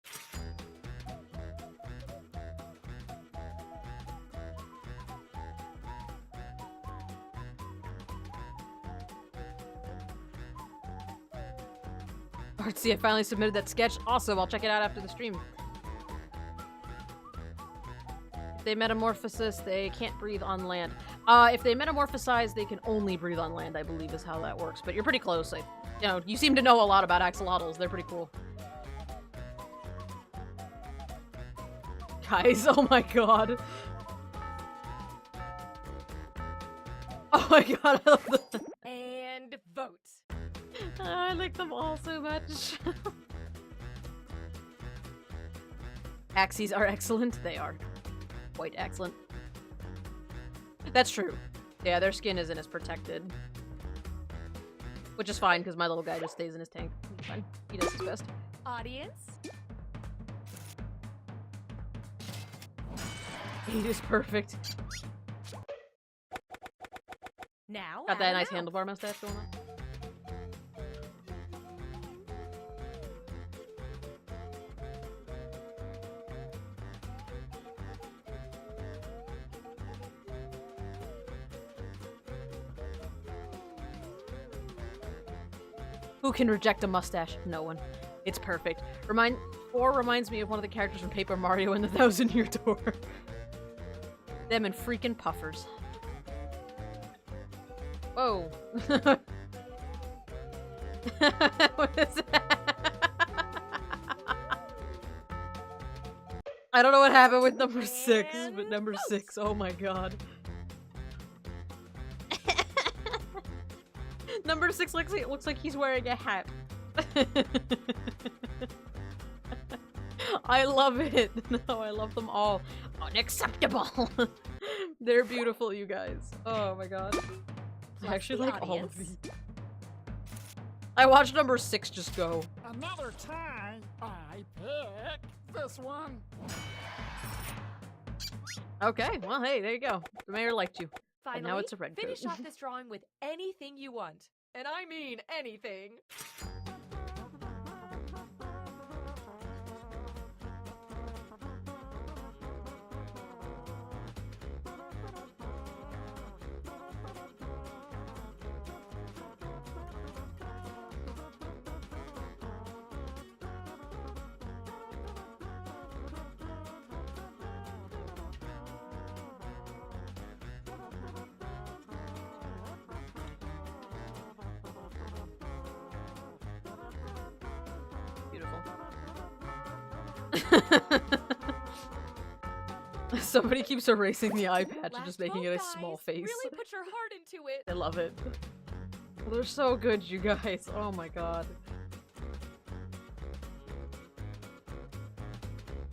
Artsy, I finally submitted that sketch. Awesome, I'll check it out after the stream. If they metamorphosis, they can't breathe on land. If they metamorphosize, they can only breathe on land, I believe is how that works. But you're pretty close. You seem to know a lot about axolotls. They're pretty cool. Guys, oh my god. Oh my god, I love them. And vote. I like them all so much. Axies are excellent. They are quite excellent. That's true. Yeah, their skin isn't as protected. Which is fine, because my little guy just stays in his tank. He's fine. He does his best. Audience? He is perfect. Now, Got that add a nice mouth. handlebar mustache going on. Who can reject a mustache? No one. It's perfect. Reminds me of one of the characters from Paper Mario and the Thousand-Year Door. Them and freaking puffers. Whoa. What is that? I don't know what happened with number 6, but number 6, oh my god. Number 6 looks like he's wearing a hat. I love it. No, I love them all. Unacceptable. They're beautiful, you guys. Oh my god. I actually like all of these. I watched number 6 just go. Another tie. I pick this one. Okay, well, hey, there you go. The mayor liked you. Finally, and now it's a red finish coat. off this drawing with anything you want. And I mean anything. Somebody keeps erasing the eye patch and Last just making vote, it a guys. small face. Really put your heart into it. I love it. They're so good, you guys. Oh my god.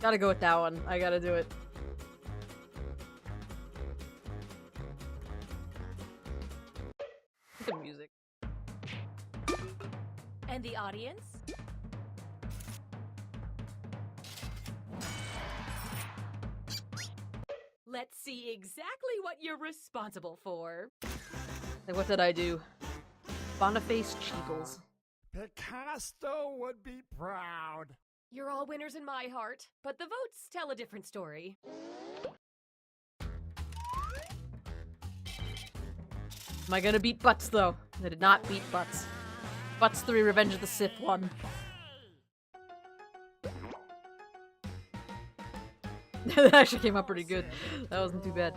Gotta go with that one. I gotta do it. Good music. And the audience? Let's see exactly what you're responsible for. Like, what did I do? Boniface Cheagles. Picasso would be proud. You're all winners in my heart, but the votes tell a different story. Am I gonna beat Butts, though? I did not beat Butts. Butts 3 Revenge of the Sith won. That actually came out pretty good. That wasn't too bad.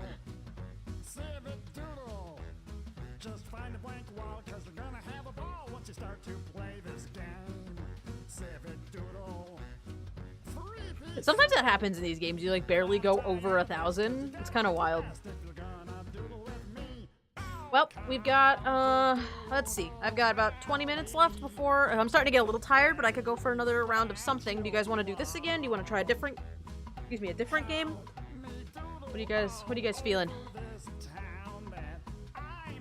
Just find a blank wall, cause you're gonna have a ball once you start to play this game. Civic Doodle. Sometimes that happens in these games. You like barely go over 1,000. It's kind of wild. Well, we've got, let's see. I've got about 20 minutes left before... I'm starting to get a little tired, but I could go for another round of something. Do you guys want to do this again? Do you want to try a different... Excuse me, a different game? What are you guys feeling?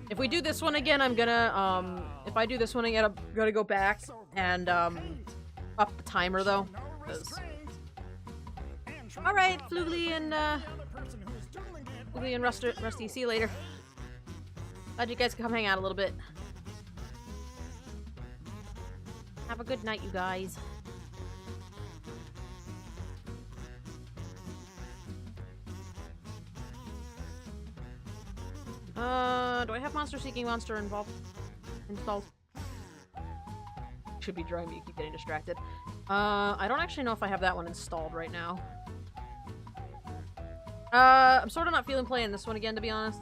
If we do this one again, I'm gonna, if I do this one again, I'm gonna go back and, up the timer, though. 'Cause... Alright, Flugly and Rusty, see you later. Glad you guys can come hang out a little bit. Have a good night, you guys. Do I have Monster Seeking Monster installed? Should be drawing me, keep getting distracted. I don't actually know if I have that one installed right now. I'm sort of not feeling playing this one again, to be honest.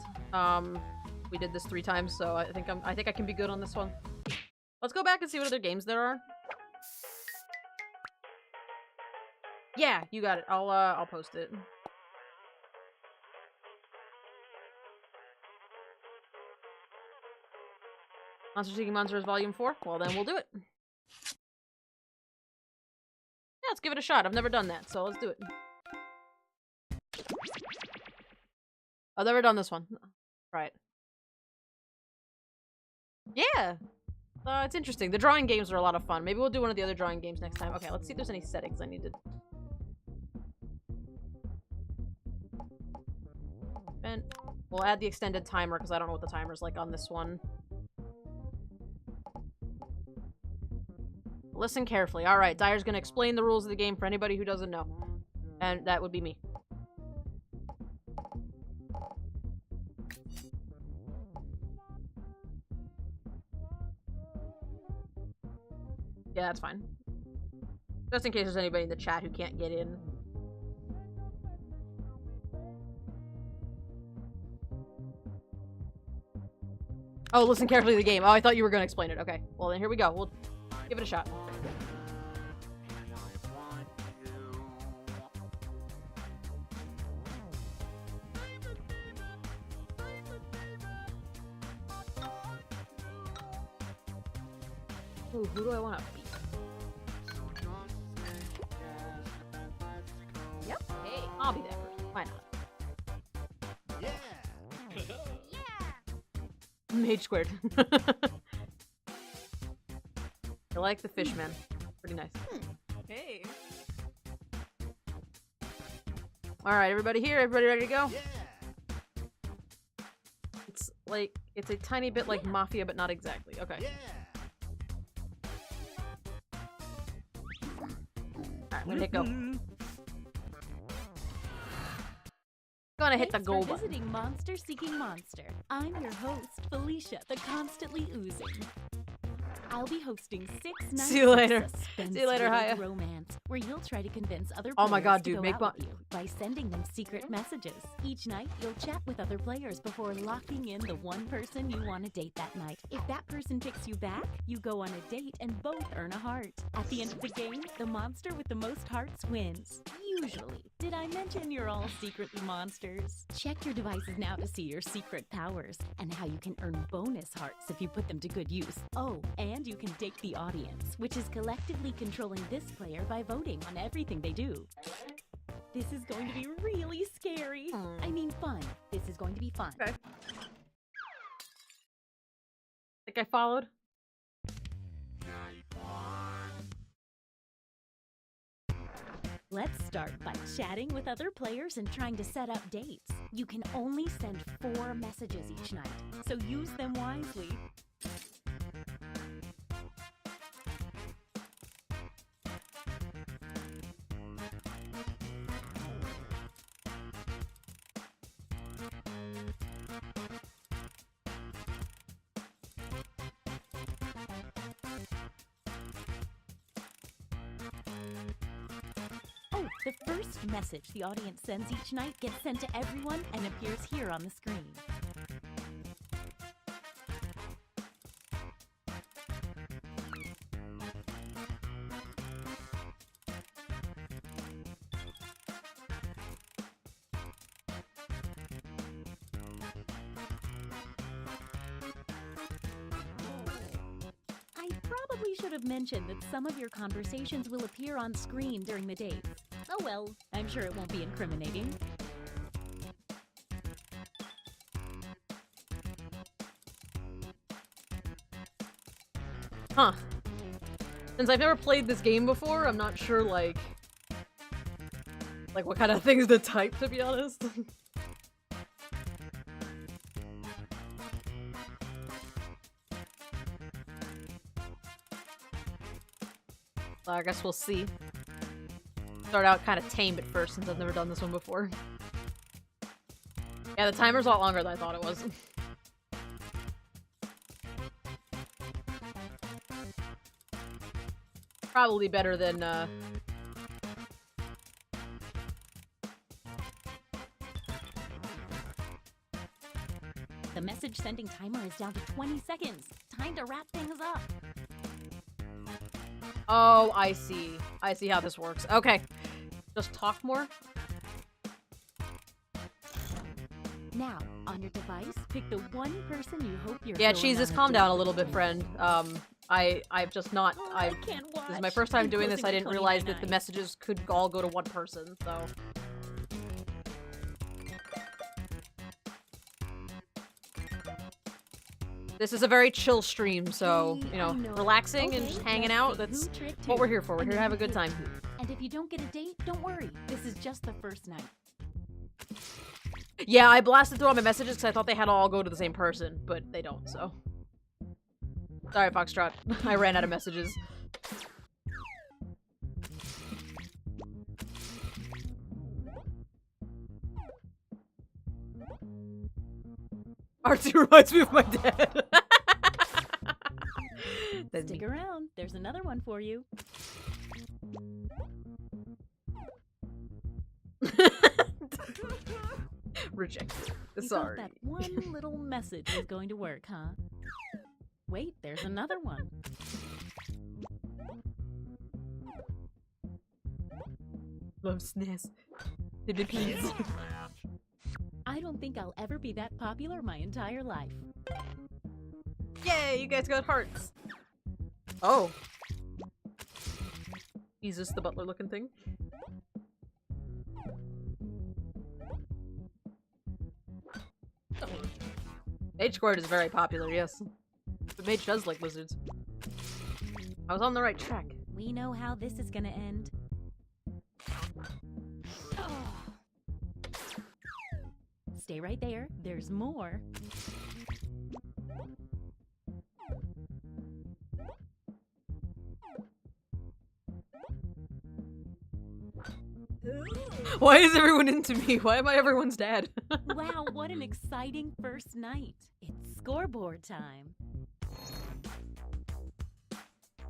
We did this 3 times, so I think I can be good on this one. Let's go back and see what other games there are. Yeah, you got it. I'll post it. Monster Seeking Monsters Volume 4? Well, then we'll do it. Yeah, let's give it a shot. I've never done that, so let's do it. I've never done this one. Right. Yeah! It's interesting. The drawing games are a lot of fun. Maybe we'll do one of the other drawing games next time. Okay, let's see if there's any settings I need to... And we'll add the extended timer, because I don't know what the timer's like on this one. Listen carefully. Alright, Dyer's gonna explain the rules of the game for anybody who doesn't know. And that would be me. Yeah, that's fine. Just in case there's anybody in the chat who can't get in. Oh, listen carefully to the game. Oh, I thought you were gonna explain it. Okay. Well, then here we go. We'll give it a shot. Ooh, who do I want to beat? Yep. Hey, I'll be there first. Why not? Yeah. Mage squared. I like the fish, man. Pretty nice. Hey. Alright, everybody here? Everybody ready to go? Yeah. It's like, it's a tiny bit like Mafia, but not exactly. Okay. Yeah. Alright, I'm gonna hit go. Gonna hit the Thanks go for button. visiting Monster Seeking Monster. I'm your host, Felicia, the constantly oozing. I'll be hosting 6 nights See you later. of See you later, suspense-riddled Haya. romance, where you'll try to convince other Oh players my god, to dude, go make out with you by sending them secret messages. Each night, you'll chat with other players before locking in the one person you want to date that night. If that person picks you back, you go on a date and both earn a heart. At the end of the game, the monster with the most hearts wins. Usually. Did I mention you're all secretly monsters? Check your devices now to see your secret powers and how you can earn bonus hearts if you put them to good use. Oh, and you can date the audience, which is collectively controlling this player by voting on everything they do. This is going to be really scary. I mean fun. This is going to be fun. Okay. Think I followed? Let's start by chatting with other players and trying to set up dates. You can only send 4 messages each night, so use them wisely. Oh, the first message the audience sends each night gets sent to everyone and appears here on the screen. I probably should have mentioned that some of your conversations will appear on screen during the dates. Oh well, I'm sure it won't be incriminating. Huh. Since I've never played this game before, I'm not sure, like what kind of things to type, to be honest. So I guess we'll see. Start out kind of tame at first, since I've never done this one before. Yeah, the timer's a lot longer than I thought it was. Probably better than, The message sending timer is down to 20 seconds. Time to wrap things up. Oh, I see. I see how this works. Okay. Just talk more? Now, on your device, pick the one person you hope you're Yeah, going Jesus, on calm down a date little with. bit, friend. I've just not, I can't watch. this is my first time I'm doing this. I closing didn't at realize that the 29. messages could all go to one person, so. This is a very chill stream, so, you know, relaxing and Okay, just hanging let's out, see that's who tricked what who. we're here for. We're And here to then have a who good time. tricked who. And if you don't get a date, don't worry. This is just the first night. Yeah, I blasted through all my messages because I thought they had to all go to the same person, but they don't, so. Sorry, Foxtrot. I ran out of messages. R2 reminds me of my dad. That's Stick me. around. There's another one for you. Rejected. You Sorry. thought that one little message was going to work, huh? Wait, there's another one. Love SNES. Did it please? I don't think I'll ever be that popular my entire life. Yay, you guys got hearts. Oh. Jesus, the butler looking thing. Oh. Mage Squared is very popular, yes. But Mage does like lizards. I was on the right track. We know how this is gonna end. Stay right there. There's more. Why is everyone into me? Why am I everyone's dad? Wow, what an exciting first night. It's scoreboard time.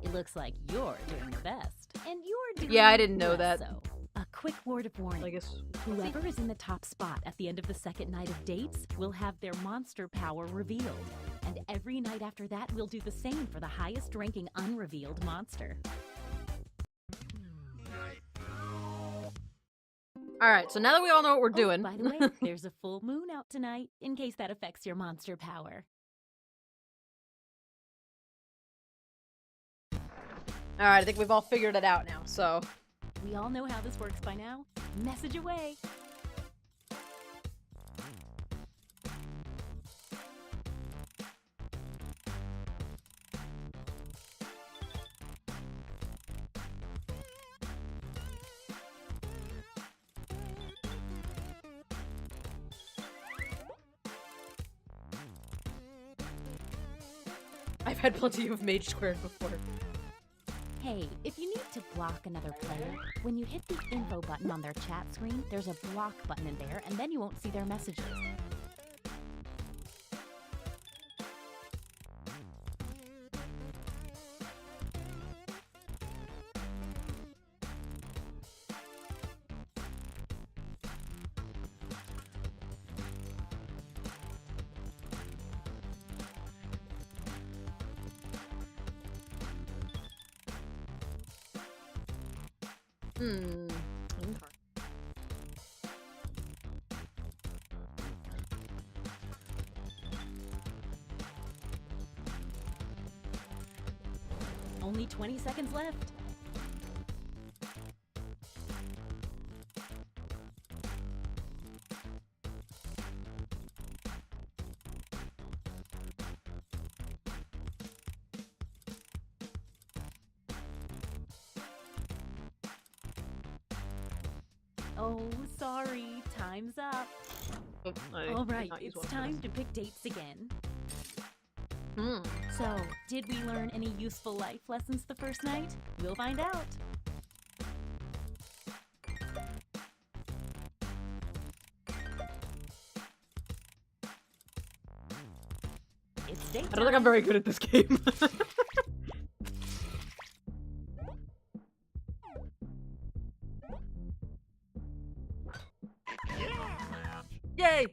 It looks like you're doing the best. And you're doing Yeah, I didn't know less that. so. A quick word of warning. I guess. Whoever is in the top spot at the end of the second night of dates will have their monster power revealed. And every night after that, we'll do the same for the highest ranking unrevealed monster. Alright, so now that we all know what we're doing. By the way, there's a full moon out tonight, in case that affects your monster power. Alright, I think we've all figured it out now, so. We all know how this works by now. Message away. I've had plenty of Mage Squared before. Hey, if you need to block another player, when you hit the info button on their chat screen, there's a block button in there, and then you won't see their messages. Hmm. Only 20 seconds left. Oh, sorry. Time's up. Oh, I All did right, not use it's one of time those. to pick dates again. Hmm. So, did we learn any useful life lessons the first night? We'll find out. It's date I don't think I'm time. very good at this game. Yay!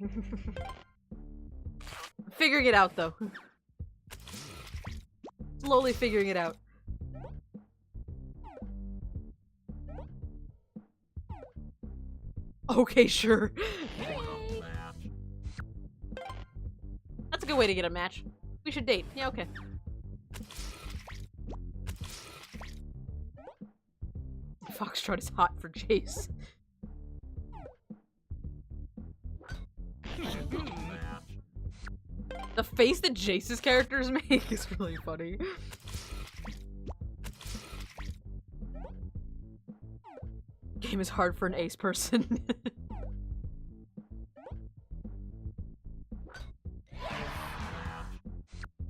Figuring it out, though. Slowly figuring it out. Okay, sure. That's a good way to get a match. We should date. Yeah, okay. Foxtrot is hot for Jace. The face that Jace's characters make is really funny. Game is hard for an ace person.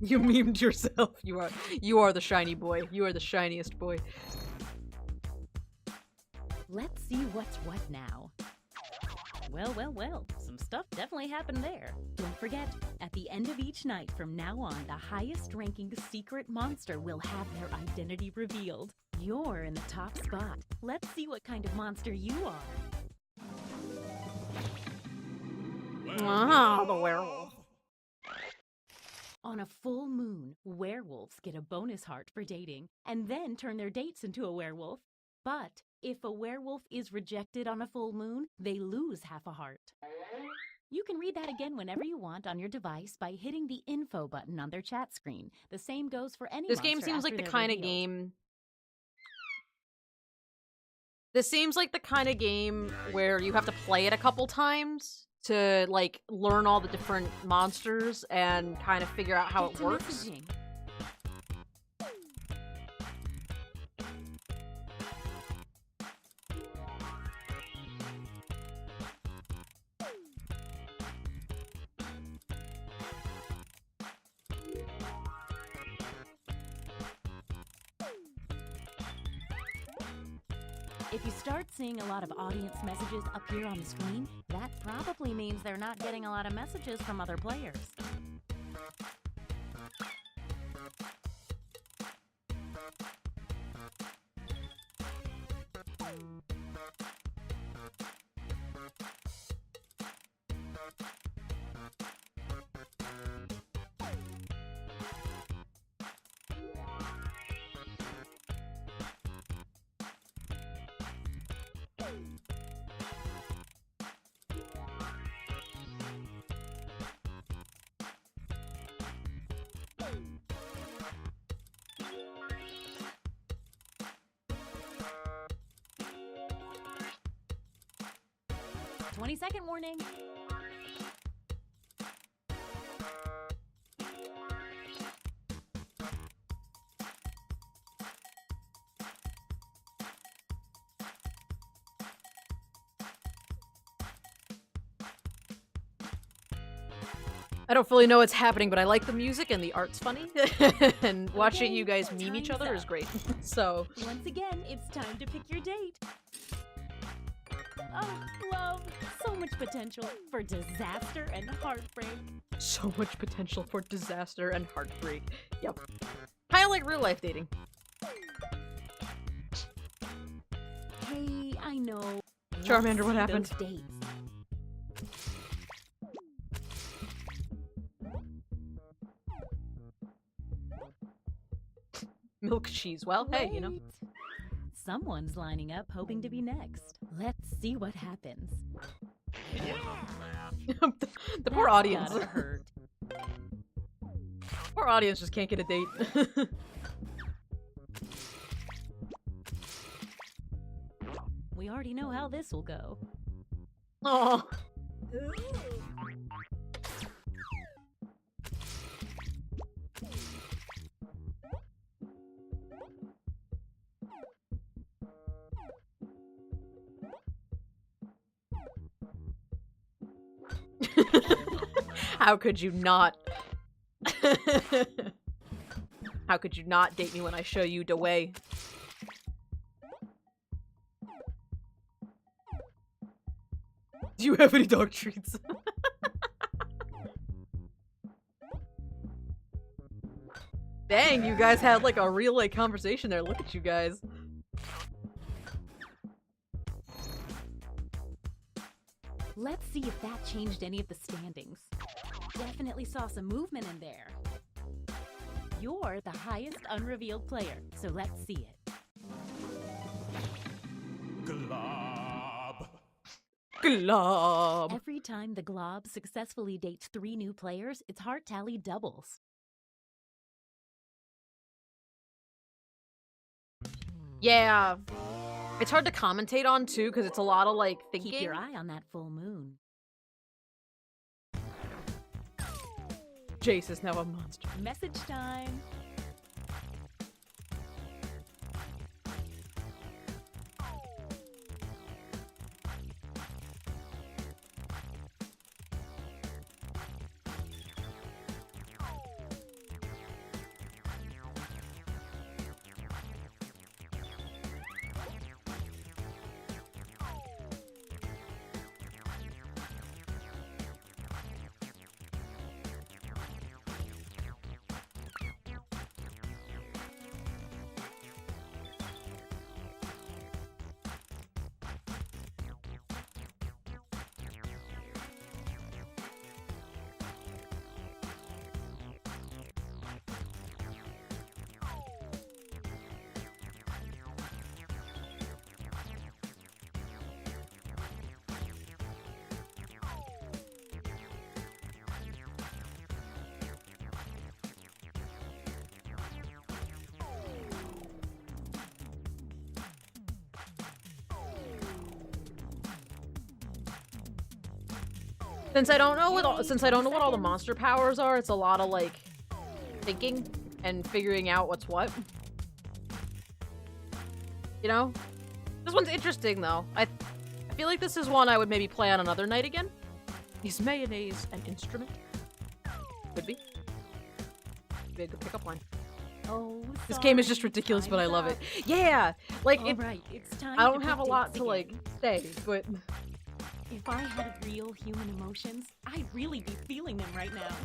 You memed yourself. You are the shiny boy. You are the shiniest boy. Let's see what's what now. Well, some stuff definitely happened there. Don't forget, at the end of each night from now on, the highest ranking secret monster will have their identity revealed. You're in the top spot. Let's see what kind of monster you are. Ah, the werewolf. On a full moon, werewolves get a bonus heart for dating, and then turn their dates into a werewolf. But if a werewolf is rejected on a full moon, they lose half a heart. You can read that again whenever you want on your device by hitting the info button on their chat screen. The same goes for any This game monster seems like after the they're kind of revealed. game. This seems like the kind of game where you have to play it a couple times to like learn all the different monsters and kind of figure out how Get it to works. messaging. If you start seeing a lot of audience messages appear on the screen, that probably means they're not getting a lot of messages from other players. "20-second warning." I don't fully know what's happening, but I like the music and the art's funny. And watching Okay, you guys meme each time's other is up. great. So, Once again, it's time to pick your date. Oh, love. So much potential for disaster and heartbreak. so much potential for disaster and heartbreak. Yep. Kinda like real life dating. Hey, I know. Charmander, Let's what see happened? those dates. Milk cheese. Well, hey, you know. Wait. Someone's lining up hoping to be next. Let's see what happens. the poor That's audience. gotta hurt. Poor audience just can't get a date. We already know how this will go. Oh. How could you not? How could you not date me when I show you the way? Do you have any dog treats? Dang, you guys had like a real like conversation there. Look at you guys. Let's see if that changed any of the standings. Definitely saw some movement in there. You're the highest unrevealed player, so let's see it. Glob. Glob. Every time the Glob successfully dates 3 new players, its heart tally doubles. Yeah. It's hard to commentate on too, because it's a lot of like thinking. Keep your eye on that full moon. Jace is now a monster. Message time. Since I don't know what all the monster powers are, it's a lot of like thinking and figuring out what's what. You know? This one's interesting though. I feel like this is one I would maybe play on another night again. Is mayonnaise an instrument? Could be. Be a good pickup line. Oh, This game is just ridiculous, but I love it. Yeah! Like, All right, it's time I to don't have a pick lot dates to like again. say, but If I had real human emotions, I'd really be feeling them right now.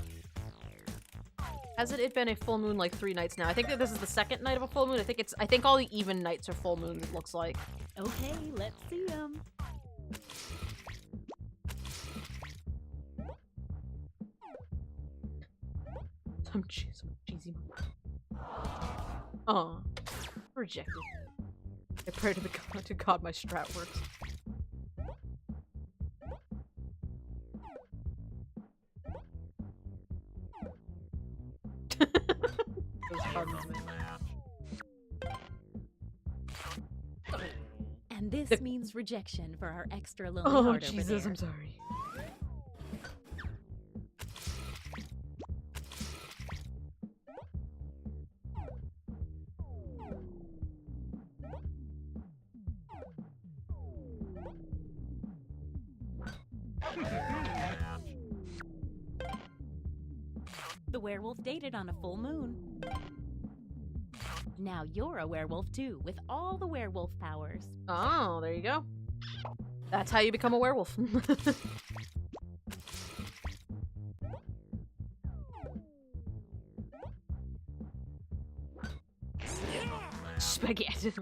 hasn't it been a full moon like 3 nights now? I think that this is the second night of a full moon. I think all the even nights are full moon, it looks like. Okay, let's see them. Some cheesy. Aw. Rejected. I pray to God my strat works. Those puns, man. And this means rejection for our extra lonely Oh, heart Jesus, over there. I'm sorry. The werewolf dated on a full moon. Now you're a werewolf too, with all the werewolf powers. Oh, there you go. That's how you become a werewolf. Spaghetti.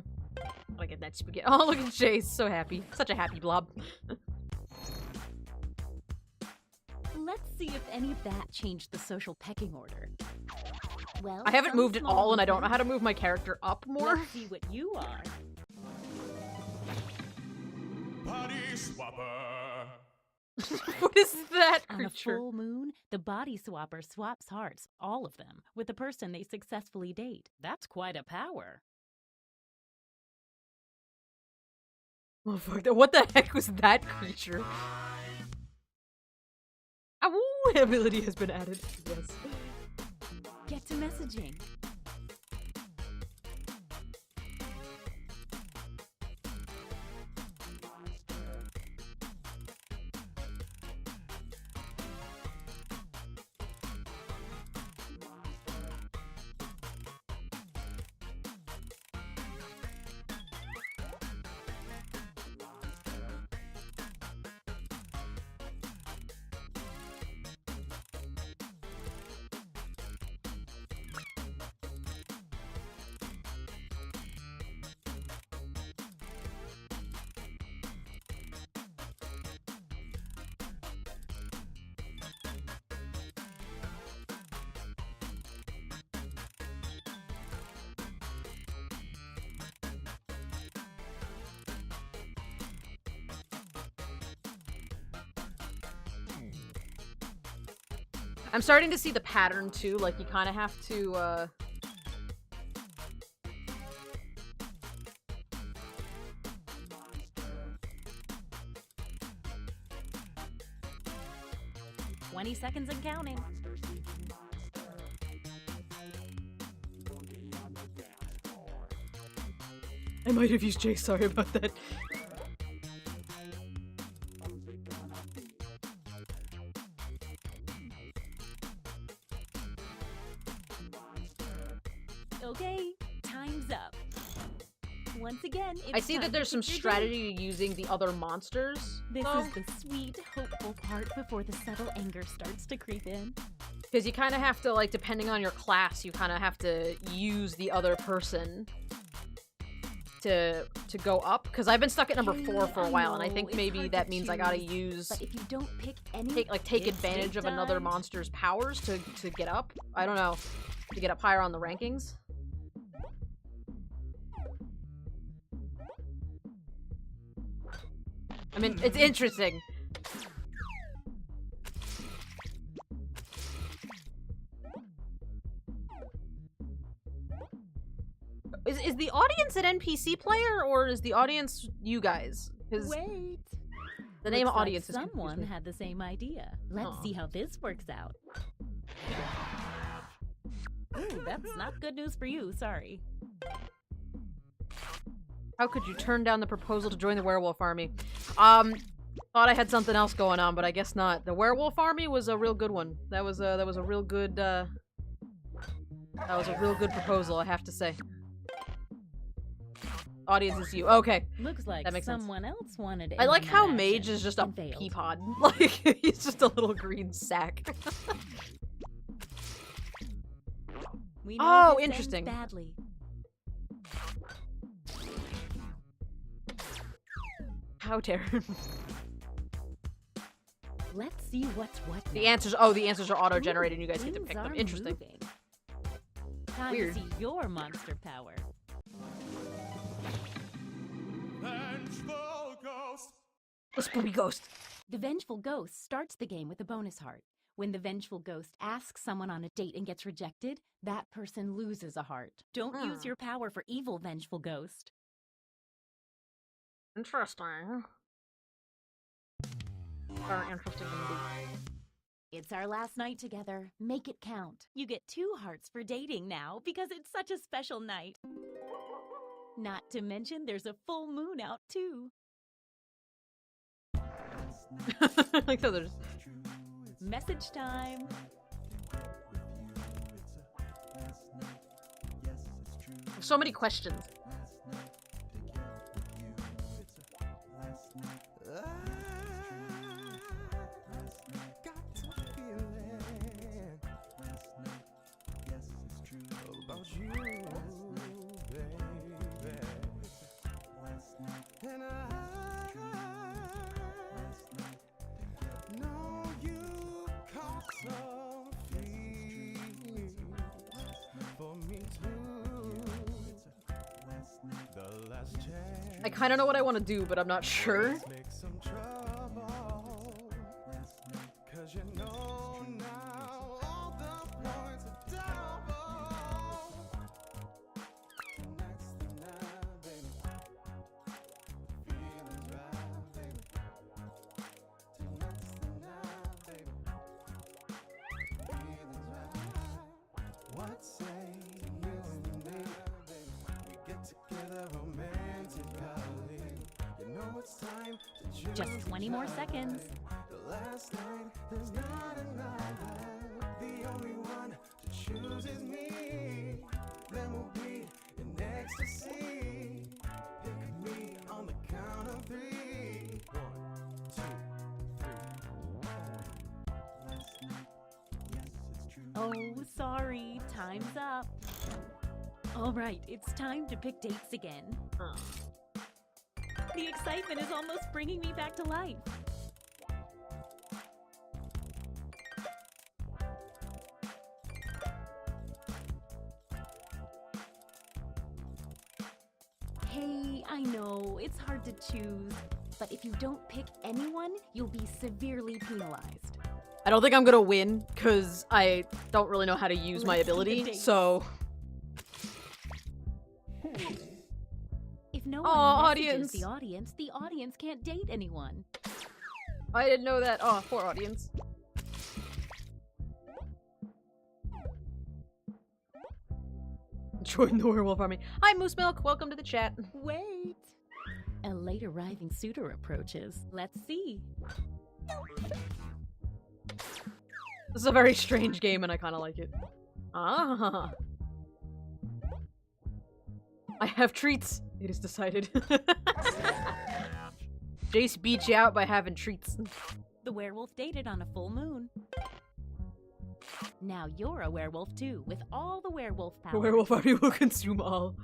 I get that spaghetti. Oh, look at Jace, so happy. Such a happy blob. Let's see if any of that changed the social pecking order. Well, I haven't some moved at small all, and I don't know movement. how to move my character up more. Let's see what you are. Body swapper. What is that On a creature? full moon, the body swapper swaps hearts, all of them, with the person they successfully date. That's quite a power. Oh, fuck. What the heck was that creature? Ow, ability has been added. Yes. Get to messaging. I'm starting to see the pattern too, like you kind of have to, 20 seconds and counting. I might have used Jay, sorry about that. Okay, time's up. Once again, it's I see time that to there's some pick your strategy to using the other monsters. date. This is the sweet, hopeful part before the subtle anger starts to creep in. Because you kind of have to, like, depending on your class, you kind of have to use the other person to go up. Because I've been stuck at number 4 for a while, and I think it's maybe hard that to means I gotta choose, use But if you don't pick any, take it's advantage date of another time. monster's powers to get up. I don't know, to get up higher on the rankings. I mean, it's interesting. Is the audience an NPC player, or is the audience you guys? Because Wait. the name Looks like audience is confusing someone me. had the same idea. Let's Aw. see how this works out. Ooh, that's not good news for you, sorry. How could you turn down the proposal to join the werewolf army? Thought I had something else going on, but I guess not. The werewolf army was a real good one. That was a real good proposal, I have to say. Audience is you. Okay. Looks like That makes sense. someone else wanted I like how interaction Mage is just a and failed. pea pod. Like, he's just a little green sack. We know Oh, this ends interesting. badly. How dare. Let's see what's what The now. answers are auto-generated and you guys get to Things pick them. are Interesting. moving. Time Weird. to see your monster power. Vengeful ghost. The spooky ghost. The Vengeful Ghost starts the game with a bonus heart. When the Vengeful Ghost asks someone on a date and gets rejected, that person loses a heart. Don't use your power for evil, Vengeful Ghost. Interesting. Very interesting indeed. It's our last night together. Make it count. You get 2 hearts for dating now because it's such a special night. Not to mention there's a full moon out too. Like so there's Message time. so many questions. I kind of know what I want to do, but I'm not sure. Just 20 more seconds. Oh, sorry. Time's up. All right, it's time to pick dates again. The excitement is almost bringing me back to life. Hey, I know, it's hard to choose, but if you don't pick anyone, you'll be severely penalized. I don't think I'm gonna win, because I don't really know how to use my ability, so... If no Aw, one messages audience. the audience can't date anyone. I didn't know that. Oh, poor audience. Join the werewolf army. Hi, Moose Milk. Welcome to the chat. Wait! A late arriving suitor approaches. Let's see. This is a very strange game, and I kind of like it. Ah. I have treats. It is decided. Jace beats you out by having treats. The werewolf dated on a full moon. Now you're a werewolf too, with all the werewolf The power. werewolf army will consume all.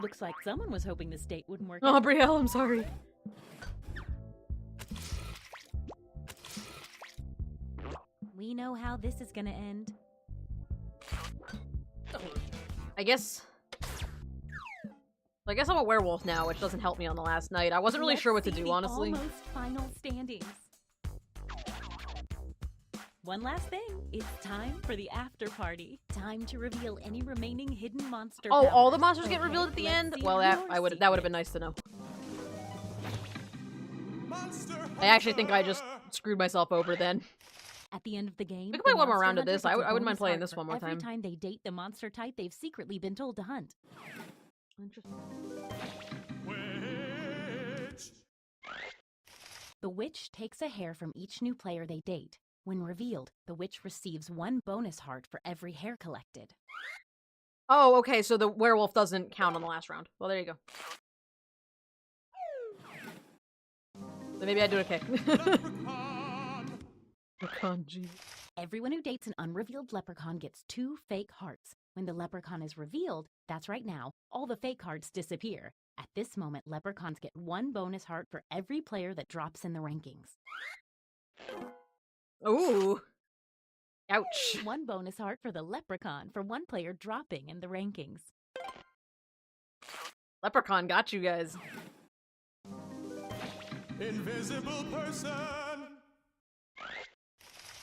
Looks like someone was hoping this date wouldn't work. Oh, Brielle, I'm sorry. We know how this is gonna end. I guess I'm a werewolf now, which doesn't help me on the last night. I wasn't really Let's sure what to see do, the honestly. Almost final standings. One last thing. It's time for the after party. Time to reveal any remaining hidden monster Oh, all powers. the monsters get Okay, revealed at the let's end? see Well, your that would have been nice to know. Monster I actually think I Hunter. just screwed myself over then. At the end of the game, We can the play one more monster round of hunter this. I gets a wouldn't mind bonus playing heart this for one more every time. time they date the monster type they've secretly been told to hunt. Witch. The witch takes a hair from each new player they date. When revealed, the witch receives 1 bonus heart for every hair collected. Oh, okay, so the werewolf doesn't count on the last round. Well, there you go. So maybe I do okay. Leprechaun. Leprechaun, jeez. Everyone who dates an unrevealed leprechaun gets 2 fake hearts. When the leprechaun is revealed, that's right now, all the fake hearts disappear. At this moment, leprechauns get 1 bonus heart for every player that drops in the rankings. Ooh. Ouch. 1 bonus heart for the leprechaun for 1 player dropping in the rankings. Leprechaun got you guys. Invisible person.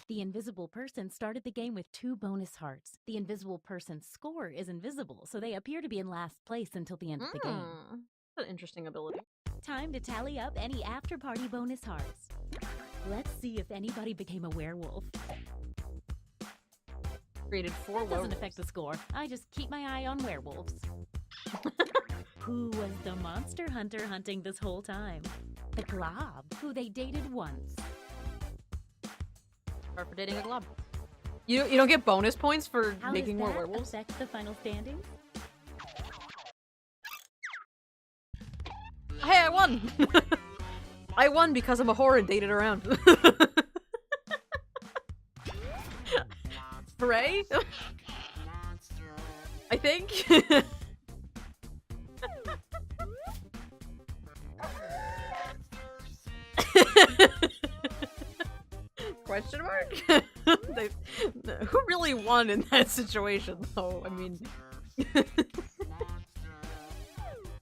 The invisible person started the game with 2 bonus hearts. The invisible person's score is invisible, so they appear to be in last place until the end of the game. That's an interesting ability. Time to tally up any after-party bonus hearts. Let's see if anybody became a werewolf. Created 4 That doesn't werewolves. affect the score. I just keep my eye on werewolves. Who was the monster hunter hunting this whole time? The Glob, who they dated once. Or for dating a glob. You don't get bonus points for How making does more that werewolves? affect the final standings? Hey, I won! I won because I'm a whore and dated around. Hooray? I think. Question mark? Who really won in that situation, though? I mean...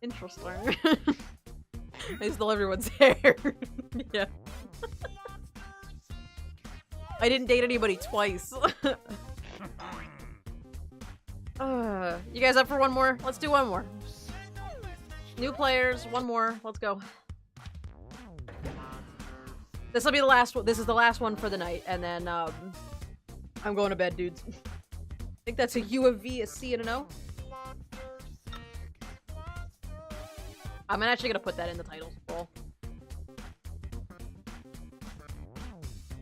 Interesting. I stole everyone's hair. Yeah. I didn't date anybody twice. You guys up for one more? Let's do one more. New players, one more. Let's go. This will be the last one. This is the last one for the night, and then I'm going to bed, dudes. I think that's a U, a V, a C, and an O. I'm actually gonna put that in the title. Well,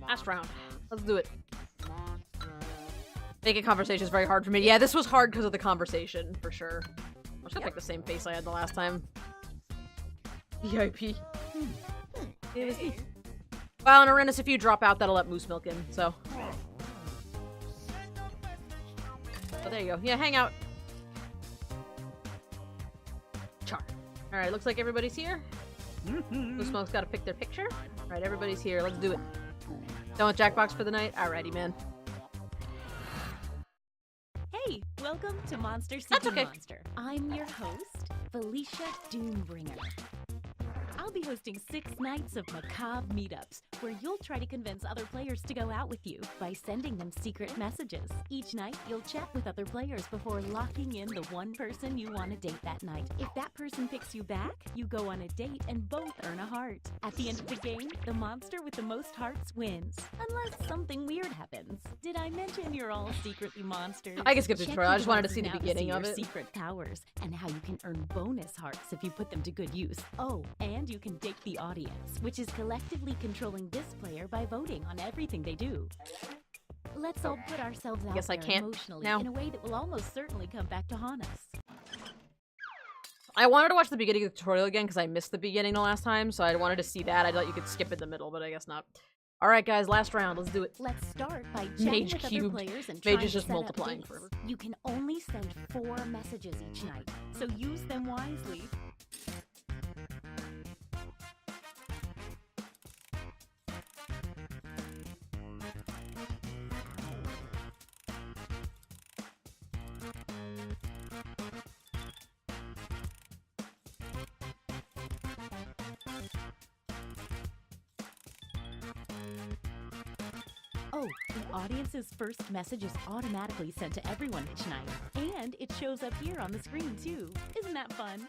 last round. Let's do it. Making conversation is very hard for me. Yeah, this was hard because of the conversation, for sure. I'm just gonna pick the same face I had the last time. VIP. It was me. Well, and Arenas, if you drop out, that'll let Moose Milk in, so. Oh, there you go. Yeah, hang out. Char. Alright, looks like everybody's here. Moose Milk's gotta pick their picture. Alright, everybody's here. Let's do it. Done with Jackbox for the night? Alrighty, man. Hey, welcome to Monster That's Seeking okay. Monster. I'm your host, Felicia Doombringer. I'll be hosting 6 nights of macabre meetups where you'll try to convince other players to go out with you by sending them secret messages. Each night, you'll chat with other players before locking in the one person you want to date that night. If that person picks you back, you go on a date and both earn a heart. At the end of the game, the monster with the most hearts wins, unless something weird happens. Did I mention you're all secretly monsters? I can skip the Check tutorial. I your just wanted to browser see the now beginning of your it. secret powers and how you can earn bonus hearts if you put them to good use. Oh, and you can date the audience, which is collectively controlling this player by voting on everything they do. Let's all put ourselves out Guess I there can't emotionally now. in a way that will almost certainly come back to haunt us. I wanted to watch the beginning of the tutorial again because I missed the beginning the last time, so I wanted to see that. I thought you could skip in the middle, but I guess not. Alright guys, last round. Let's do it. Let's start by chatting Mage with other cubed. players and Mage trying is to just set up multiplying dates. forever. You can only send 4 messages each night, so use them wisely. Oh, the audience's first message is automatically sent to everyone each night. And it shows up here on the screen, too. Isn't that fun?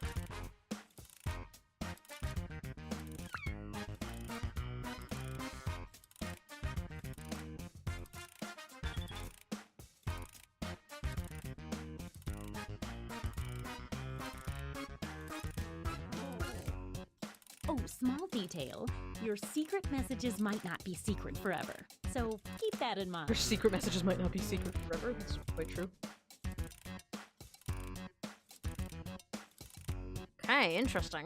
Oh, small detail. Your secret messages might not be secret forever. So keep that in mind. Your secret messages might not be secret forever. That's quite true. Okay, interesting.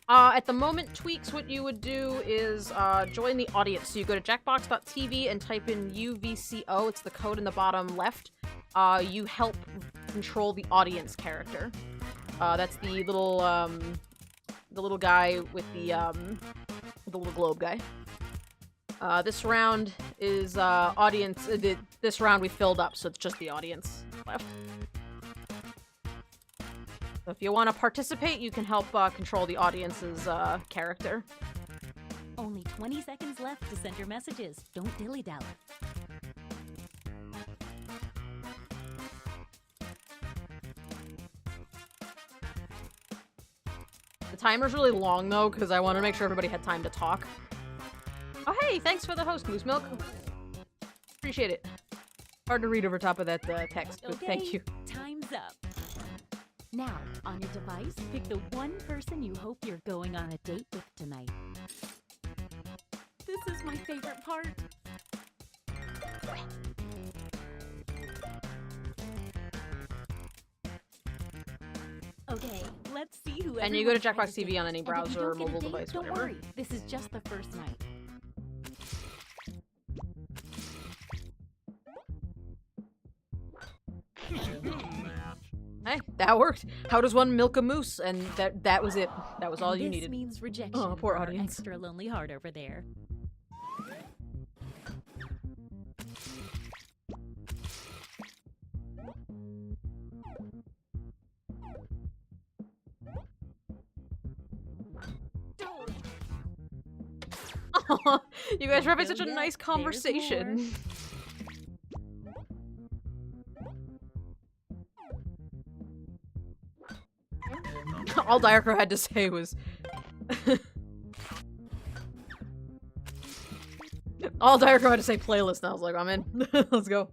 At the moment, Tweaks, what you would do is join the audience. So you go to jackbox.tv and type in UVCO. It's the code in the bottom left. You help control the audience character. That's the little guy with the little globe guy. This round is audience. This round we filled up, so it's just the audience left. So if you want to participate, you can help control the audience's character. Only 20 seconds left to send your messages. Don't dilly-dally. The timer's really long, though, because I want to make sure everybody had time to talk. Oh, hey! Thanks for the host, Moose Milk. Appreciate it. Hard to read over top of that text, but thank you. Time's up. Now, on your device, pick the one person you hope you're going on a date with tonight. This is my favorite part. Okay, let's see who. And you go to everyone's Jackbox trying TV date. on any And if you browser or don't get a mobile date, device, don't whatever. worry. This is just the first night. Hey, that worked. How does one milk a moose? And that was it. That was all you This needed. means rejection. Oh, poor for our audience. Extra lonely heart over there. You guys were having Go such a get, nice there's conversation. All Diacro had to say was... All Diacro had to say playlist, and I was like, I'm in. Let's go.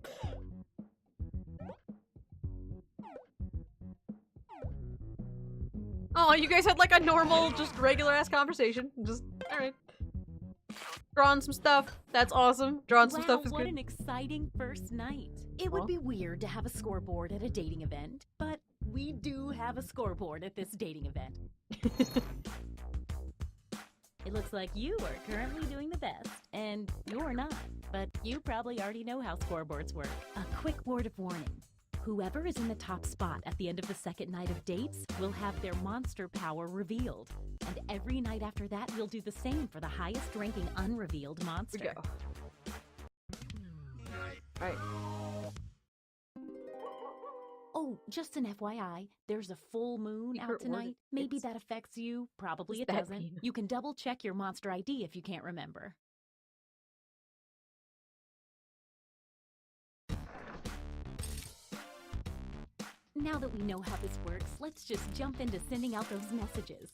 Oh, you guys had like a normal, just regular-ass conversation. Just, alright. Drawing some stuff. That's awesome. Drawing some stuff is what good. an exciting first night. It Well. would be weird to have a scoreboard at a dating event, but we do have a scoreboard at this dating event. It looks like you are currently doing the best, and you're not. But you probably already know how scoreboards work. A quick word of warning. Whoever is in the top spot at the end of the second night of dates will have their monster power revealed. And every night after that, you'll do the same for the highest ranking unrevealed monster. Here we go. Alright. Oh, just an FYI, there's a full moon out Secret word, tonight. Maybe it's- that affects you. Probably it that doesn't. mean? You can double check your monster ID if you can't remember. Now that we know how this works, let's just jump into sending out those messages.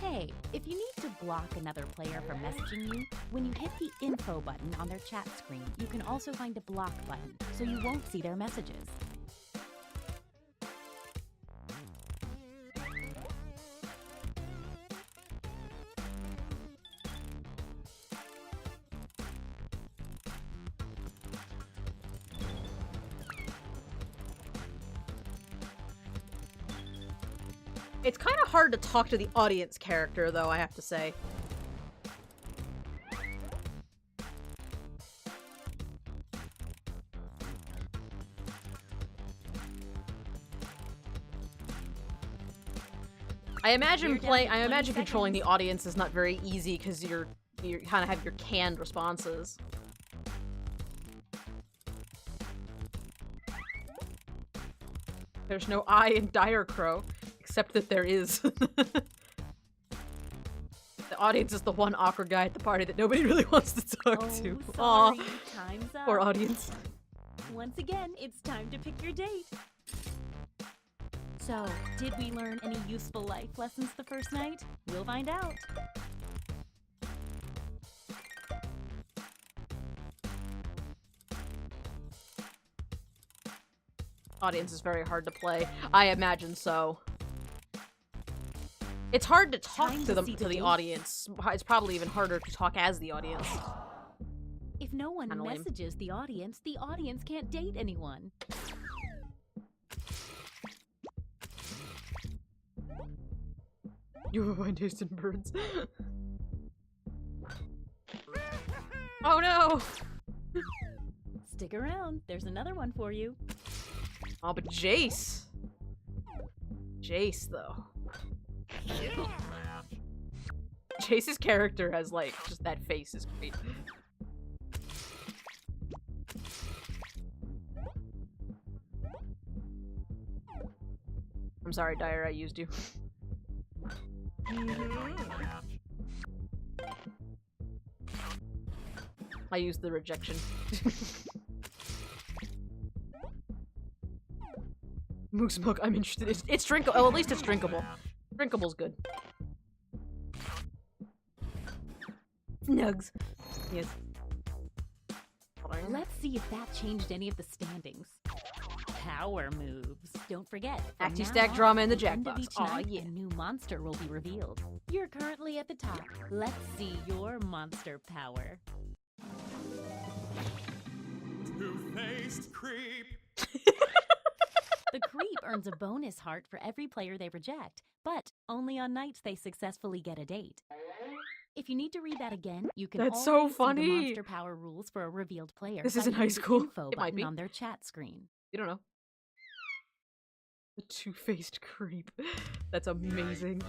Hey, if you need to block another player from messaging you, when you hit the info button on their chat screen, you can also find a block button, so you won't see their messages. It's kind of hard to talk to the audience character, though, I have to say. I imagine controlling the audience is not very easy because you kind of have your canned responses. There's no I in Dire Crow, except that there is. The audience is the one awkward guy at the party that nobody really wants to talk to. Sorry, Aw, time's up. poor audience. Once again, it's time to pick your date. So, did we learn any useful life lessons the first night? We'll find out. Audience is very hard to play. I imagine so. It's hard to talk Time to to see the the date. audience. It's probably even harder to talk as the audience. If no one Kinda lame. messages the audience can't date anyone. You have a fine taste in birds. Oh no! Stick around, there's another one for you. Oh, but Jace. Jace, though. Jace's character has, like, just that face is great. I'm sorry, Dyer, I used you. I used the rejection. Moose milk, I'm interested. It's drinkable. Well, at least it's drinkable. Drinkable's good. Nugs. Yes. Let's see if that changed any of the standings. Power moves. Don't forget, from Axie now Stack on, drama in the at end of Jackbox. each Aw, night, yeah. A new monster will be revealed. You're currently at the top. Let's see your monster power. Two-faced creep. The creep earns a bonus heart for every player they reject, but only on nights they successfully get a date. If you need to read that again, you can That's always so see funny. the monster power rules for a revealed player. This by isn't high hitting the school. Info It might button be. on their chat screen. You don't know. The two-faced creep. That's amazing.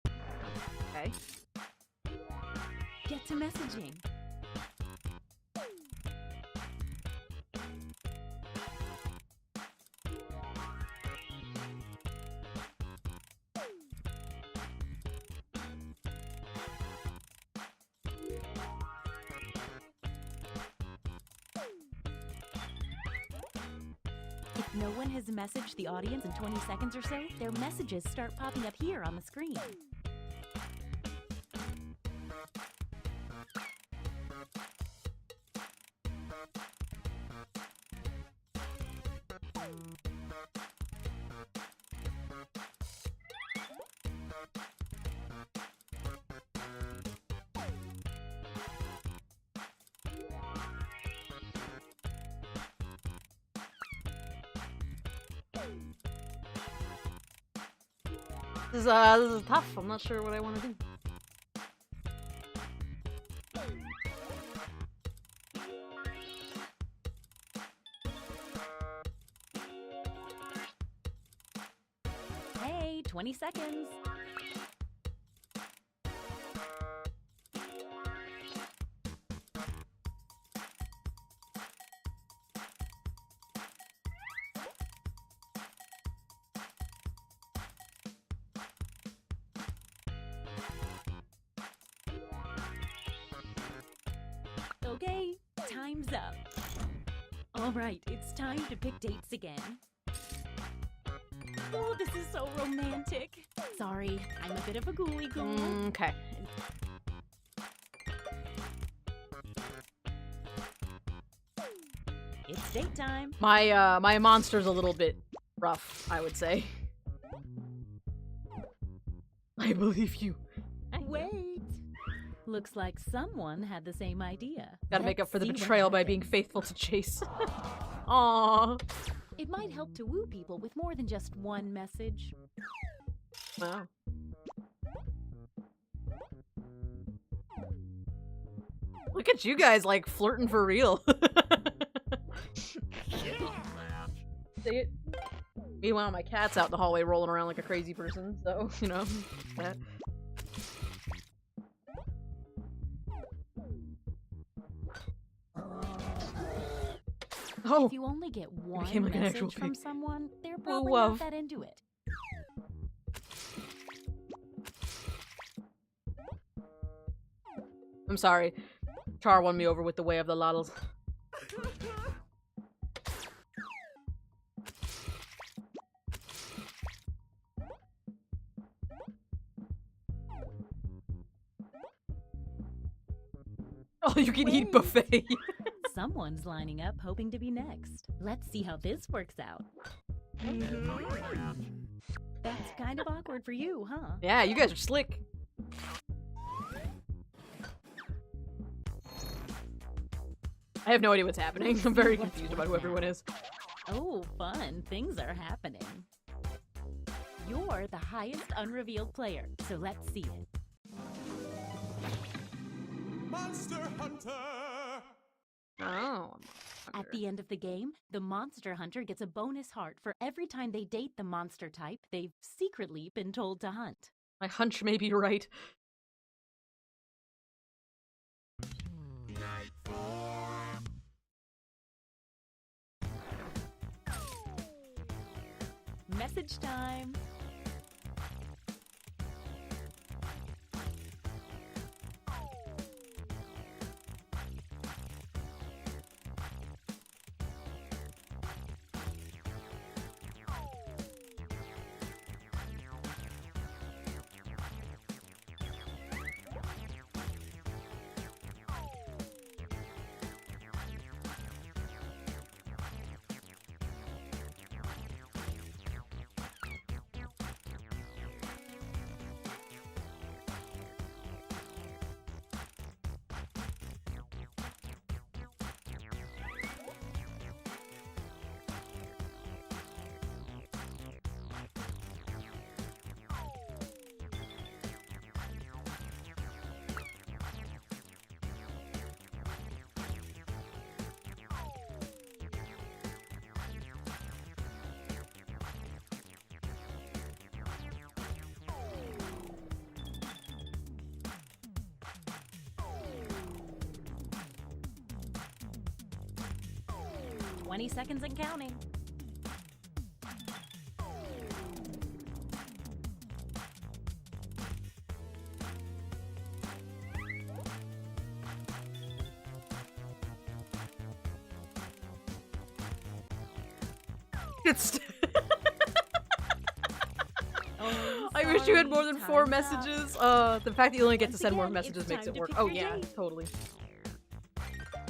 Okay. Get to messaging. If no one has messaged the audience in 20 seconds or so, their messages start popping up here on the screen. This is tough. I'm not sure what I want to do. Hey, 20 seconds. Okay, time's up. All right, it's time to pick dates again. Oh, this is so romantic. Sorry, I'm a bit of a ghoulie ghoul. Okay. It's date time. My monster's a little bit rough, I would say. I believe you. Wait. Looks like someone had the same idea. Gotta make up for the Let's see what betrayal by happens. being faithful to Chase. Aww. It might help to woo people with more than just one message. Wow. Look at you guys, like, flirting for real. See it? Meanwhile, my cat's out in the hallway rolling around like a crazy person, so, you know, that. Oh! If you only get one became like an actual message from pig. someone, they're probably Woof. not that into it. I'm sorry. Char won me over with the way of the laddles. Oh, you can eat Wait. buffet. Someone's lining up hoping to be next. Let's see how this works out. That's kind of awkward for you, huh? Yeah, you guys are slick. I have no idea what's happening. I'm very confused about who everyone is. Oh, fun. Things are happening. You're the highest unrevealed player, so let's see it. Monster Hunter! Oh. At the end of the game, the monster hunter gets a bonus heart for every time they date the monster type they've secretly been told to hunt. My hunch may be right. Message time. "20 seconds and counting." It's Oh, I wish you had more sorry, than 4 time's up. messages. The fact that you only get to Once send more again, messages it's makes time it to work. pick Oh your yeah, date. totally.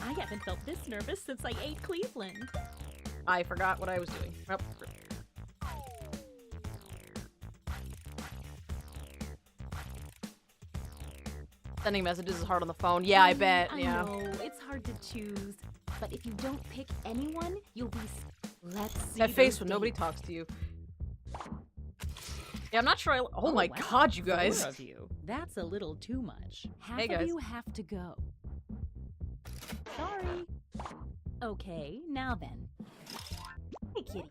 I haven't felt this nervous since I ate Cleveland. I forgot what I was doing. Oh. Sending messages is hard on the phone. Yeah, I bet. I Yeah. know, it's hard to choose. But if you don't pick anyone, you'll be... Let's see That face those when nobody dates. talks to you. Yeah, I'm not sure oh my wow, god, you guys. 4 of you. That's a little too much. Half Hey, of guys. you have to go. Sorry. Okay, now then. Hey, kitty.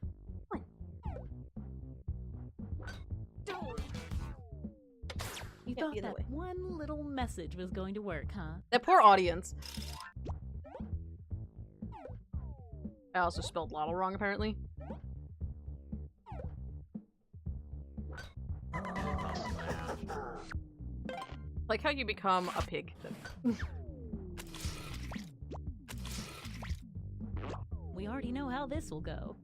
You thought either that way. one little message was going to work, huh? That poor audience. I also spelled Lotto wrong, apparently. Like how you become a pig. We already know how this will go.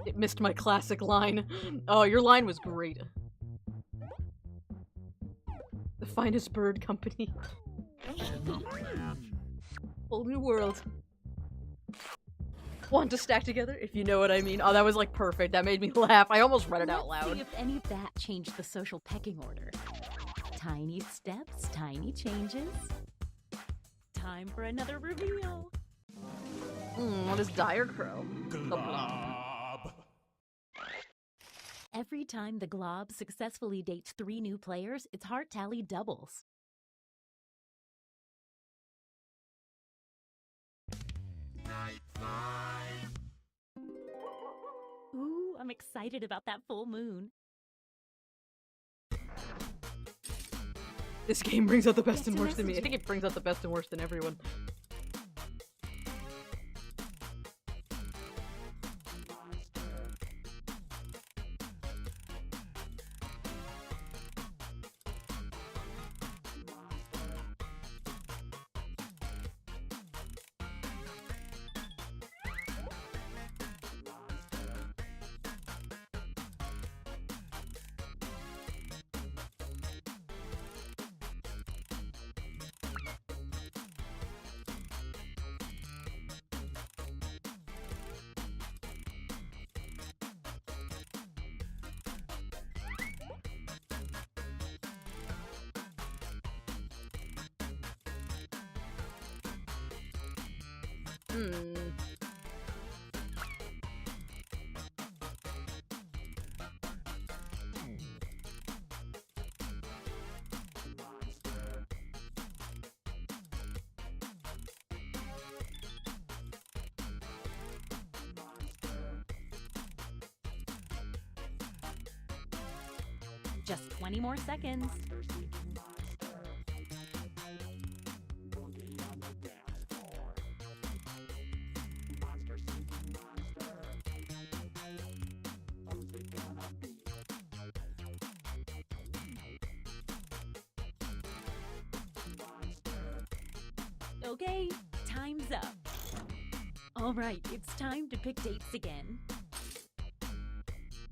It missed my classic line. Oh, your line was great. The finest bird company. Whole new world. Want to stack together, if you know what I mean. Oh, that was like perfect. That made me laugh. I almost read it out Let's loud. see if any of that changed the social pecking order. Tiny steps, tiny changes. Time for another reveal. What is Dire Crow? Glob. Every time the Glob successfully dates 3 new players, its heart tally doubles. Ooh, I'm excited about that full moon. This game brings out the best Yes, and a worst in me. I message. think it brings out the best and worst in everyone. Just 20 more seconds. Okay, time's up. All right, it's time to pick dates again.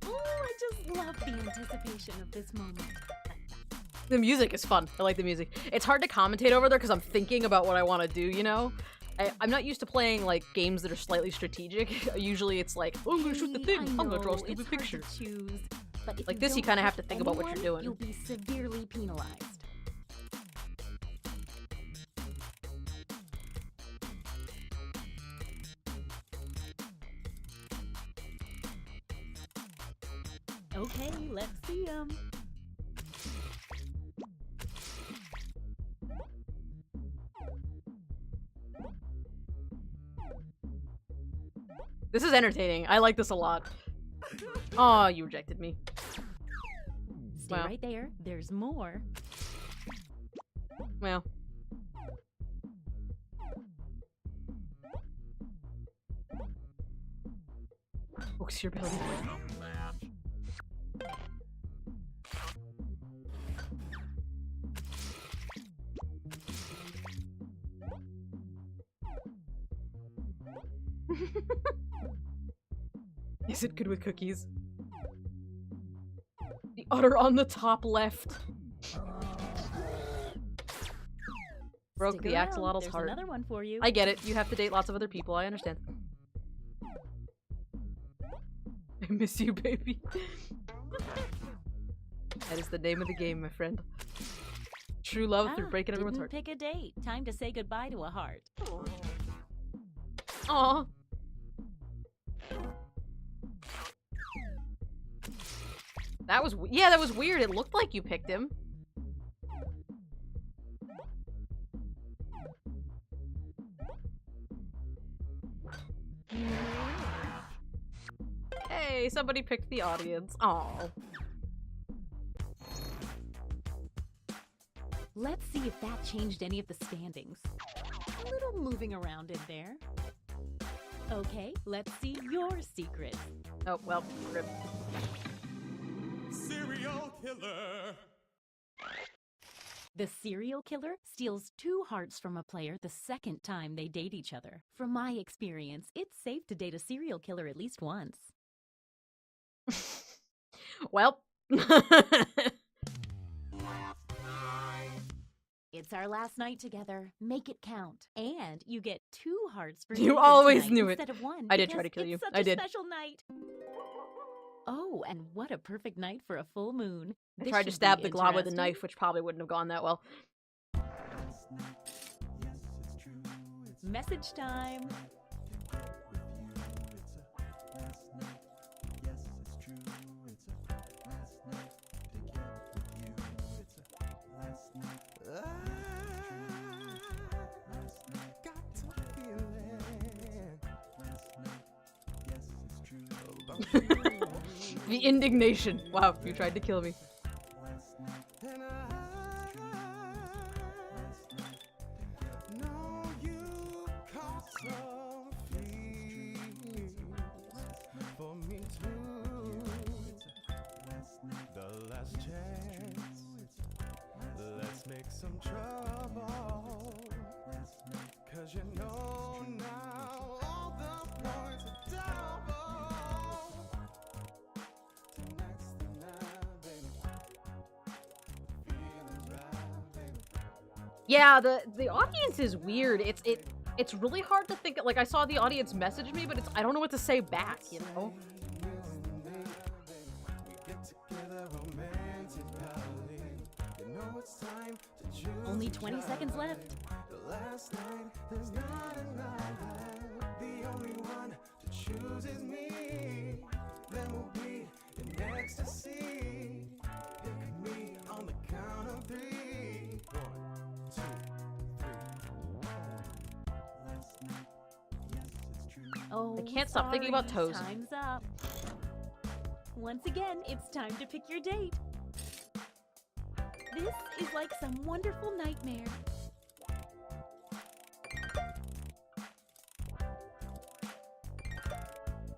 Oh, I just love the anticipation of this moment. The music is fun. I like the music. It's hard to commentate over there because I'm thinking about what I want to do, you know? I'm not used to playing, like, games that are slightly strategic. Usually it's like, oh, I'm gonna shoot the thing. I I'm gonna draw a know, stupid it's hard picture. to choose, but if Like this, you don't kinda have pick to think about what you're anyone, doing. You'll be severely penalized. Okay, let's see 'em. This is entertaining. I like this a lot. Oh, you rejected me. Stay Wow. right there. There's more. Well. Focus your belly. Is it good with cookies? The udder on the top left. Broke Stick the around. axolotl's There's heart. another one for you. I get it. You have to date lots of other people. I understand. I miss you, baby. That is the name of the game, my friend. True love through breaking everyone's didn't heart. pick a date. Time to say goodbye to a heart. Aw. That was yeah, that was weird. It looked like you picked him. Hey, somebody picked the audience. Aw. Let's see if that changed any of the standings. A little moving around in there. Okay, let's see your secret. Oh, well, rip. Serial killer. The serial killer steals 2 hearts from a player the second time they date each other. From my experience, it's safe to date a serial killer at least once. Well. It's our last night together. Make it count. And you get 2 hearts for You dating always tonight knew it. instead of 1. I did try because to kill you. it's such I a did. special night. Oh, and what a perfect night for a full moon. I This tried to should stab be the glob with a interesting. knife, which probably wouldn't have gone that well. Message time. The indignation. Wow, you tried to kill me. Some trouble, 'cause you know now all the points are double. Tonight's the night, baby. Feeling's right, baby. Yeah, the audience is weird. It's really hard to think. Like, I saw the audience message me, but I don't know what to say back, you know? Only 20 seconds left. Last night, there's not another. The only one to choose is me. Then we'll be in ecstasy. Pick me on the count of 3. 1, 2, 3. Last night, yes, it's true. Oh, I can't stop thinking about sorry, toes. Time's up. Once again, it's time to pick your date. This is like some wonderful nightmare.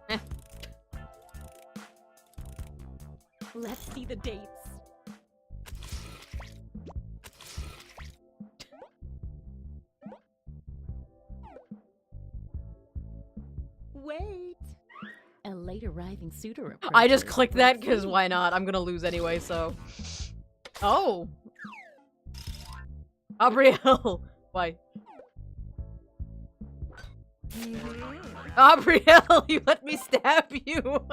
Eh. Let's see the dates. Wait. A late arriving suitor I just approaches. clicked that Let's because see. why not? I'm gonna lose anyway, so. Oh. Aubrielle. Why? Aubrielle, you let me stab you.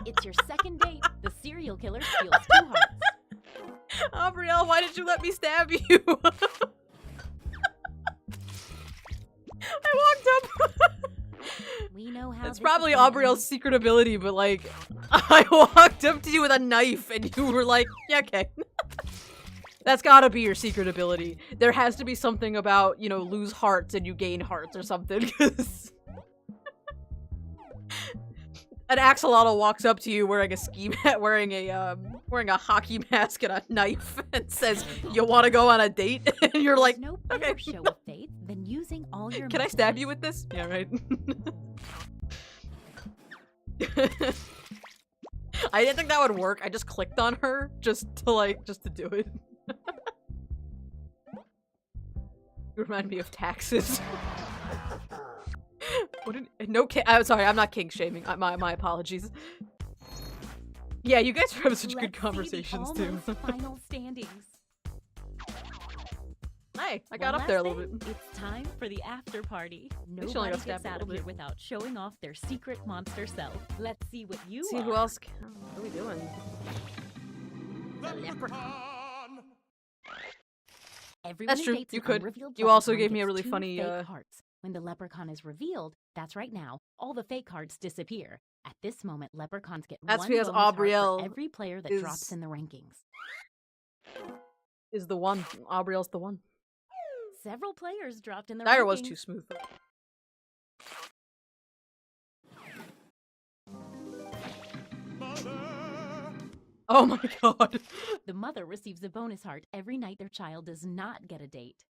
It's your second date. The serial killer steals 2 hearts. Aubrielle, why did you let me stab you? I walked up. We know how It's this probably is gonna Aubrielle's end. secret ability, but like, I walked up to you with a knife and you were like, yeah, okay. That's gotta be your secret ability. There has to be something about, you know, lose hearts and you gain hearts or something, because... An axolotl walks up to you wearing a ski mat, wearing a hockey mask and a knife and says, you wanna go on a date? And you're like, There's no better okay. show of faith than using all your Can I stab messages. you with this? Yeah, right. I didn't think that would work. I just clicked on her just to do it. You remind me of taxes. I'm sorry, I'm not kink shaming. My apologies. Yeah, you guys are having such good Let's see the conversations too. almost final standings. Hey, I got One up there a last little bit. thing, It's time for the after party. she only Nobody got stabbed gets a out of little here bit. without showing off their secret monster self. Let's see what you See are. who else. What are we doing? Leprechaun. Everyone That's who true. dates You an could. unrevealed You also leprechaun gave me a gets really 2 funny, fake hearts. When the leprechaun is revealed, That's right now, all the fake cards disappear. At this moment, leprechauns get That's one because bonus heart Aubrielle for every player that is- drops in the rankings. Is the one. Aubrielle's the one. Several players dropped in the Dire rankings. was too smooth. Oh my god. The mother receives a bonus heart every night their child does not get a date.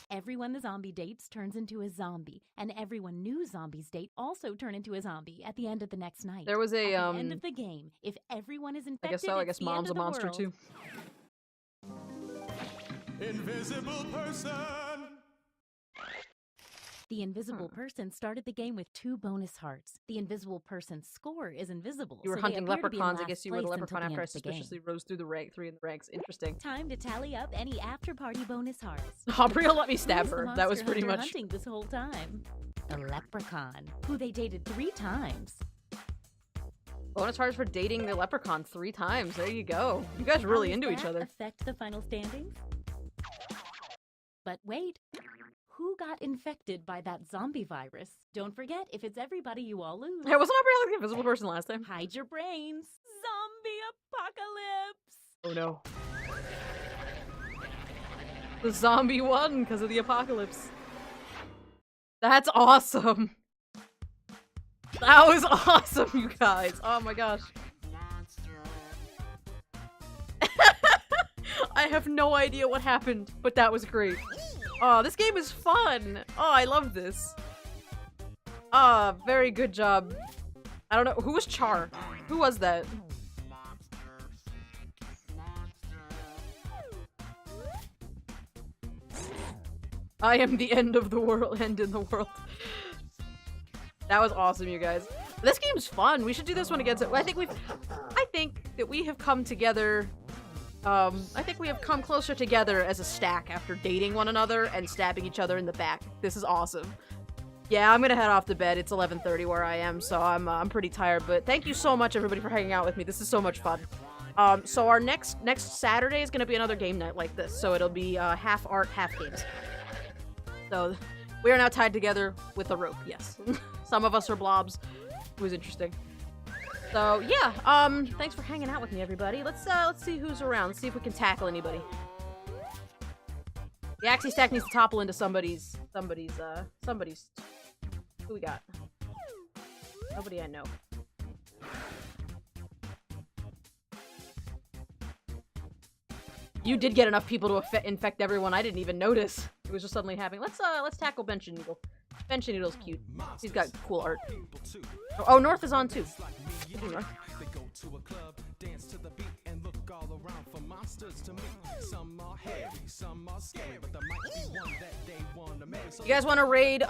Everyone the zombie dates turns into a zombie, and everyone new zombies date also turn into a zombie at the end of the next night. There was a, at the end of the game, if everyone is infected, I guess so. I it's guess the mom's end a of the monster world. too. Invisible person. The invisible person started the game with 2 bonus hearts. The invisible person's score is invisible. You were so they hunting appear to be in leprechauns. I last guess you were the place leprechaun until the after I end of the game. suspiciously rose through the rank 3 in the ranks. Interesting. Time to tally up any after-party bonus hearts. Aubrielle let me stab Who's the her. That was monster pretty hunter much. hunting this whole time. The leprechaun, who they dated 3 times. Bonus hearts for dating the leprechaun 3 times. There you go. You guys are really How does into each that other. affect the final standings? But wait, who got infected by that zombie virus? Don't forget, if it's everybody, you all lose. Yeah, wasn't Aubrielle like the invisible person last time? Hide your brains. Zombie apocalypse! Oh no. The zombie won because of the apocalypse. That's awesome. That was awesome, you guys. Oh my gosh. I have no idea what happened, but that was great. Oh, this game is fun. Oh, I love this. Ah, very good job. I don't know. Who was Char? Who was that? I am the end of the world. End in the world. That was awesome, you guys. This game's fun. We should do this one again. I think that we have come together. I think we have come closer together as a stack after dating one another and stabbing each other in the back. This is awesome. Yeah, I'm gonna head off to bed. It's 11:30 where I am, so I'm pretty tired. But thank you so much, everybody, for hanging out with me. This is so much fun. So our next Saturday is gonna be another game night like this. So it'll be half art, half games. So we are now tied together with a rope. Yes, some of us are blobs. It was interesting. So yeah, thanks for hanging out with me, everybody. Let's see who's around. Let's see if we can tackle anybody. The Axie Stack needs to topple into somebody's. Who we got? Nobody I know. You did get enough people to infect everyone. I didn't even notice. It was just suddenly happening. Let's tackle Bench and Needle. Bench and Needle's cute. He's got cool art. Oh, North is on too. North. You guys want to raid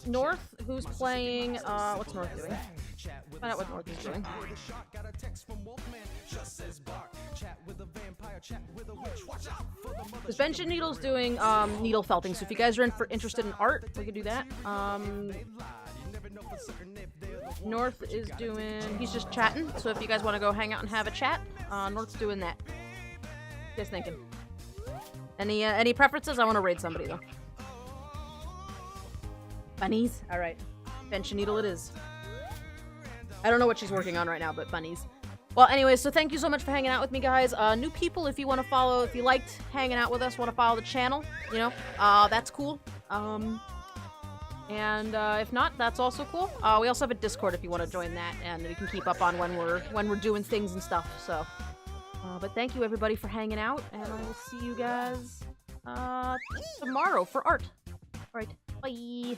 North? Who's playing? What's North doing? Find out what North is doing. Because Bench and Needle's doing needle felting, so if you guys are interested in art, we could do that. North is doing, he's just chatting, so if you guys want to go hang out and have a chat, North's doing that. What you guys thinking? Any preferences? I want to raid somebody though. Bunnies? Alright. Bench and Needle it is. I don't know what she's working on right now, but bunnies. Well, anyways, so thank you so much for hanging out with me, guys. New people, if you want to follow, if you liked hanging out with us, want to follow the channel, you know, that's cool. If not, that's also cool. We also have a Discord if you want to join that, and we can keep up on when we're doing things and stuff. So, but thank you everybody for hanging out, and I will see you guys tomorrow for art. All right, bye.